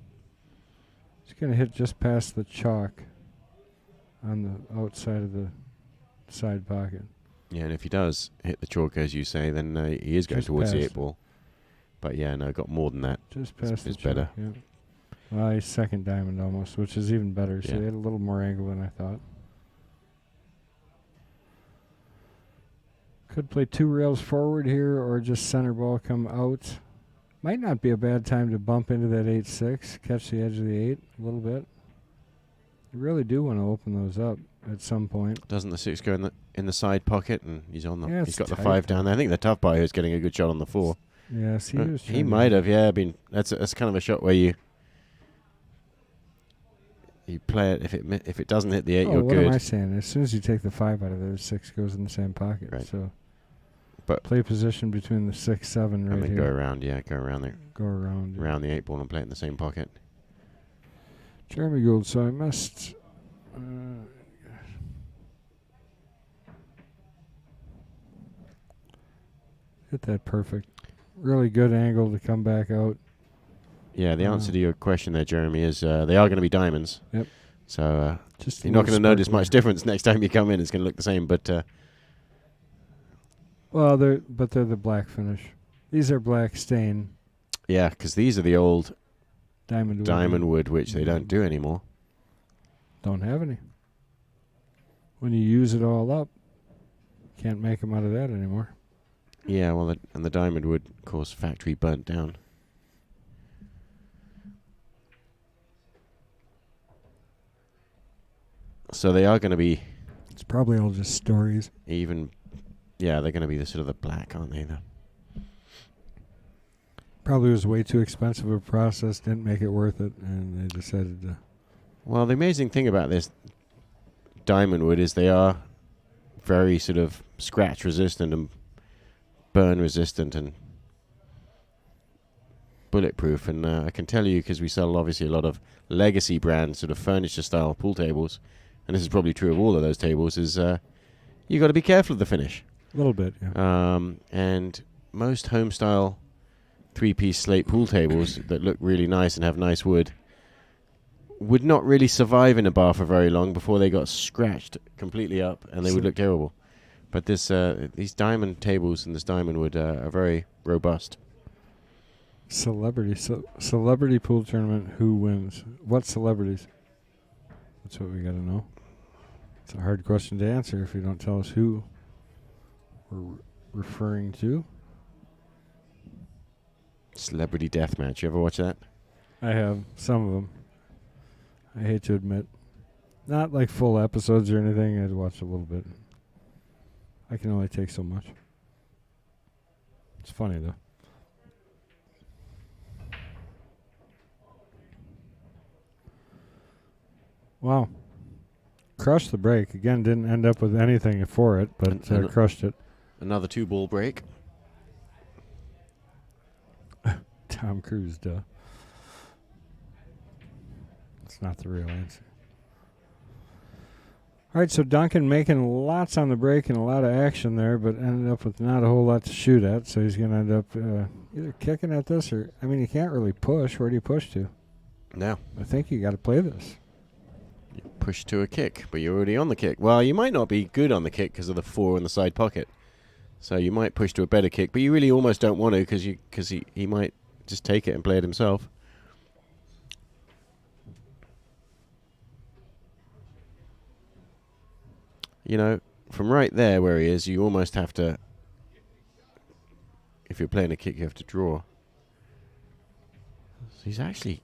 He's going to hit just past the chalk on the outside of the side pocket. Yeah, and if he does hit the chalk, as you say, then he is going Just towards the past. 8 ball. But yeah, no, got more than that. Just past the It's chalk, better. yeah. Well, he's second diamond almost, which is even better. So Yeah. he had a little more angle than I thought. Could play 2 rails forward here or just center ball come out. Might not be a bad time to bump into that 8-6, catch the edge of the 8 a little bit. You really do want to open those up at some point. Doesn't the 6 go in the side pocket, and he's on the Yeah, he's it's got the tight. 5 down there. I think the tough buyer is getting a good shot on the 4. Yes, he might have. Yeah, I mean that's kind of a shot where you play it. If it doesn't hit the 8, you're good. What am I saying? As soon as you take the 5 out of there, the 6 goes in the same pocket. Right. So, but play position between the 6, 7 right here. Go around. Yeah, go around there. Go around. Around the 8 ball and play it in the same pocket. Jeremy Gould. So I must. Hit that perfect. Really good angle to come back out. Yeah, the answer to your question there, Jeremy, is they are going to be diamonds. Yep. So you're not going to notice much difference next time you come in. It's going to look the same, but... they're the black finish. These are black stain. Yeah, because these are the old diamond wood, which they don't do anymore. Don't have any. When you use it all up, can't make them out of that anymore. Yeah, well, and the diamond wood, of course, factory burnt down. So they are going to be... It's probably all just stories. Even... Yeah, they're going to be the sort of the black, aren't they? Probably was way too expensive a process, didn't make it worth it, and they decided to... Well, the amazing thing about this diamond wood is they are very sort of scratch resistant and burn resistant and bulletproof. And I can tell you, because we sell obviously a lot of legacy brand sort of furniture style pool tables, and this is probably true of all of those tables, is you got to be careful of the finish. A little bit, yeah. And most home style 3-piece slate pool tables that look really nice and have nice wood would not really survive in a bar for very long before they got scratched completely up, and they would look terrible. But these diamond tables and this diamond wood are very robust. Celebrity pool tournament, who wins? What celebrities? That's what we got to know. It's a hard question to answer if you don't tell us who we're referring to. Celebrity Deathmatch. You ever watch that? I have some of them. I hate to admit. Not like full episodes or anything. I'd watch a little bit. I can only take so much. It's funny, though. Wow. Crushed the break. Again, didn't end up with anything for it, but crushed it. Another 2-ball break. Tom Cruise, duh. It's not the real answer. All right, so Duncan making lots on the break and a lot of action there, but ended up with not a whole lot to shoot at, so he's going to end up either kicking at this or, I mean, you can't really push. Where do you push to? No. I think you got to play this. You push to a kick, but you're already on the kick. Well, you might not be good on the kick because of the 4 in the side pocket. So you might push to a better kick, but you really almost don't want to because he might just take it and play it himself. You know, from right there where he is, you almost have to, if you're playing a kick, you have to draw. So he's actually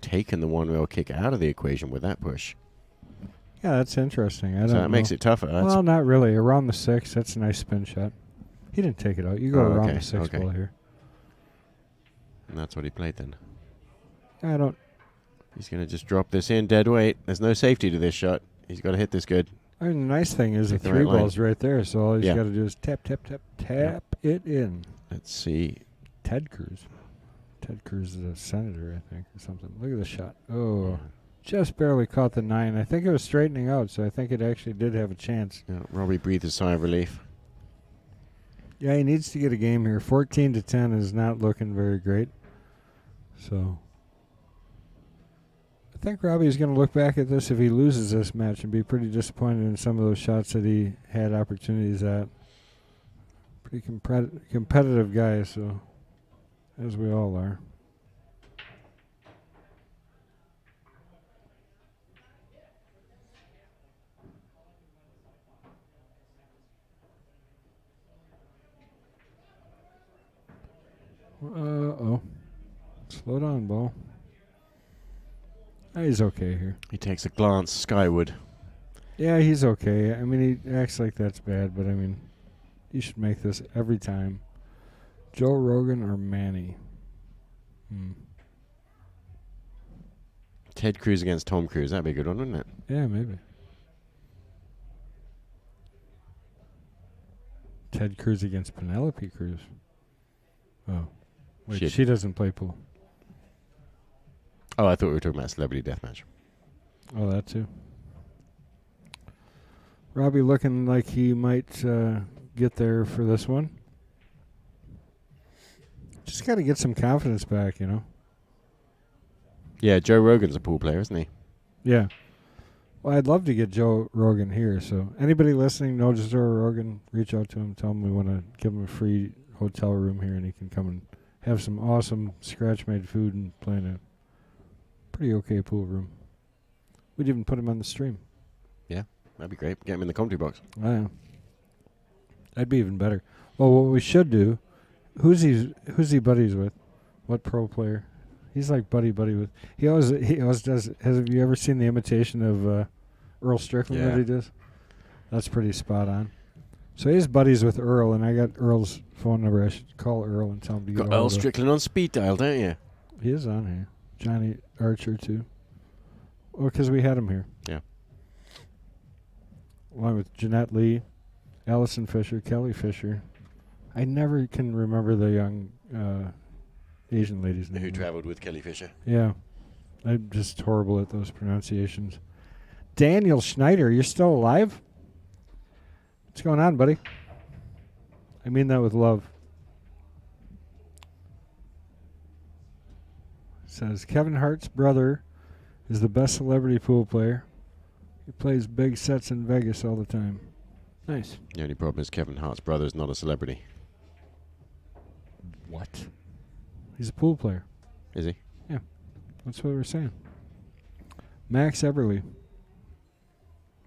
taken the 1-rail kick out of the equation with that push. Yeah, that's interesting. So that makes it tougher. Well, not really. Around the 6, that's a nice spin shot. He didn't take it out. You go around the 6 ball here. And that's what he played then. I don't... He's going to just drop this in dead weight. There's no safety to this shot. He's got to hit this good. I mean, the nice thing is the 3 ball's right there, so all he's got to do is tap it in. Let's see. Ted Cruz. Ted Cruz is a senator, I think, or something. Look at the shot. Oh, just barely caught the 9. I think it was straightening out, so I think it actually did have a chance. Yeah, Robbie breathed a sigh of relief. Yeah, he needs to get a game here. 14-10 is not looking very great. So I think Robbie's going to look back at this if he loses this match and be pretty disappointed in some of those shots that he had opportunities at. Pretty competitive guy, so as we all are. Uh-oh. Slow down, ball. He's okay here. He takes a glance skyward. Yeah, he's okay. I mean, he acts like that's bad, but I mean, he should make this every time. Joe Rogan or Manny? Ted Cruz against Tom Cruise. That'd be a good one, wouldn't it? Yeah, maybe. Ted Cruz against Penelope Cruz. Oh. Wait, she doesn't play pool. Oh, I thought we were talking about Celebrity Deathmatch. Oh, that too. Robbie looking like he might get there for this one. Just got to get some confidence back, you know. Yeah, Joe Rogan's a pool player, isn't he? Yeah. Well, I'd love to get Joe Rogan here. So anybody listening knows Joe Rogan, reach out to him. Tell him we want to give him a free hotel room here, and he can come and have some awesome scratch-made food and play in a pretty okay pool room. We'd even put him on the stream. Yeah, that'd be great. Get him in the commentary box. Yeah. That'd be even better. Well, what we should do, who's he buddies with? What pro player? He's like buddy with. He always does. Have you ever seen the imitation of Earl Strickland that he does? That's pretty spot on. So he's buddies with Earl, and I got Earl's phone number. I should call Earl and tell him to get Got Earl Strickland on speed dial, don't you? He is on here. Johnny Archer too. Well, because we had him here. Yeah. Along with Jeanette Lee, Allison Fisher, Kelly Fisher. I never can remember the young Asian lady's name. Who traveled with Kelly Fisher. Yeah. I'm just horrible at those pronunciations. Daniel Schneider, you're still alive? What's going on, buddy? I mean that with love. Says Kevin Hart's brother is the best celebrity pool player. He plays big sets in Vegas all the time. Nice. The only problem is Kevin Hart's brother is not a celebrity. What? He's a pool player. Is he? Yeah. That's what we're saying. Max Eberly.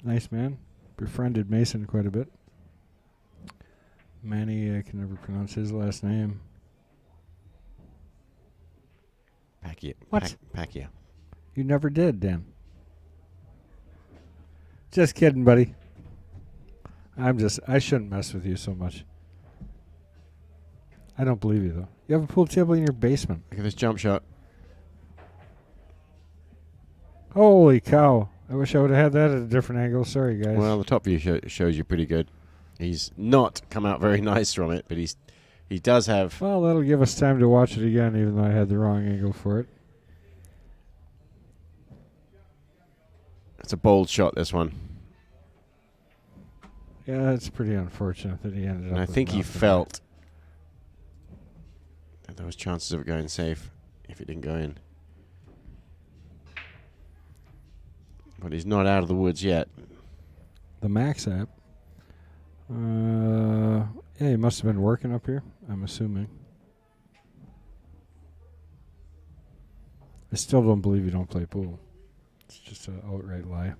Nice man. Befriended Mason quite a bit. Manny, I can never pronounce his last name. Pacquiao. What? Pacquiao. You never did, Dan. Just kidding, buddy. I shouldn't mess with you so much. I don't believe you, though. You have a pool table in your basement. Look at this jump shot. Holy cow. I wish I would have had that at a different angle. Sorry, guys. Well, the top view shows you pretty good. He's not come out very nice from it, but he does have... Well, that'll give us time to watch it again, even though I had the wrong angle for it. It's a bold shot, this one. Yeah, it's pretty unfortunate that he ended up. And I think he felt that there was chances of it going safe if it didn't go in. But he's not out of the woods yet. The Max app. Yeah, he must have been working up here, I'm assuming. I still don't believe you don't play pool. It's just an outright lie.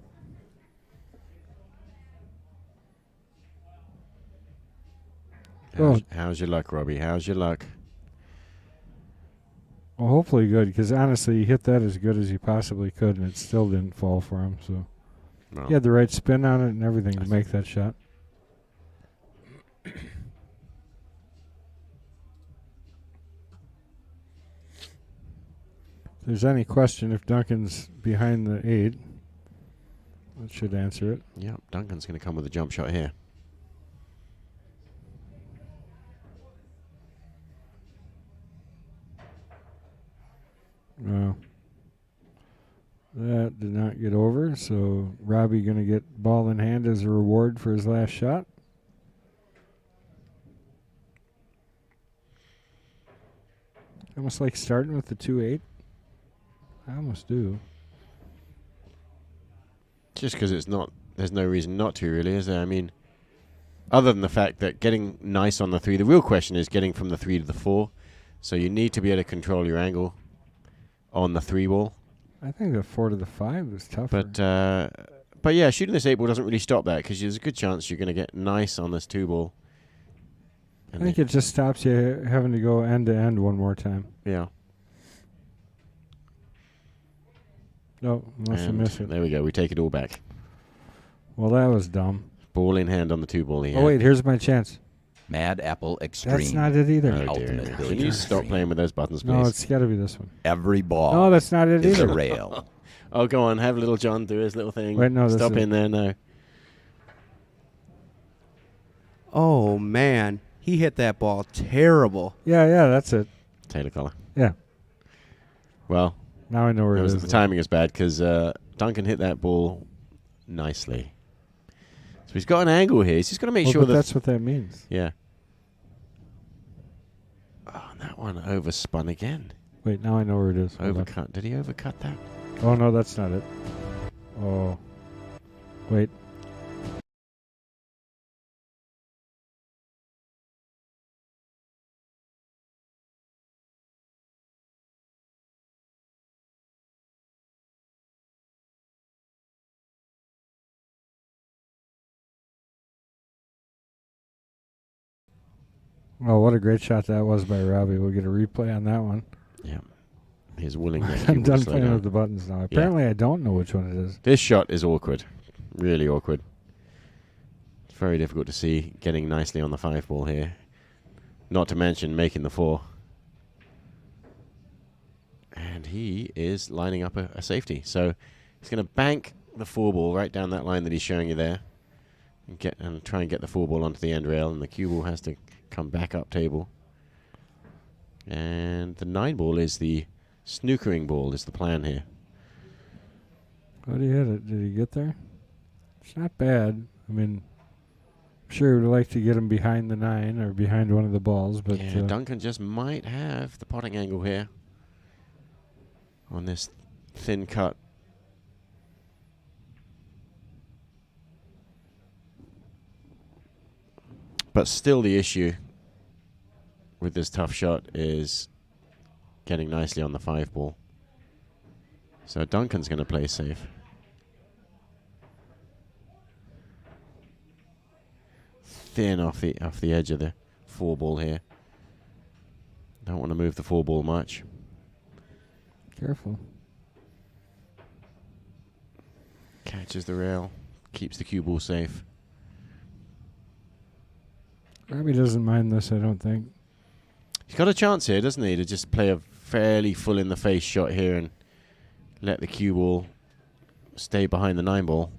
How's your luck, Robbie? How's your luck? Well, hopefully good, because honestly, he hit that as good as he possibly could, and it still didn't fall for him. So he had the right spin on it and everything to make that shot. If there's any question if Duncan's behind the 8, that should answer it. Yeah, Duncan's going to come with a jump shot here. No. That did not get over, so Robbie going to get ball in hand as a reward for his last shot. I almost like starting with the 2-8. I almost do. Just because it's not, there's no reason not to, really, is there? I mean, other than the fact that getting nice on the 3, the real question is getting from the 3 to the 4. So you need to be able to control your angle on the 3 ball. I think the 4 to the 5 is tougher. But yeah, shooting this 8 ball doesn't really stop that, because there's a good chance you're going to get nice on this 2 ball. I think it just stops you having to go end to end one more time. Yeah. No, unless you miss it. There we go. We take it all back. Well, that was dumb. Ball in hand on the 2 ball. Oh, wait, here's my chance. Mad Apple Xstream. That's not it either. Oh, Ultimate dear. Can you stop playing with those buttons, please? No, it's got to be this one. Every ball. No, that's not it is either. a rail. Oh, go on. Have little John do his little thing. Wait, no, Stop in there. No. Oh, man. He hit that ball terrible. Yeah, that's it. Taylor collar. Yeah. Well, now I know where it is. The timing is bad because Duncan hit that ball nicely. So he's got an angle here. He's just got to make sure that that's what that means. Yeah. Oh, and that one overspun again. Wait, now I know where it is. Overcut. Did he overcut that? Oh, no, that's not it. Oh. Wait. Oh, what a great shot that was by Robbie. We'll get a replay on that one. Yeah. He's willing to I'm done playing with the buttons now. Apparently, I don't know which one it is. This shot is awkward. Really awkward. It's very difficult to see getting nicely on the 5 ball here. Not to mention making the 4. And he is lining up a safety. So he's going to bank the 4 ball right down that line that he's showing you there. And try and get the 4 ball onto the end rail. And the cue ball has to come back up table. And the 9 ball is the snookering ball is the plan here. How did he hit it? Did he get there? It's not bad. I mean, I'm sure we'd like to get him behind the 9 or behind one of the balls, but yeah, Duncan just might have the potting angle here on this thin cut. But still the issue with this tough shot is getting nicely on the 5 ball. So Duncan's going to play safe. Thin off the edge of the 4 ball here. Don't want to move the 4 ball much. Careful. Catches the rail, keeps the cue ball safe. Robbie doesn't mind this, I don't think. He's got a chance here, doesn't he, to just play a fairly full-in-the-face shot here and let the cue ball stay behind the 9 ball.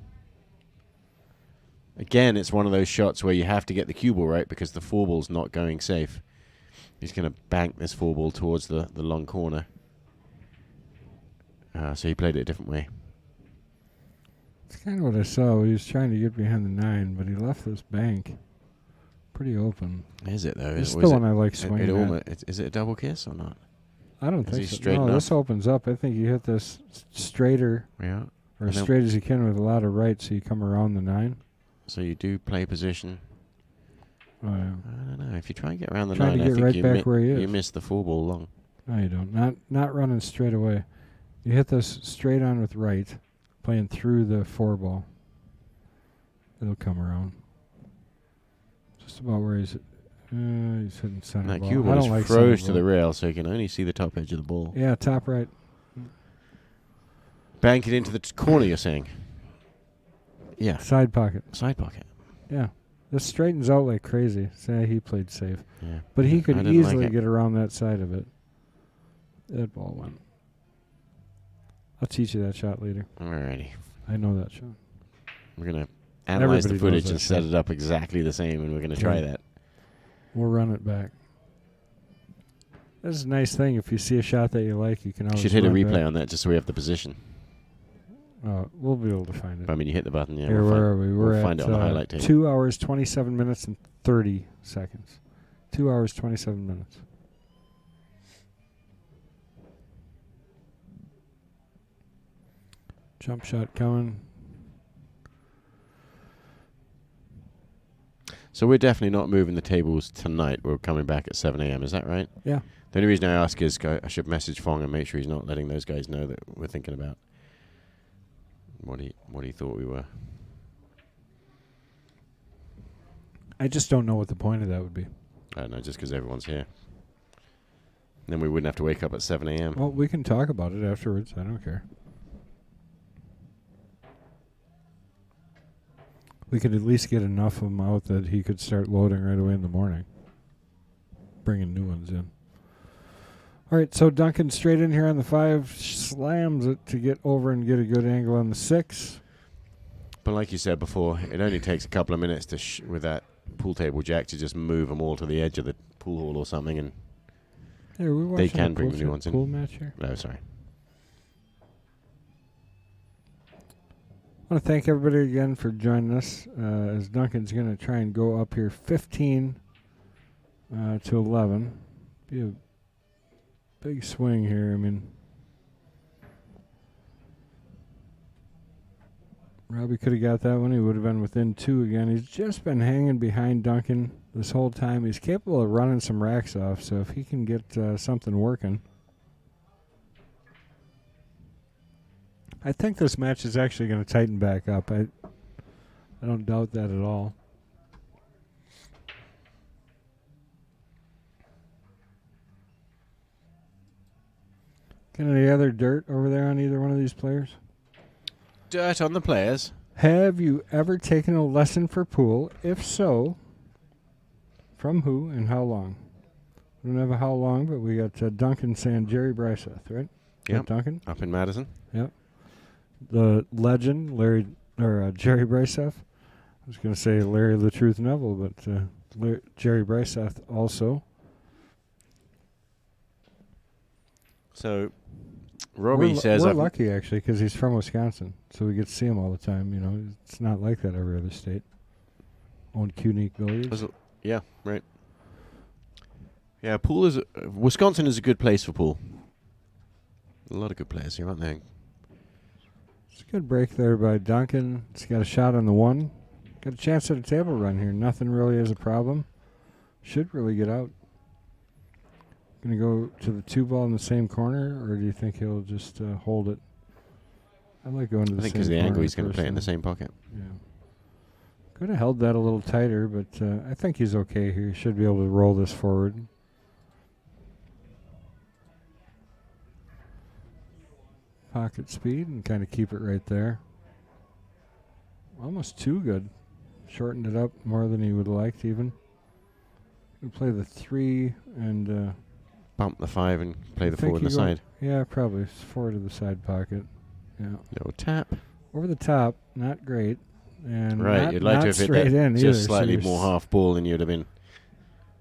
Again, it's one of those shots where you have to get the cue ball right because the 4 ball's not going safe. He's going to bank this 4 ball towards the long corner. So he played it a different way. It's kind of what I saw. He was trying to get behind the 9, but he left this bank pretty open. Is it, though? It's the one I like swinging at. Is it a double kiss or not? I don't think he so. straight No, enough? this opens up. I think you hit this straighter, Yeah. or as straight as you can with a lot of right, so you come around the 9. So you do play position. Oh, yeah. I don't know. If you try and get around the Trying 9, to I get think right back where he is. you miss the 4 ball long. No, you don't. Not running straight away. You hit this straight on with right, playing through the 4 ball. It'll come around. Just about where he's hitting center That ball. cue I ball don't is like froze center to the ball. rail, so you can only see the top edge of the ball. Yeah, top right. Bank it into the corner, you're saying? Yeah. Side pocket. Side pocket. Yeah. This straightens out like crazy. Say he played safe. Yeah. But he I could didn't easily like it. get around that side of it. That ball went. I'll teach you that shot later. Alrighty. I know that shot. We're going to analyze the Everybody knows footage that and set shot. it up exactly the same, and we're going to try Yeah. that. We'll run it back. This is a nice thing. If you see a shot that you like, you can always Should hit a run replay back. on that just so we have the position. We'll be able to find it. I mean, you hit the button, yeah. Here, we'll where find, are we? we'll We're find at it on the highlight tape. 2 hours, 27 minutes, and 30 seconds. 2 hours, 27 minutes. Jump shot coming. So we're definitely not moving the tables tonight. We're coming back at 7 a.m. Is that right? Yeah. The only reason I ask is I should message Fong and make sure he's not letting those guys know that we're thinking about what he thought we were. I just don't know what the point of that would be. I don't know, just because everyone's here. Then we wouldn't have to wake up at 7 a.m. Well, we can talk about it afterwards. I don't care. we could at least get enough of them out that he could start loading right away in the morning, bringing new ones in. All right, so Duncan straight in here on the 5, slams it to get over and get a good angle on the 6. But like you said before, it only takes a couple of minutes to with that pool table jack to just move them all to the edge of the pool hall or something, and they can bring the new ones in. Pool match here. No, sorry. I want to thank everybody again for joining us. As Duncan's going to try and go up here 15 to 11. Be a big swing here. I mean, Robbie could have got that one. He would have been within 2 again. He's just been hanging behind Duncan this whole time. He's capable of running some racks off, so if he can get something working. I think this match is actually going to tighten back up. I don't doubt that at all. Any other dirt over there on either one of these players? Dirt on the players. Have you ever taken a lesson for pool? If so, from who and how long? We don't have a how long, but we got Duncan saying Jerry Bryseth, right? Yep. Duncan? Up in Madison. Yep. The legend, Jerry Bryseth. I was going to say Larry the Truth Neville, but Jerry Bryseth also. So, Robbie says... We're lucky, actually, because he's from Wisconsin, so we get to see him all the time. You know, it's not like that every other state. Own Unique Billiards. Yeah, right. Yeah, pool is... Wisconsin is a good place for pool. A lot of good players here, aren't there? It's a good break there by Duncan. He's got a shot on the 1. Got a chance at a table run here. Nothing really is a problem. Should really get out. Going to go to the 2 ball in the same corner, or do you think he'll just hold it? I like going to the same corner. I think because the angle he's going to play it in the same pocket. Yeah. Could have held that a little tighter, but I think he's okay here. He should be able to roll this forward. Pocket speed and kind of keep it right there. Almost too good. Shortened it up more than he would have liked even. We play the 3 and... bump the 5 and play the 4 on the side. Yeah, probably 4 to the side pocket. Yeah. No tap. Over the top, not great. And right, you'd like to have hit that in just either, slightly more half ball than you'd have been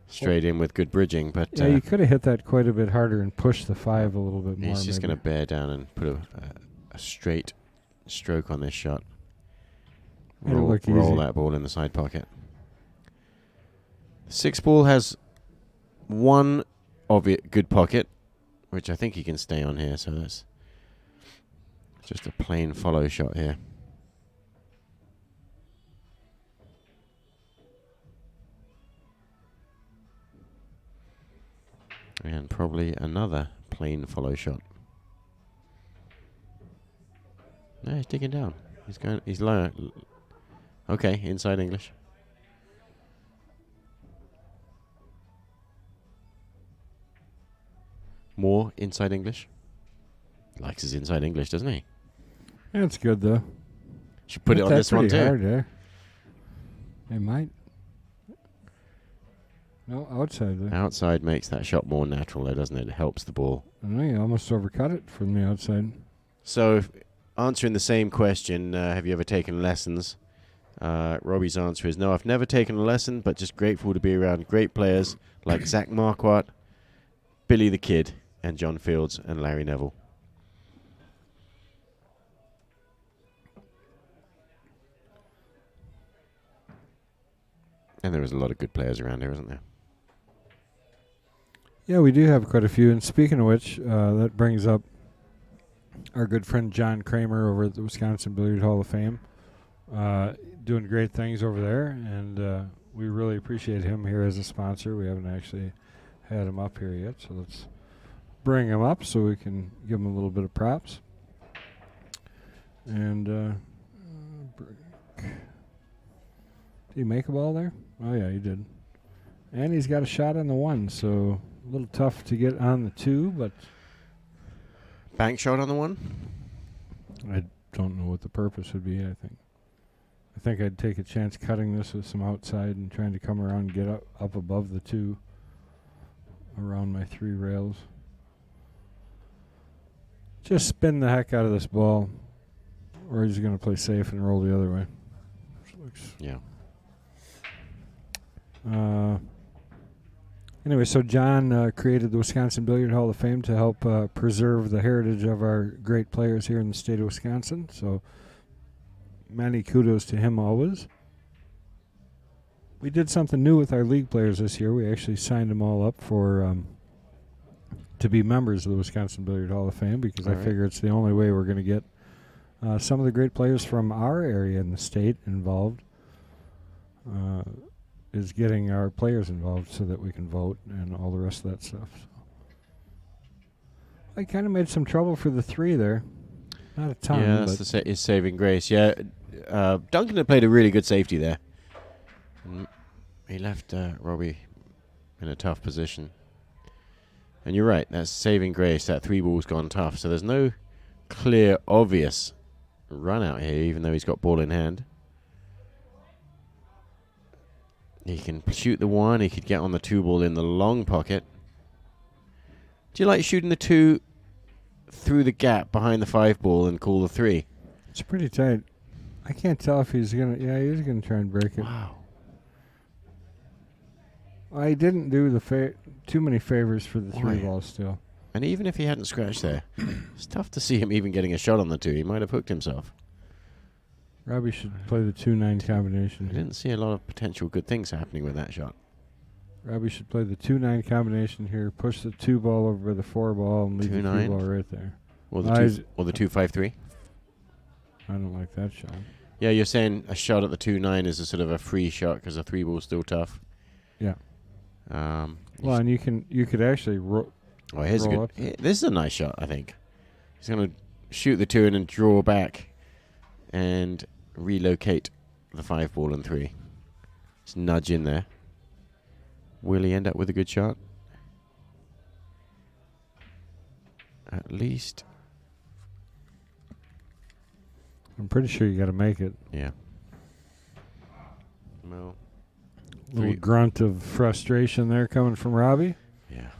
straight in with good bridging. But yeah, you could have hit that quite a bit harder and pushed the 5 a little bit more. He's just going to bear down and put a straight stroke on this shot. Roll that ball in the side pocket. 6 ball has one good pocket, which I think he can stay on here, so that's just a plain follow shot here. And probably another plain follow shot. No, he's digging down. He's low. Okay, inside English. More inside English. Likes his inside English, doesn't he? That's good, though. Should put it on this one, too. Hard, eh? They might. No, outside there. Outside makes that shot more natural, though, doesn't it? It helps the ball. I know, you almost overcut it from the outside. So, answering the same question, have you ever taken lessons? Robbie's answer is no, I've never taken a lesson, but just grateful to be around great players like Zach Marquardt, Billy the Kid, and John Fields and Larry Neville. And there is a lot of good players around here, isn't there? Yeah, we do have quite a few. And speaking of which, that brings up our good friend John Kramer over at the Wisconsin Billiard Hall of Fame. Doing great things over there, and we really appreciate him here as a sponsor. We haven't actually had him up here yet, so let's bring him up so we can give him a little bit of props. And did he make a ball there? Oh yeah, he did. And he's got a shot on the 1, so a little tough to get on the 2, but bank shot on the 1? I don't know what the purpose would be. I I think I'd take a chance cutting this with some outside and trying to come around and get up above the 2 around my 3 rails. Just spin the heck out of this ball, or he's going to play safe and roll the other way. Yeah. Anyway, so John created the Wisconsin Billiard Hall of Fame to help preserve the heritage of our great players here in the state of Wisconsin. So many kudos to him always. We did something new with our league players this year. We actually signed them all up for to be members of the Wisconsin Billiard Hall of Fame because I figure it's the only way we're going to get some of the great players from our area in the state involved. Is getting our players involved so that we can vote and all the rest of that stuff. So I kind of made some trouble for the 3 there. Not a ton. Yeah, that's his saving grace. Yeah, Duncan had played a really good safety there. He left Robbie in a tough position. And you're right, that's saving grace. That 3 ball's gone tough. So there's no clear, obvious run out here, even though he's got ball in hand. He can shoot the 1. He could get on the 2 ball in the long pocket. Do you like shooting the 2 through the gap behind the 5 ball and call the 3? It's pretty tight. I can't tell if he's going to... Yeah, he's going to try and break it. Wow. I didn't do the too many favors for the 3 balls still. And even if he hadn't scratched there, it's tough to see him even getting a shot on the 2. He might have hooked himself. Robbie should play the 2-9 combination. I didn't see a lot of potential good things happening with that shot. Robbie should play the 2-9 combination here, push the 2 ball over the 4 ball, and leave the 2 ball right there. Or the 2-5-3. I don't like that shot. Yeah, you're saying a shot at the 2-9 is a sort of a free shot because a 3 ball's still tough. Yeah. Well, and you could actually roll up. This is a nice shot, I think. He's going to shoot the 2 and then draw back and relocate the 5 ball and 3. Just nudge in there. Will he end up with a good shot? At least. I'm pretty sure you got to make it. Yeah. Well, little grunt of frustration there coming from Robbie. Yeah.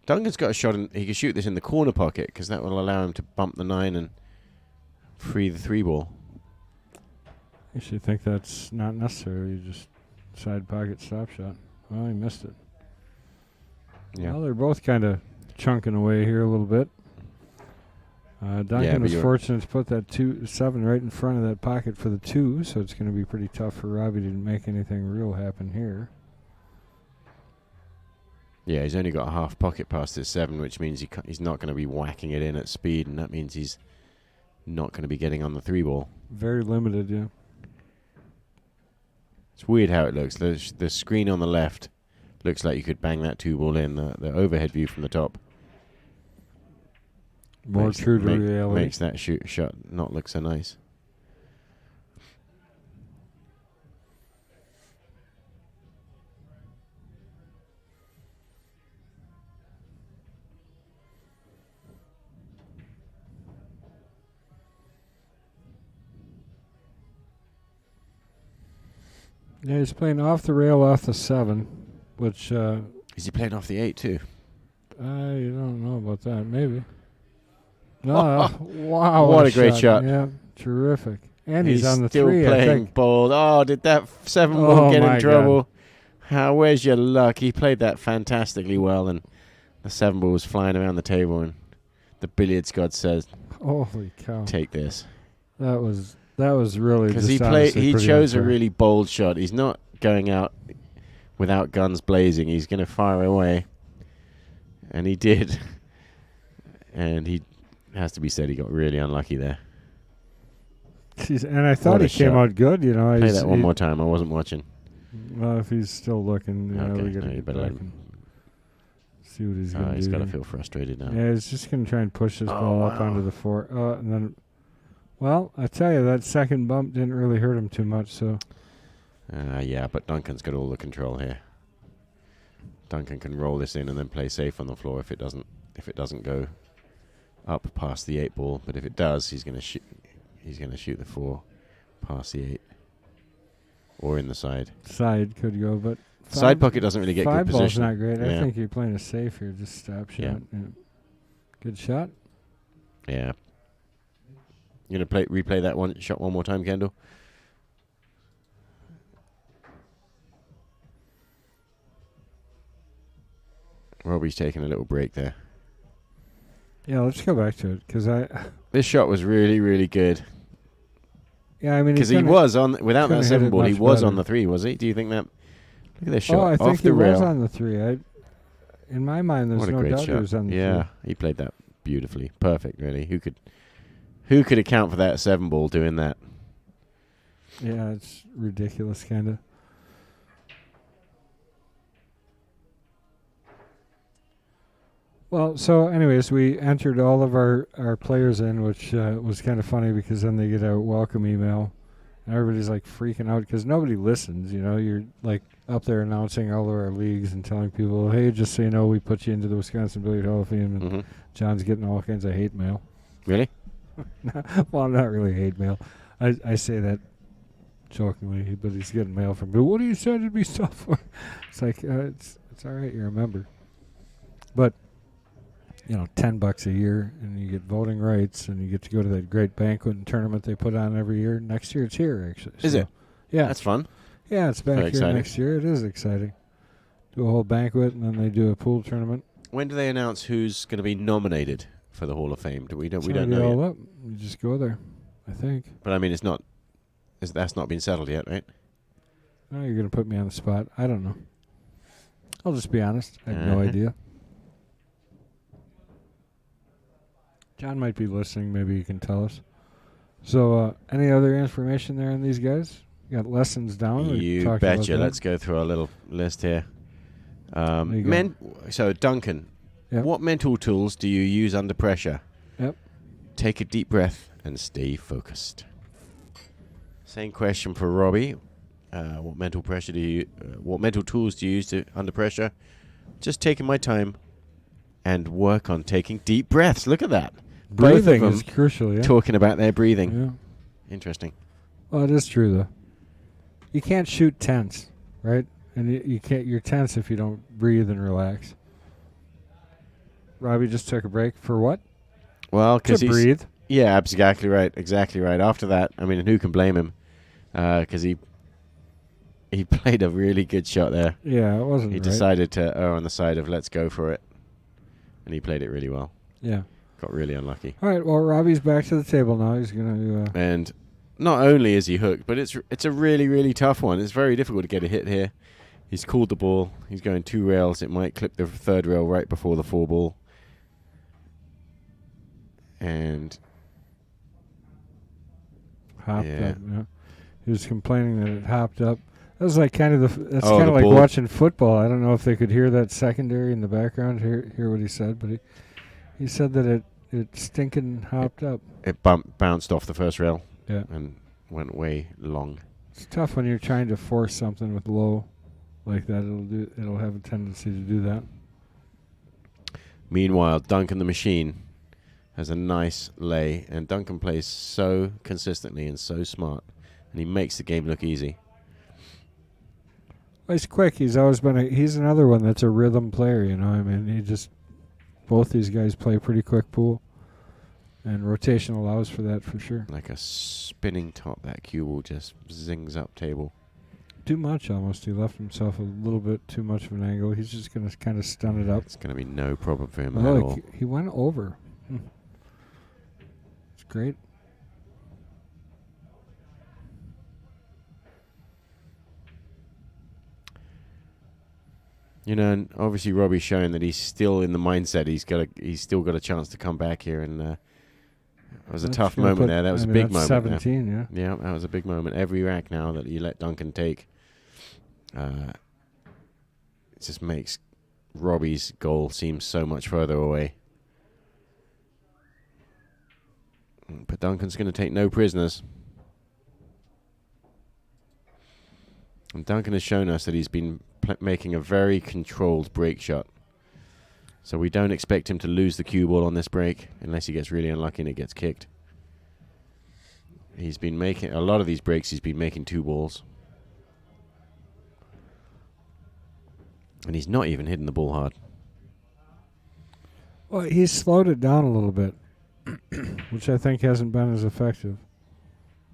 Duncan's got a shot, and he can shoot this in the corner pocket because that will allow him to bump the 9 and free the 3 ball. I actually think that's not necessary. You just side pocket stop shot. Well, he missed it. Yeah. Well, they're both kind of chunking away here a little bit. Duncan was fortunate to put that 7 right in front of that pocket for the 2, so it's going to be pretty tough for Robbie to make anything real happen here. Yeah, he's only got a half pocket past his 7, which means he's not going to be whacking it in at speed, and that means he's not going to be getting on the 3 ball. Very limited, yeah. It's weird how it looks. The screen on the left looks like you could bang that 2 ball in. The overhead view from the top. More true to reality. Makes that shot not look so nice. Yeah, he's playing off the rail, off the 7, which... Is he playing off the 8 too? I don't know about that. Maybe. No, wow. What a great shot. Yeah, terrific. And he's on the still 3, playing bold. Oh, did that 7 ball get in trouble? Where's your luck? He played that fantastically well, and the 7 ball was flying around the table, and the billiards god says, "Holy cow! Take this." That was really because he chose a really bold shot. He's not going out without guns blazing. He's going to fire away, and he did. And he has to be said he got really unlucky there. And I thought he came out good. You know, play that one more time. I wasn't watching. Well, if he's still looking, we got to better see what he's going to do. He's got to feel frustrated now. Yeah, he's just going to try and push this ball up onto the 4. And then, well, I tell you, that second bump didn't really hurt him too much. So. Yeah, but Duncan's got all the control here. Duncan can roll this in and then play safe on the floor if it doesn't go up past the 8 ball, but if it does, he's going to shoot. He's going to shoot the 4 past the 8, or in the side. Side could go, but side pocket doesn't really get good position. 5 ball's not great. Yeah. I think you're playing it safe here. Just stop shot. Yeah. Yeah. Good shot. Yeah. You going to replay that one shot one more time, Kendal? Robbie's taking a little break there. Yeah, let's go back to it because this shot was really, really good. Yeah, I mean, because he was on without that 7 ball, he was better. on the 3, was he? Do you think that? Look at this shot. Oh, I off think the he rail. was on the 3. In my mind, there's What a no great doubt he shot. was on the 3. Yeah, he played that beautifully, perfect. Really, who could account for that 7 ball doing that? Yeah, it's ridiculous, kind of. Well, so anyways, we entered all of our players in, which was kind of funny because then they get a welcome email. And everybody's like freaking out because nobody listens. You know, you're like up there announcing all of our leagues and telling people, hey, just so you know, we put you into the Wisconsin Billiard Hall of Fame. And John's getting all kinds of hate mail. Really? Well, not really hate mail. I say that jokingly, but he's getting mail from me. What are you sending me stuff for? It's like, it's all right, you're a member. But you know, $10 a year, and you get voting rights, and you get to go to that great banquet and tournament they put on every year. Next year, it's here actually. Is it? Yeah, that's fun. Yeah, it's back Very here exciting. next year. It is exciting. Do a whole banquet, and then they do a pool tournament. When do they announce who's going to be nominated for the Hall of Fame? We don't It's know all yet. up. You just go there, I think. But I mean, it's not. That's not been settled yet, right? No, you're gonna put me on the spot. I don't know. I'll just be honest. I have no idea. John might be listening. Maybe he can tell us. So, any other information there on these guys? You got lessons down? You betcha. Let's go through our little list here. So, Duncan, what mental tools do you use under pressure? Yep. Take a deep breath and stay focused. Same question for Robbie. What mental tools do you use under pressure? Just taking my time and work on taking deep breaths. Look at that. Breathing is crucial, yeah. Talking about their breathing. Yeah. Interesting. Well, it is true, though. You can't shoot tense, right? And you can't. You're tense if you don't breathe and relax. Robbie just took a break for what? Well, because he's breathe. Yeah, exactly right. Exactly right. After that, I mean, and who can blame him? Because he played a really good shot there. Yeah, it wasn't. He decided to err on the side of let's go for it, and he played it really well. Yeah. Got really unlucky. All right, well, Robbie's back to the table now. He's going to... And not only is he hooked, but it's a really, really tough one. It's very difficult to get a hit here. He's called the ball. He's going 2 rails. It might clip the 3rd rail right before the 4 ball. And... Hopped up, yeah. He was complaining that it hopped up. That was like kind of that's the kind of like ball. watching football. I don't know if they could hear that secondary in the background, hear what he said, but he said that it stinking hopped up. It bounced off the 1st rail. Yeah. And went way long. It's tough when you're trying to force something with low like that. It'll have a tendency to do that. Meanwhile, Duncan the Machine has a nice lay, and Duncan plays so consistently and so smart, and he makes the game look easy. Well, he's quick. He's always been he's another one that's a rhythm player, you know. I mean, both these guys play pretty quick pool, and rotation allows for that for sure. Like a spinning top, that cue ball just zings up table. Too much almost. He left himself a little bit too much of an angle. He's just going to kind of stun it up. It's going to be no problem for him at all. He went over. It's great. You know, and obviously Robbie's showing that he's still in the mindset. He's still got a chance to come back here, and it was a tough moment there. That was a big moment. 17, there. Yeah, that was a big moment. Every rack now that you let Duncan take, it just makes Robbie's goal seem so much further away. But Duncan's going to take no prisoners. And Duncan has shown us that he's been making a very controlled break shot. So we don't expect him to lose the cue ball on this break unless he gets really unlucky and it gets kicked. He's been making a lot of these breaks. He's been making 2 balls. And he's not even hitting the ball hard. Well, he's slowed it down a little bit, which I think hasn't been as effective.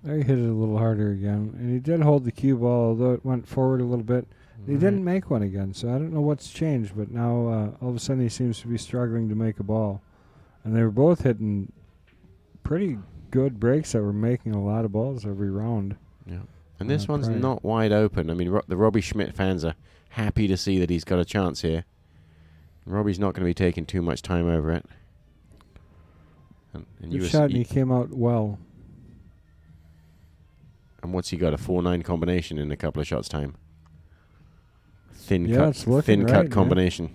There he hit it a little harder again. And he did hold the cue ball, although it went forward a little bit. He didn't make one again, so I don't know what's changed. But now all of a sudden he seems to be struggling to make a ball. And they were both hitting pretty good breaks that were making a lot of balls every round. Yeah. And this one's not wide open. I mean, the Robbie Schmidt fans are happy to see that he's got a chance here. Robbie's not going to be taking too much time over it. And good shot, and he came out well. And what's he got? A 4-9 combination in a couple of shots' time. Thin cut combination.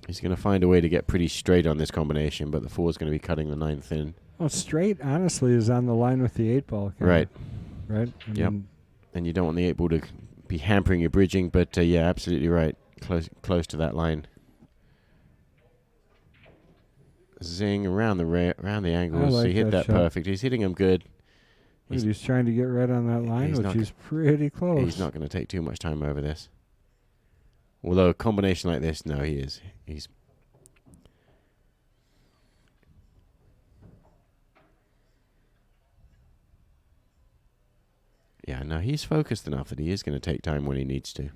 He's going to find a way to get pretty straight on this combination, but the 4 is going to be cutting the 9 thin. Well, straight, honestly, is on the line with the 8-ball. Right. Right? Yep. And you don't want the 8-ball to be hampering your bridging, but yeah, absolutely right. Close to that line. Zing around the angles. Like he hit that perfect. He's hitting them good. He's trying to get right on that line, which is pretty close. He's not going to take too much time over this. Although a combination like this, no, he is. He's yeah, no, he's focused enough that he is going to take time when he needs to.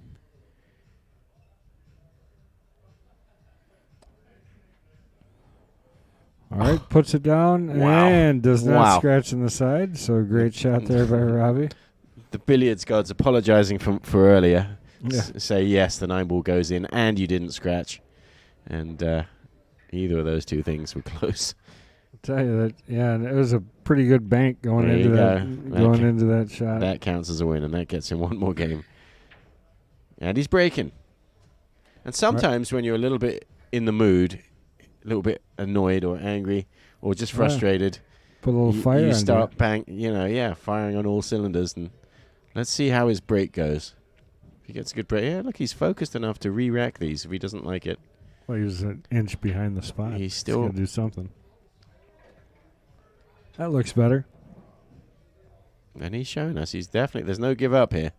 All right, puts it down and does not scratch in the side. So great shot there by Robbie. The billiards gods apologizing for earlier. Yeah. Say yes, the 9-ball goes in and you didn't scratch. And either of those two things were close. I'll tell you that, yeah, and it was a pretty good bank going into that shot. That counts as a win, and that gets him one more game. And he's breaking. And sometimes when you're a little bit in the mood, a little bit annoyed or angry or just frustrated, put a little fire. You start firing on all cylinders. And let's see how his break goes. If he gets a good break, look, he's focused enough to re-rack these if he doesn't like it. Well, he was an inch behind the spot. He's going to do something. That looks better. And he's showing us there's no give up here.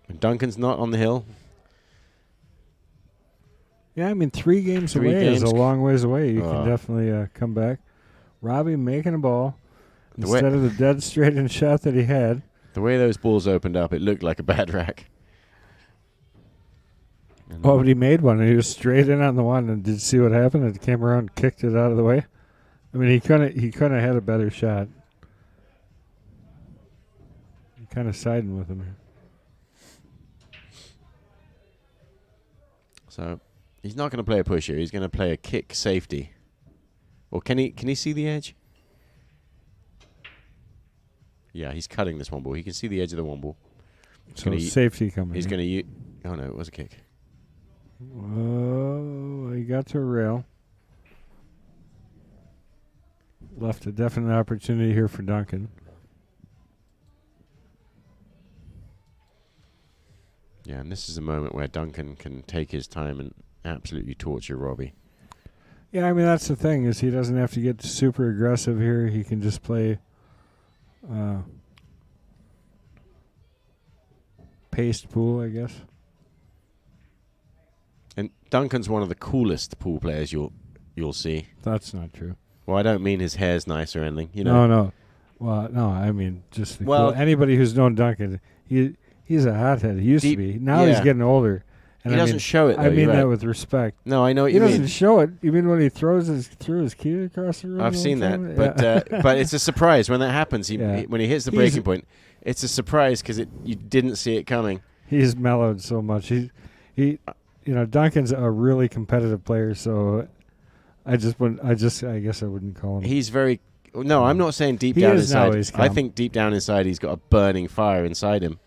And Duncan's not on the hill. Yeah, I mean, 3 games away is a long ways away. You can definitely come back. Robbie making a ball instead of the dead straight-in shot that he had. The way those balls opened up, it looked like a bad rack. But he made one, and he was straight in on the one. And did you see what happened? It came around and kicked it out of the way. I mean, he couldn't have had a better shot. I'm kind of siding with him here. So he's not going to play a push here. He's going to play a kick safety. Or can he see the edge? Yeah, he's cutting this 1-ball. He can see the edge of the 1-ball. So safety coming. He's going to oh no, it was a kick. Oh, he got to a rail. Left a definite opportunity here for Duncan. Yeah, and this is a moment where Duncan can take his time and absolutely torture Robbie. Yeah, I mean, that's the thing, is he doesn't have to get super aggressive here. He can just play paced pool, I guess. And Duncan's one of the coolest pool players you'll see. That's not true. Well, I don't mean his hair's nice or anything. You know. No. Well, no, I mean just cool. Anybody who's known Duncan, he's a hothead. He used to be. Now he's getting older. And he doesn't show it, though. I mean that with respect. No, I know what you mean. He doesn't show it. You mean when he threw his key across the room? I've seen that. But it's a surprise when that happens. When he hits the breaking point, it's a surprise because you didn't see it coming. He's mellowed so much. Duncan's a really competitive player, so I guess I wouldn't call him. He's very. No, I'm not saying deep down inside. I think deep down inside he's got a burning fire inside him,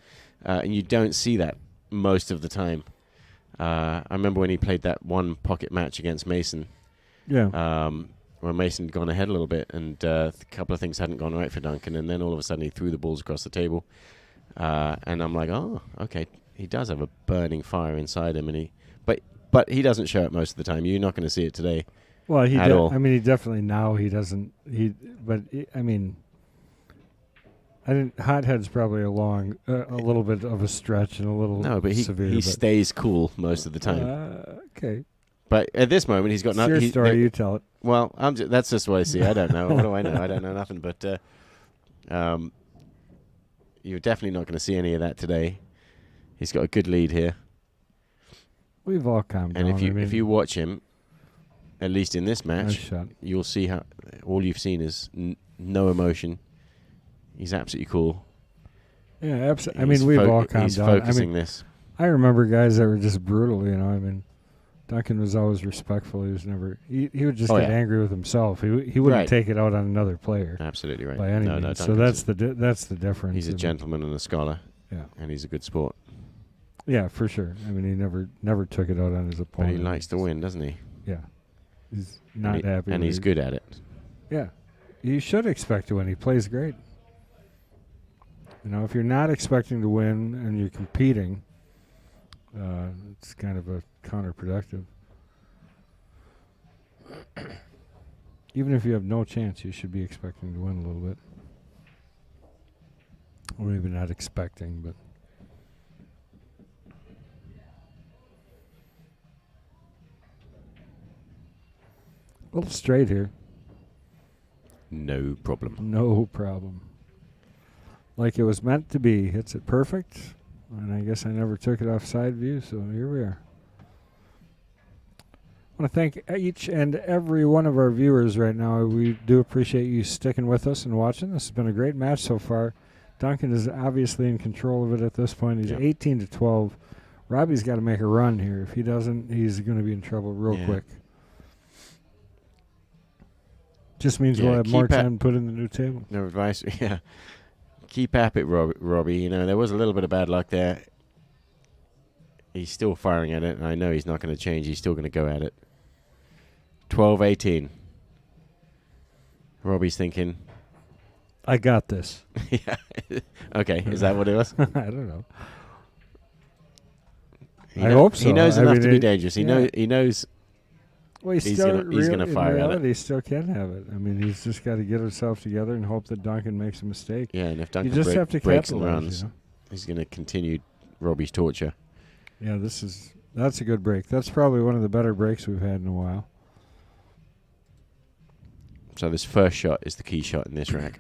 and you don't see that most of the time. I remember when he played that one pocket match against Mason. Yeah. Where Mason had gone ahead a little bit, and a couple of things hadn't gone right for Duncan, and then all of a sudden he threw the balls across the table, And I'm like, oh, okay, he does have a burning fire inside him, and but he doesn't show it most of the time. You're not going to see it today. Well, at all. I mean, he definitely now he doesn't. I mean, I didn't. Hothead's probably a little bit of a stretch and a little severe. He stays cool most of the time. Okay. But at this moment, he's got nothing. Your story, you tell it. Well, that's just what I see. I don't know. What do I know? I don't know nothing. But you're definitely not going to see any of that today. He's got a good lead here. We've all calmed down. And if you watch him, at least in this match, you'll see how all you've seen is no emotion. He's absolutely cool. Yeah, absolutely. I mean, we've all calmed down. He's focusing this. I remember guys that were just brutal. I mean, Duncan was always respectful. He was never. He would just get angry with himself. He wouldn't take it out on another player. Absolutely right. By any means. No, so that's the difference. He's a gentleman and a scholar. Yeah, and he's a good sport. Yeah, for sure. I mean, he never took it out on his opponent. But he likes to win, doesn't he? Yeah, he's not happy. And he's good at it. Yeah, you should expect to win. He plays great. If you're not expecting to win and you're competing, it's kind of a counterproductive. Even if you have no chance, you should be expecting to win a little bit. Or maybe not expecting, but. A little straight here. No problem. No problem. Like it was meant to be. Hits it perfect. And I guess I never took it off side view, so here we are. I want to thank each and every one of our viewers right now. We do appreciate you sticking with us and watching. This has been a great match so far. Duncan is obviously in control of it at this point. He's 18-12. Robbie's got to make a run here. If he doesn't, he's going to be in trouble real quick. Just means we'll have more time to put in the new table. No advice. Yeah. Keep at it, Robbie. There was a little bit of bad luck there. He's still firing at it, and I know he's not going to change. He's still going to go at it. 12-18. Robbie's thinking, I got this. Yeah. Okay, is that what it was? I don't know. I hope so. He knows enough to be dangerous. He knows. Well, he's going to fire at it. He still can have it. I mean, he's just got to get himself together and hope that Duncan makes a mistake. Yeah, and if Duncan breaks and runs, he's going to continue Robbie's torture. Yeah, that's a good break. That's probably one of the better breaks we've had in a while. So this first shot is the key shot in this rack.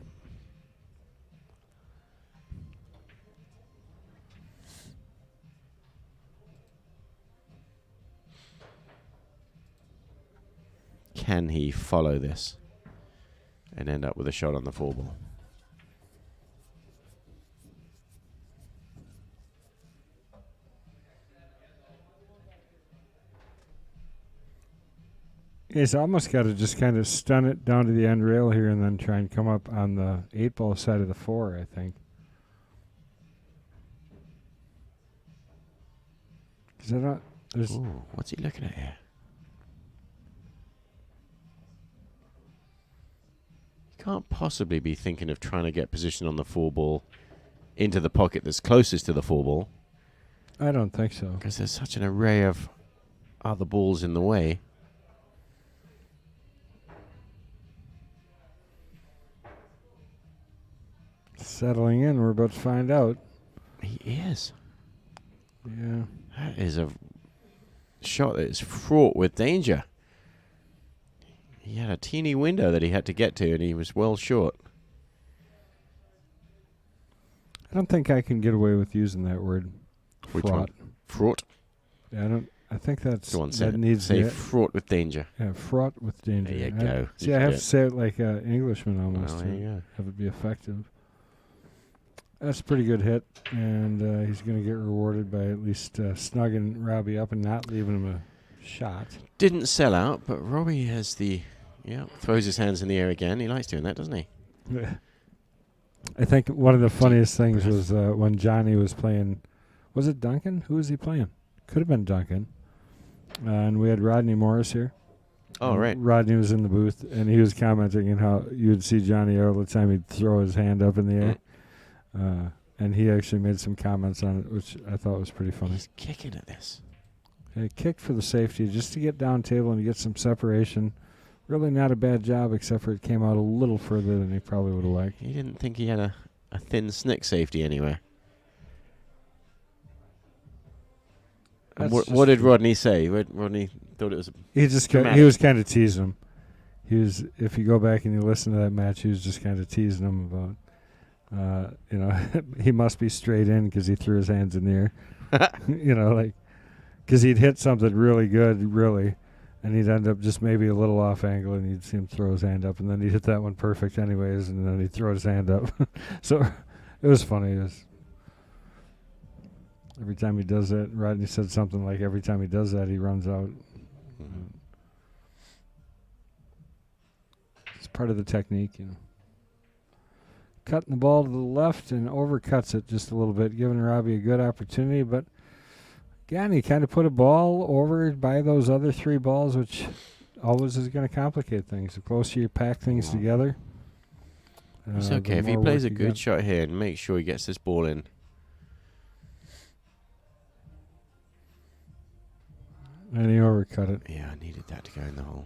Can he follow this and end up with a shot on the 4-ball? He's almost got to just kind of stun it down to the end rail here and then try and come up on the 8-ball side of the 4, I think. Ooh, what's he looking at here? Can't possibly be thinking of trying to get position on the 4-ball into the pocket that's closest to the 4-ball. I don't think so. Because there's such an array of other balls in the way. Settling in, we're about to find out. He is. Yeah. That is a shot that is fraught with danger. He had a teeny window that he had to get to, and he was well short. I don't think I can get away with using that word. Which one? Fraught? Yeah, I think that's Go on, that needs say fraught with danger. Yeah, fraught with danger. There you go. See, I have to say it like an Englishman almost there you go. Have it be effective. That's a pretty good hit, and he's going to get rewarded by at least snugging Robbie up and not leaving him a shot. Didn't sell out, but Robbie has throws his hands in the air again. He likes doing that, doesn't he? Yeah. I think one of the funniest things was when Johnny was playing. Was it Duncan? Who was he playing? Could have been Duncan. And we had Rodney Morris here. Oh, right. Rodney was in the booth, and he was commenting on how you'd see Johnny all the time. He'd throw his hand up in the air. and he actually made some comments on it, which I thought was pretty funny. He's kicking at this. He kicked for the safety just to get down table and get some separation. Really not a bad job, except for it came out a little further than he probably would have liked. He didn't think he had a thin snick safety anywhere. And what did Rodney say? Rodney thought it was. He was kind of teasing him. He was, if you go back and you listen to that match, he was just kind of teasing him about, he must be straight in because he threw his hands in the air. Because he'd hit something really good, really, and he'd end up just maybe a little off angle, and you'd see him throw his hand up, and then he'd hit that one perfect anyways, and then he'd throw his hand up. So it was funny. Every time he does that, Rodney said something like every time he does that, he runs out. Mm-hmm. It's part of the technique, Cutting the ball to the left and overcuts it just a little bit, giving Robbie a good opportunity, but again, he kind of put a ball over by those other 3 balls, which always is going to complicate things. The closer you pack things together. It's okay. If he plays a good shot here and makes sure he gets this ball in. And he overcut it. Yeah, I needed that to go in the hole.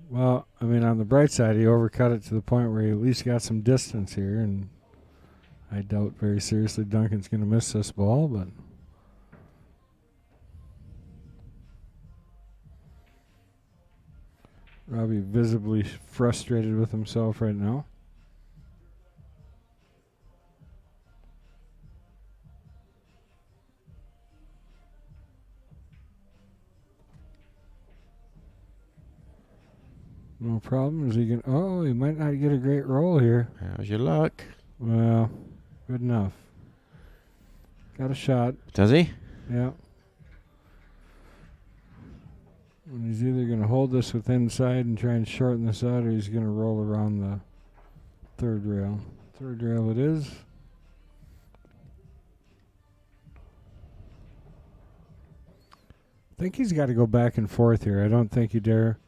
Well, I mean, on the bright side, he overcut it to the point where he at least got some distance here, and I doubt very seriously Duncan's going to miss this ball, but... Robbie visibly frustrated with himself right now. No problem. Is he going? Oh, he might not get a great roll here. How's your luck? Well, good enough. Got a shot. Does he? Yeah. And he's either going to hold this with inside and try and shorten this out, or he's going to roll around the third rail. Third rail it is. I think he's got to go back and forth here. I don't think you dare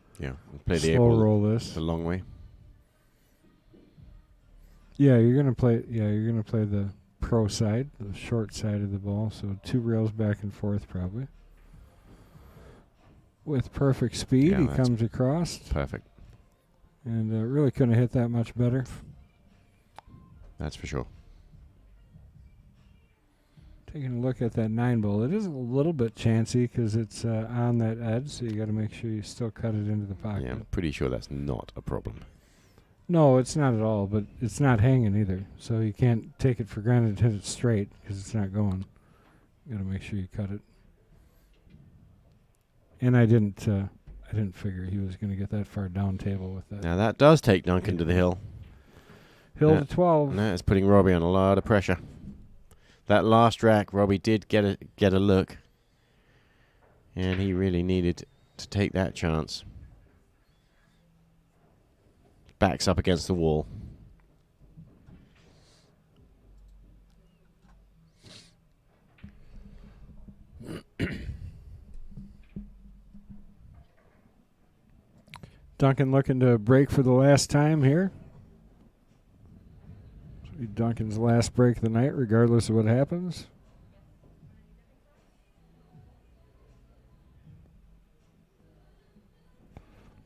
play the slow roll this. The long way. Yeah, you're going to play. Yeah, you're going to play the pro side, the short side of the ball. So 2 rails back and forth probably. With perfect speed, he comes across. Perfect. And really couldn't have hit that much better. That's for sure. Taking a look at that 9 ball, it is a little bit chancy because it's on that edge, so you got to make sure you still cut it into the pocket. Yeah, I'm pretty sure that's not a problem. No, it's not at all, but it's not hanging either. So you can't take it for granted to hit it straight because it's not going. You got to make sure you cut it. And I didn't figure he was going to get that far down table with that. Now that does take Duncan to the hill. Hill to 12. That is putting Robbie on a lot of pressure. That last rack, Robbie did get a look, and he really needed to take that chance. Backs up against the wall. Duncan looking to break for the last time here. Duncan's last break of the night, regardless of what happens.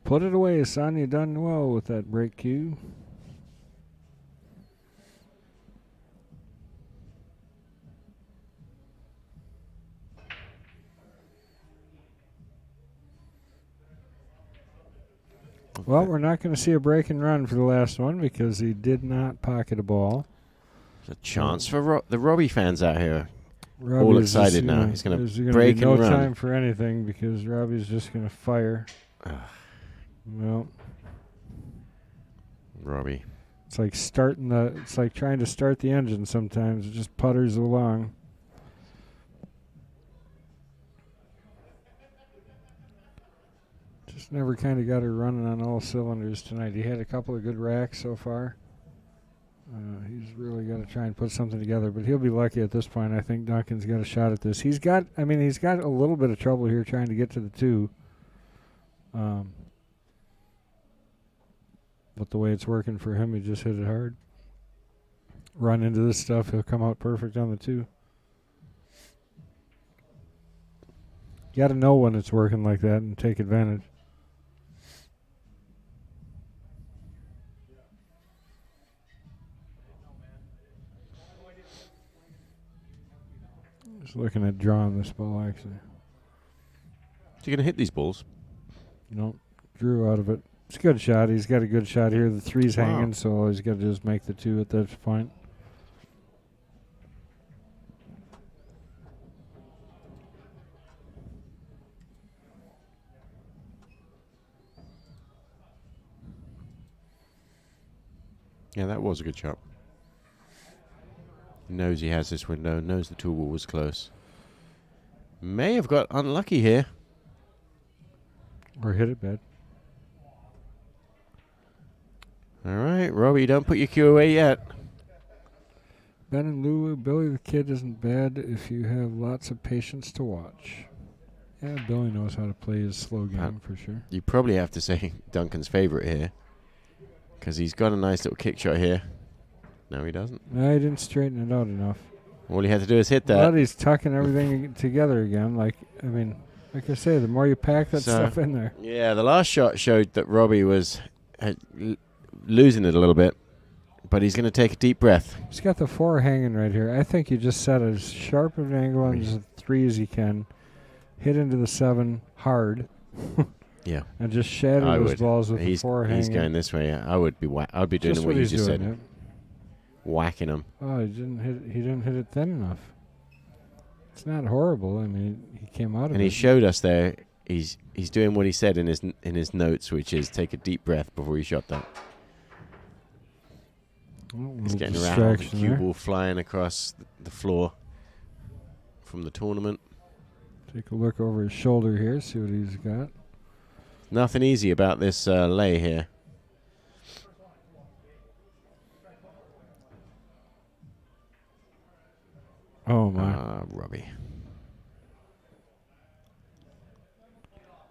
Put it away, son. You done well with that break cue. Well, we're not going to see a break and run for the last one because he did not pocket a ball. There's a chance for the Robbie fans out here. Robbie all excited now. He's going to break and run. No time for anything because Robbie's just going to fire. Well, Robbie. It's like it's like trying to start the engine sometimes. It just putters along. Just never kind of got her running on all cylinders tonight. He had a couple of good racks so far. He's really got to try and put something together, but he'll be lucky at this point. I think Duncan's got a shot at this. He's got a little bit of trouble here trying to get to the 2. But the way it's working for him, he just hit it hard. run into this stuff, he'll come out perfect on the 2. You got to know when it's working like that and take advantage. Just looking at drawing this ball, actually. Is he going to hit these balls? No, drew out of it. It's a good shot. He's got a good shot here. The 3's Wow. hanging, so all he's got to do is make the 2 at that point. Yeah, that was a good shot. He knows he has this window, knows the 2 ball was close. May have got unlucky here. Or hit it bad. All right, Robbie, don't put your cue away yet. Ben and Lou, Billy the Kid isn't bad if you have lots of patience to watch. Yeah, Billy knows how to play his slow game for sure. You probably have to say Duncan's favorite here, because he's got a nice little kick shot here. No, he doesn't. No, he didn't straighten it out enough. All he had to do is hit that. But he's tucking everything together again. Like I say, the more you pack that stuff in there. Yeah, the last shot showed that Robbie was losing it a little bit, but he's going to take a deep breath. He's got the 4 hanging right here. I think you just set as sharp of an angle on the 3 as you can. Hit into the 7 hard. Yeah. And just shatter those balls with the 4 hanging. He's going this way. I would be doing just what you just doing, said. yeah. Whacking him. Oh, he didn't hit it thin enough. It's not horrible. I mean, he came out of it. And he showed us there. He's doing what he said in his notes, which is take a deep breath before he shot that. He's getting around. The cue ball flying across the floor from the tournament. Take a look over his shoulder here, see what he's got. Nothing easy about this lay here. Oh, my. Robbie.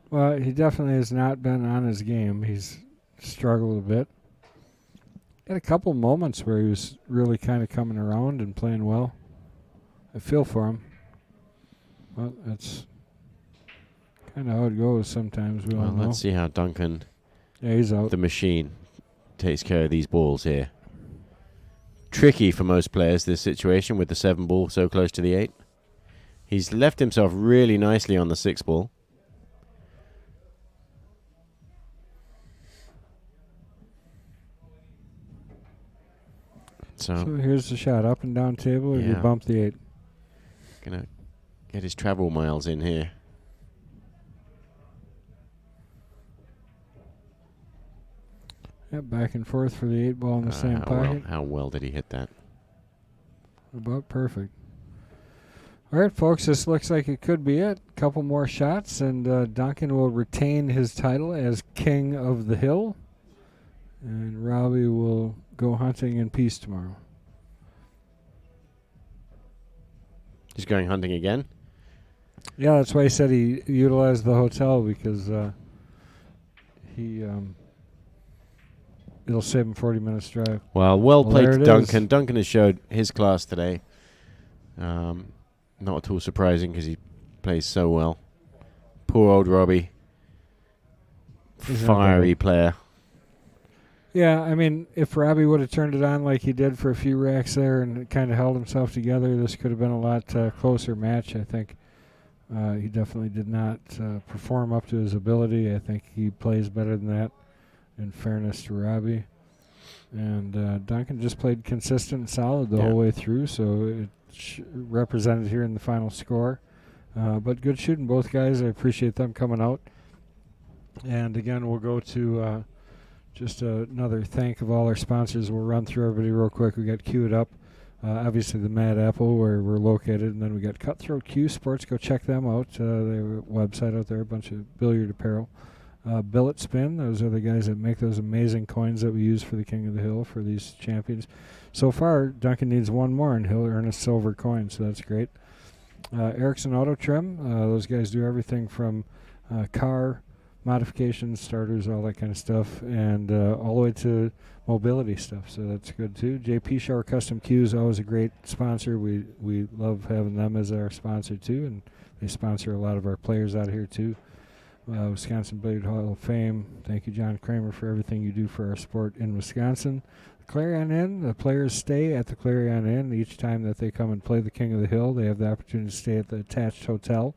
Well, he definitely has not been on his game. He's struggled a bit. Had a couple moments where he was really kind of coming around and playing well. I feel for him. Well, that's kind of how it goes sometimes. We all know. Let's see how Duncan, he's out. The machine, takes care of these balls here. Tricky for most players, this situation with the 7 ball so close to the 8. He's left himself really nicely on the 6 ball. So here's the shot, up and down table, or you bump the 8. Gonna get his travel miles in here. Yep, back and forth for the 8 ball in the same pocket. How well did he hit that? About perfect. All right, folks, this looks like it could be it. A couple more shots, and Duncan will retain his title as King of the Hill. And Robbie will go hunting in peace tomorrow. He's going hunting again? Yeah, that's why he said he utilized the hotel, because it'll save him 40 minutes drive. Well played to Duncan. Duncan has showed his class today. Not at all surprising because he plays so well. Poor old Robbie. Fiery player. Yeah, I mean, if Robbie would have turned it on like he did for a few racks there and kind of held himself together, this could have been a lot closer match, I think. He definitely did not perform up to his ability. I think he plays better than that, in fairness to Robbie. And Duncan just played consistent and solid the whole way through, so it represented here in the final score. But good shooting, both guys. I appreciate them coming out. And again, we'll go to just another thank of all our sponsors. We'll run through everybody real quick. We got queued up. Obviously, the Mad Apple, where we're located. And then we got Cutthroat Q Sports. Go check them out. They have a website out there, a bunch of billiard apparel. Billet Spin, those are the guys that make those amazing coins that we use for the King of the Hill for these champions. So far, Duncan needs one more, and he'll earn a silver coin, so that's great. Erickson Auto Trim, those guys do everything from car, modifications, starters, all that kind of stuff, and all the way to mobility stuff. So that's good too. JP Shower Custom Q is always a great sponsor. We love having them as our sponsor too, and they sponsor a lot of our players out here too. Wisconsin Billiard Hall of Fame. Thank you, John Kramer, for everything you do for our sport in Wisconsin. The Clarion Inn, the players stay at the Clarion Inn each time that they come and play the King of the Hill. They have the opportunity to stay at the attached hotel.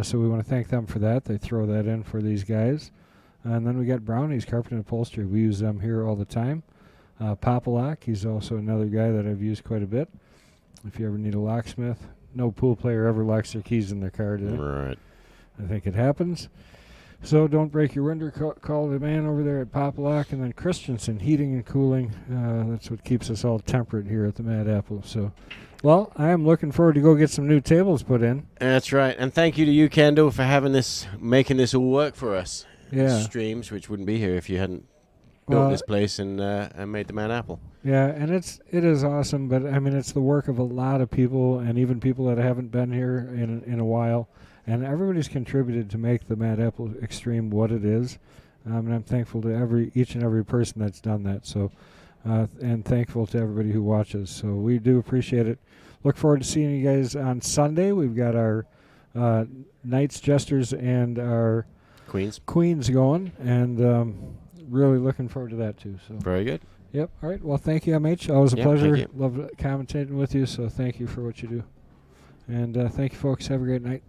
So we want to thank them for that. They throw that in for these guys. And then we got Brownie's Carpet and Upholstery. We use them here all the time. Popalock, he's also another guy that I've used quite a bit. If you ever need a locksmith, no pool player ever locks their keys in their car, do they? Right. I think it happens. So don't break your window. Call the man over there at Popalock. And then Christensen, Heating and Cooling. That's what keeps us all temperate here at the Mad Apple. So, well, I am looking forward to go get some new tables put in. That's right. And thank you to you, Kendal, for making this all work for us. Yeah. Streams, which wouldn't be here if you hadn't built this place and made the Mad Apple. Yeah, and it is awesome, but I mean it's the work of a lot of people, and even people that haven't been here in a while, and everybody's contributed to make the Mad Apple Xstream what it is, and I'm thankful to each and every person that's done that. So, and thankful to everybody who watches. So we do appreciate it. Look forward to seeing you guys on Sunday. We've got our Knights, Jesters, and our Queens going, and really looking forward to that too. So very good. Yep. All right. Well, thank you, MH. Always a pleasure. Love commentating with you. So thank you for what you do, and thank you, folks. Have a great night.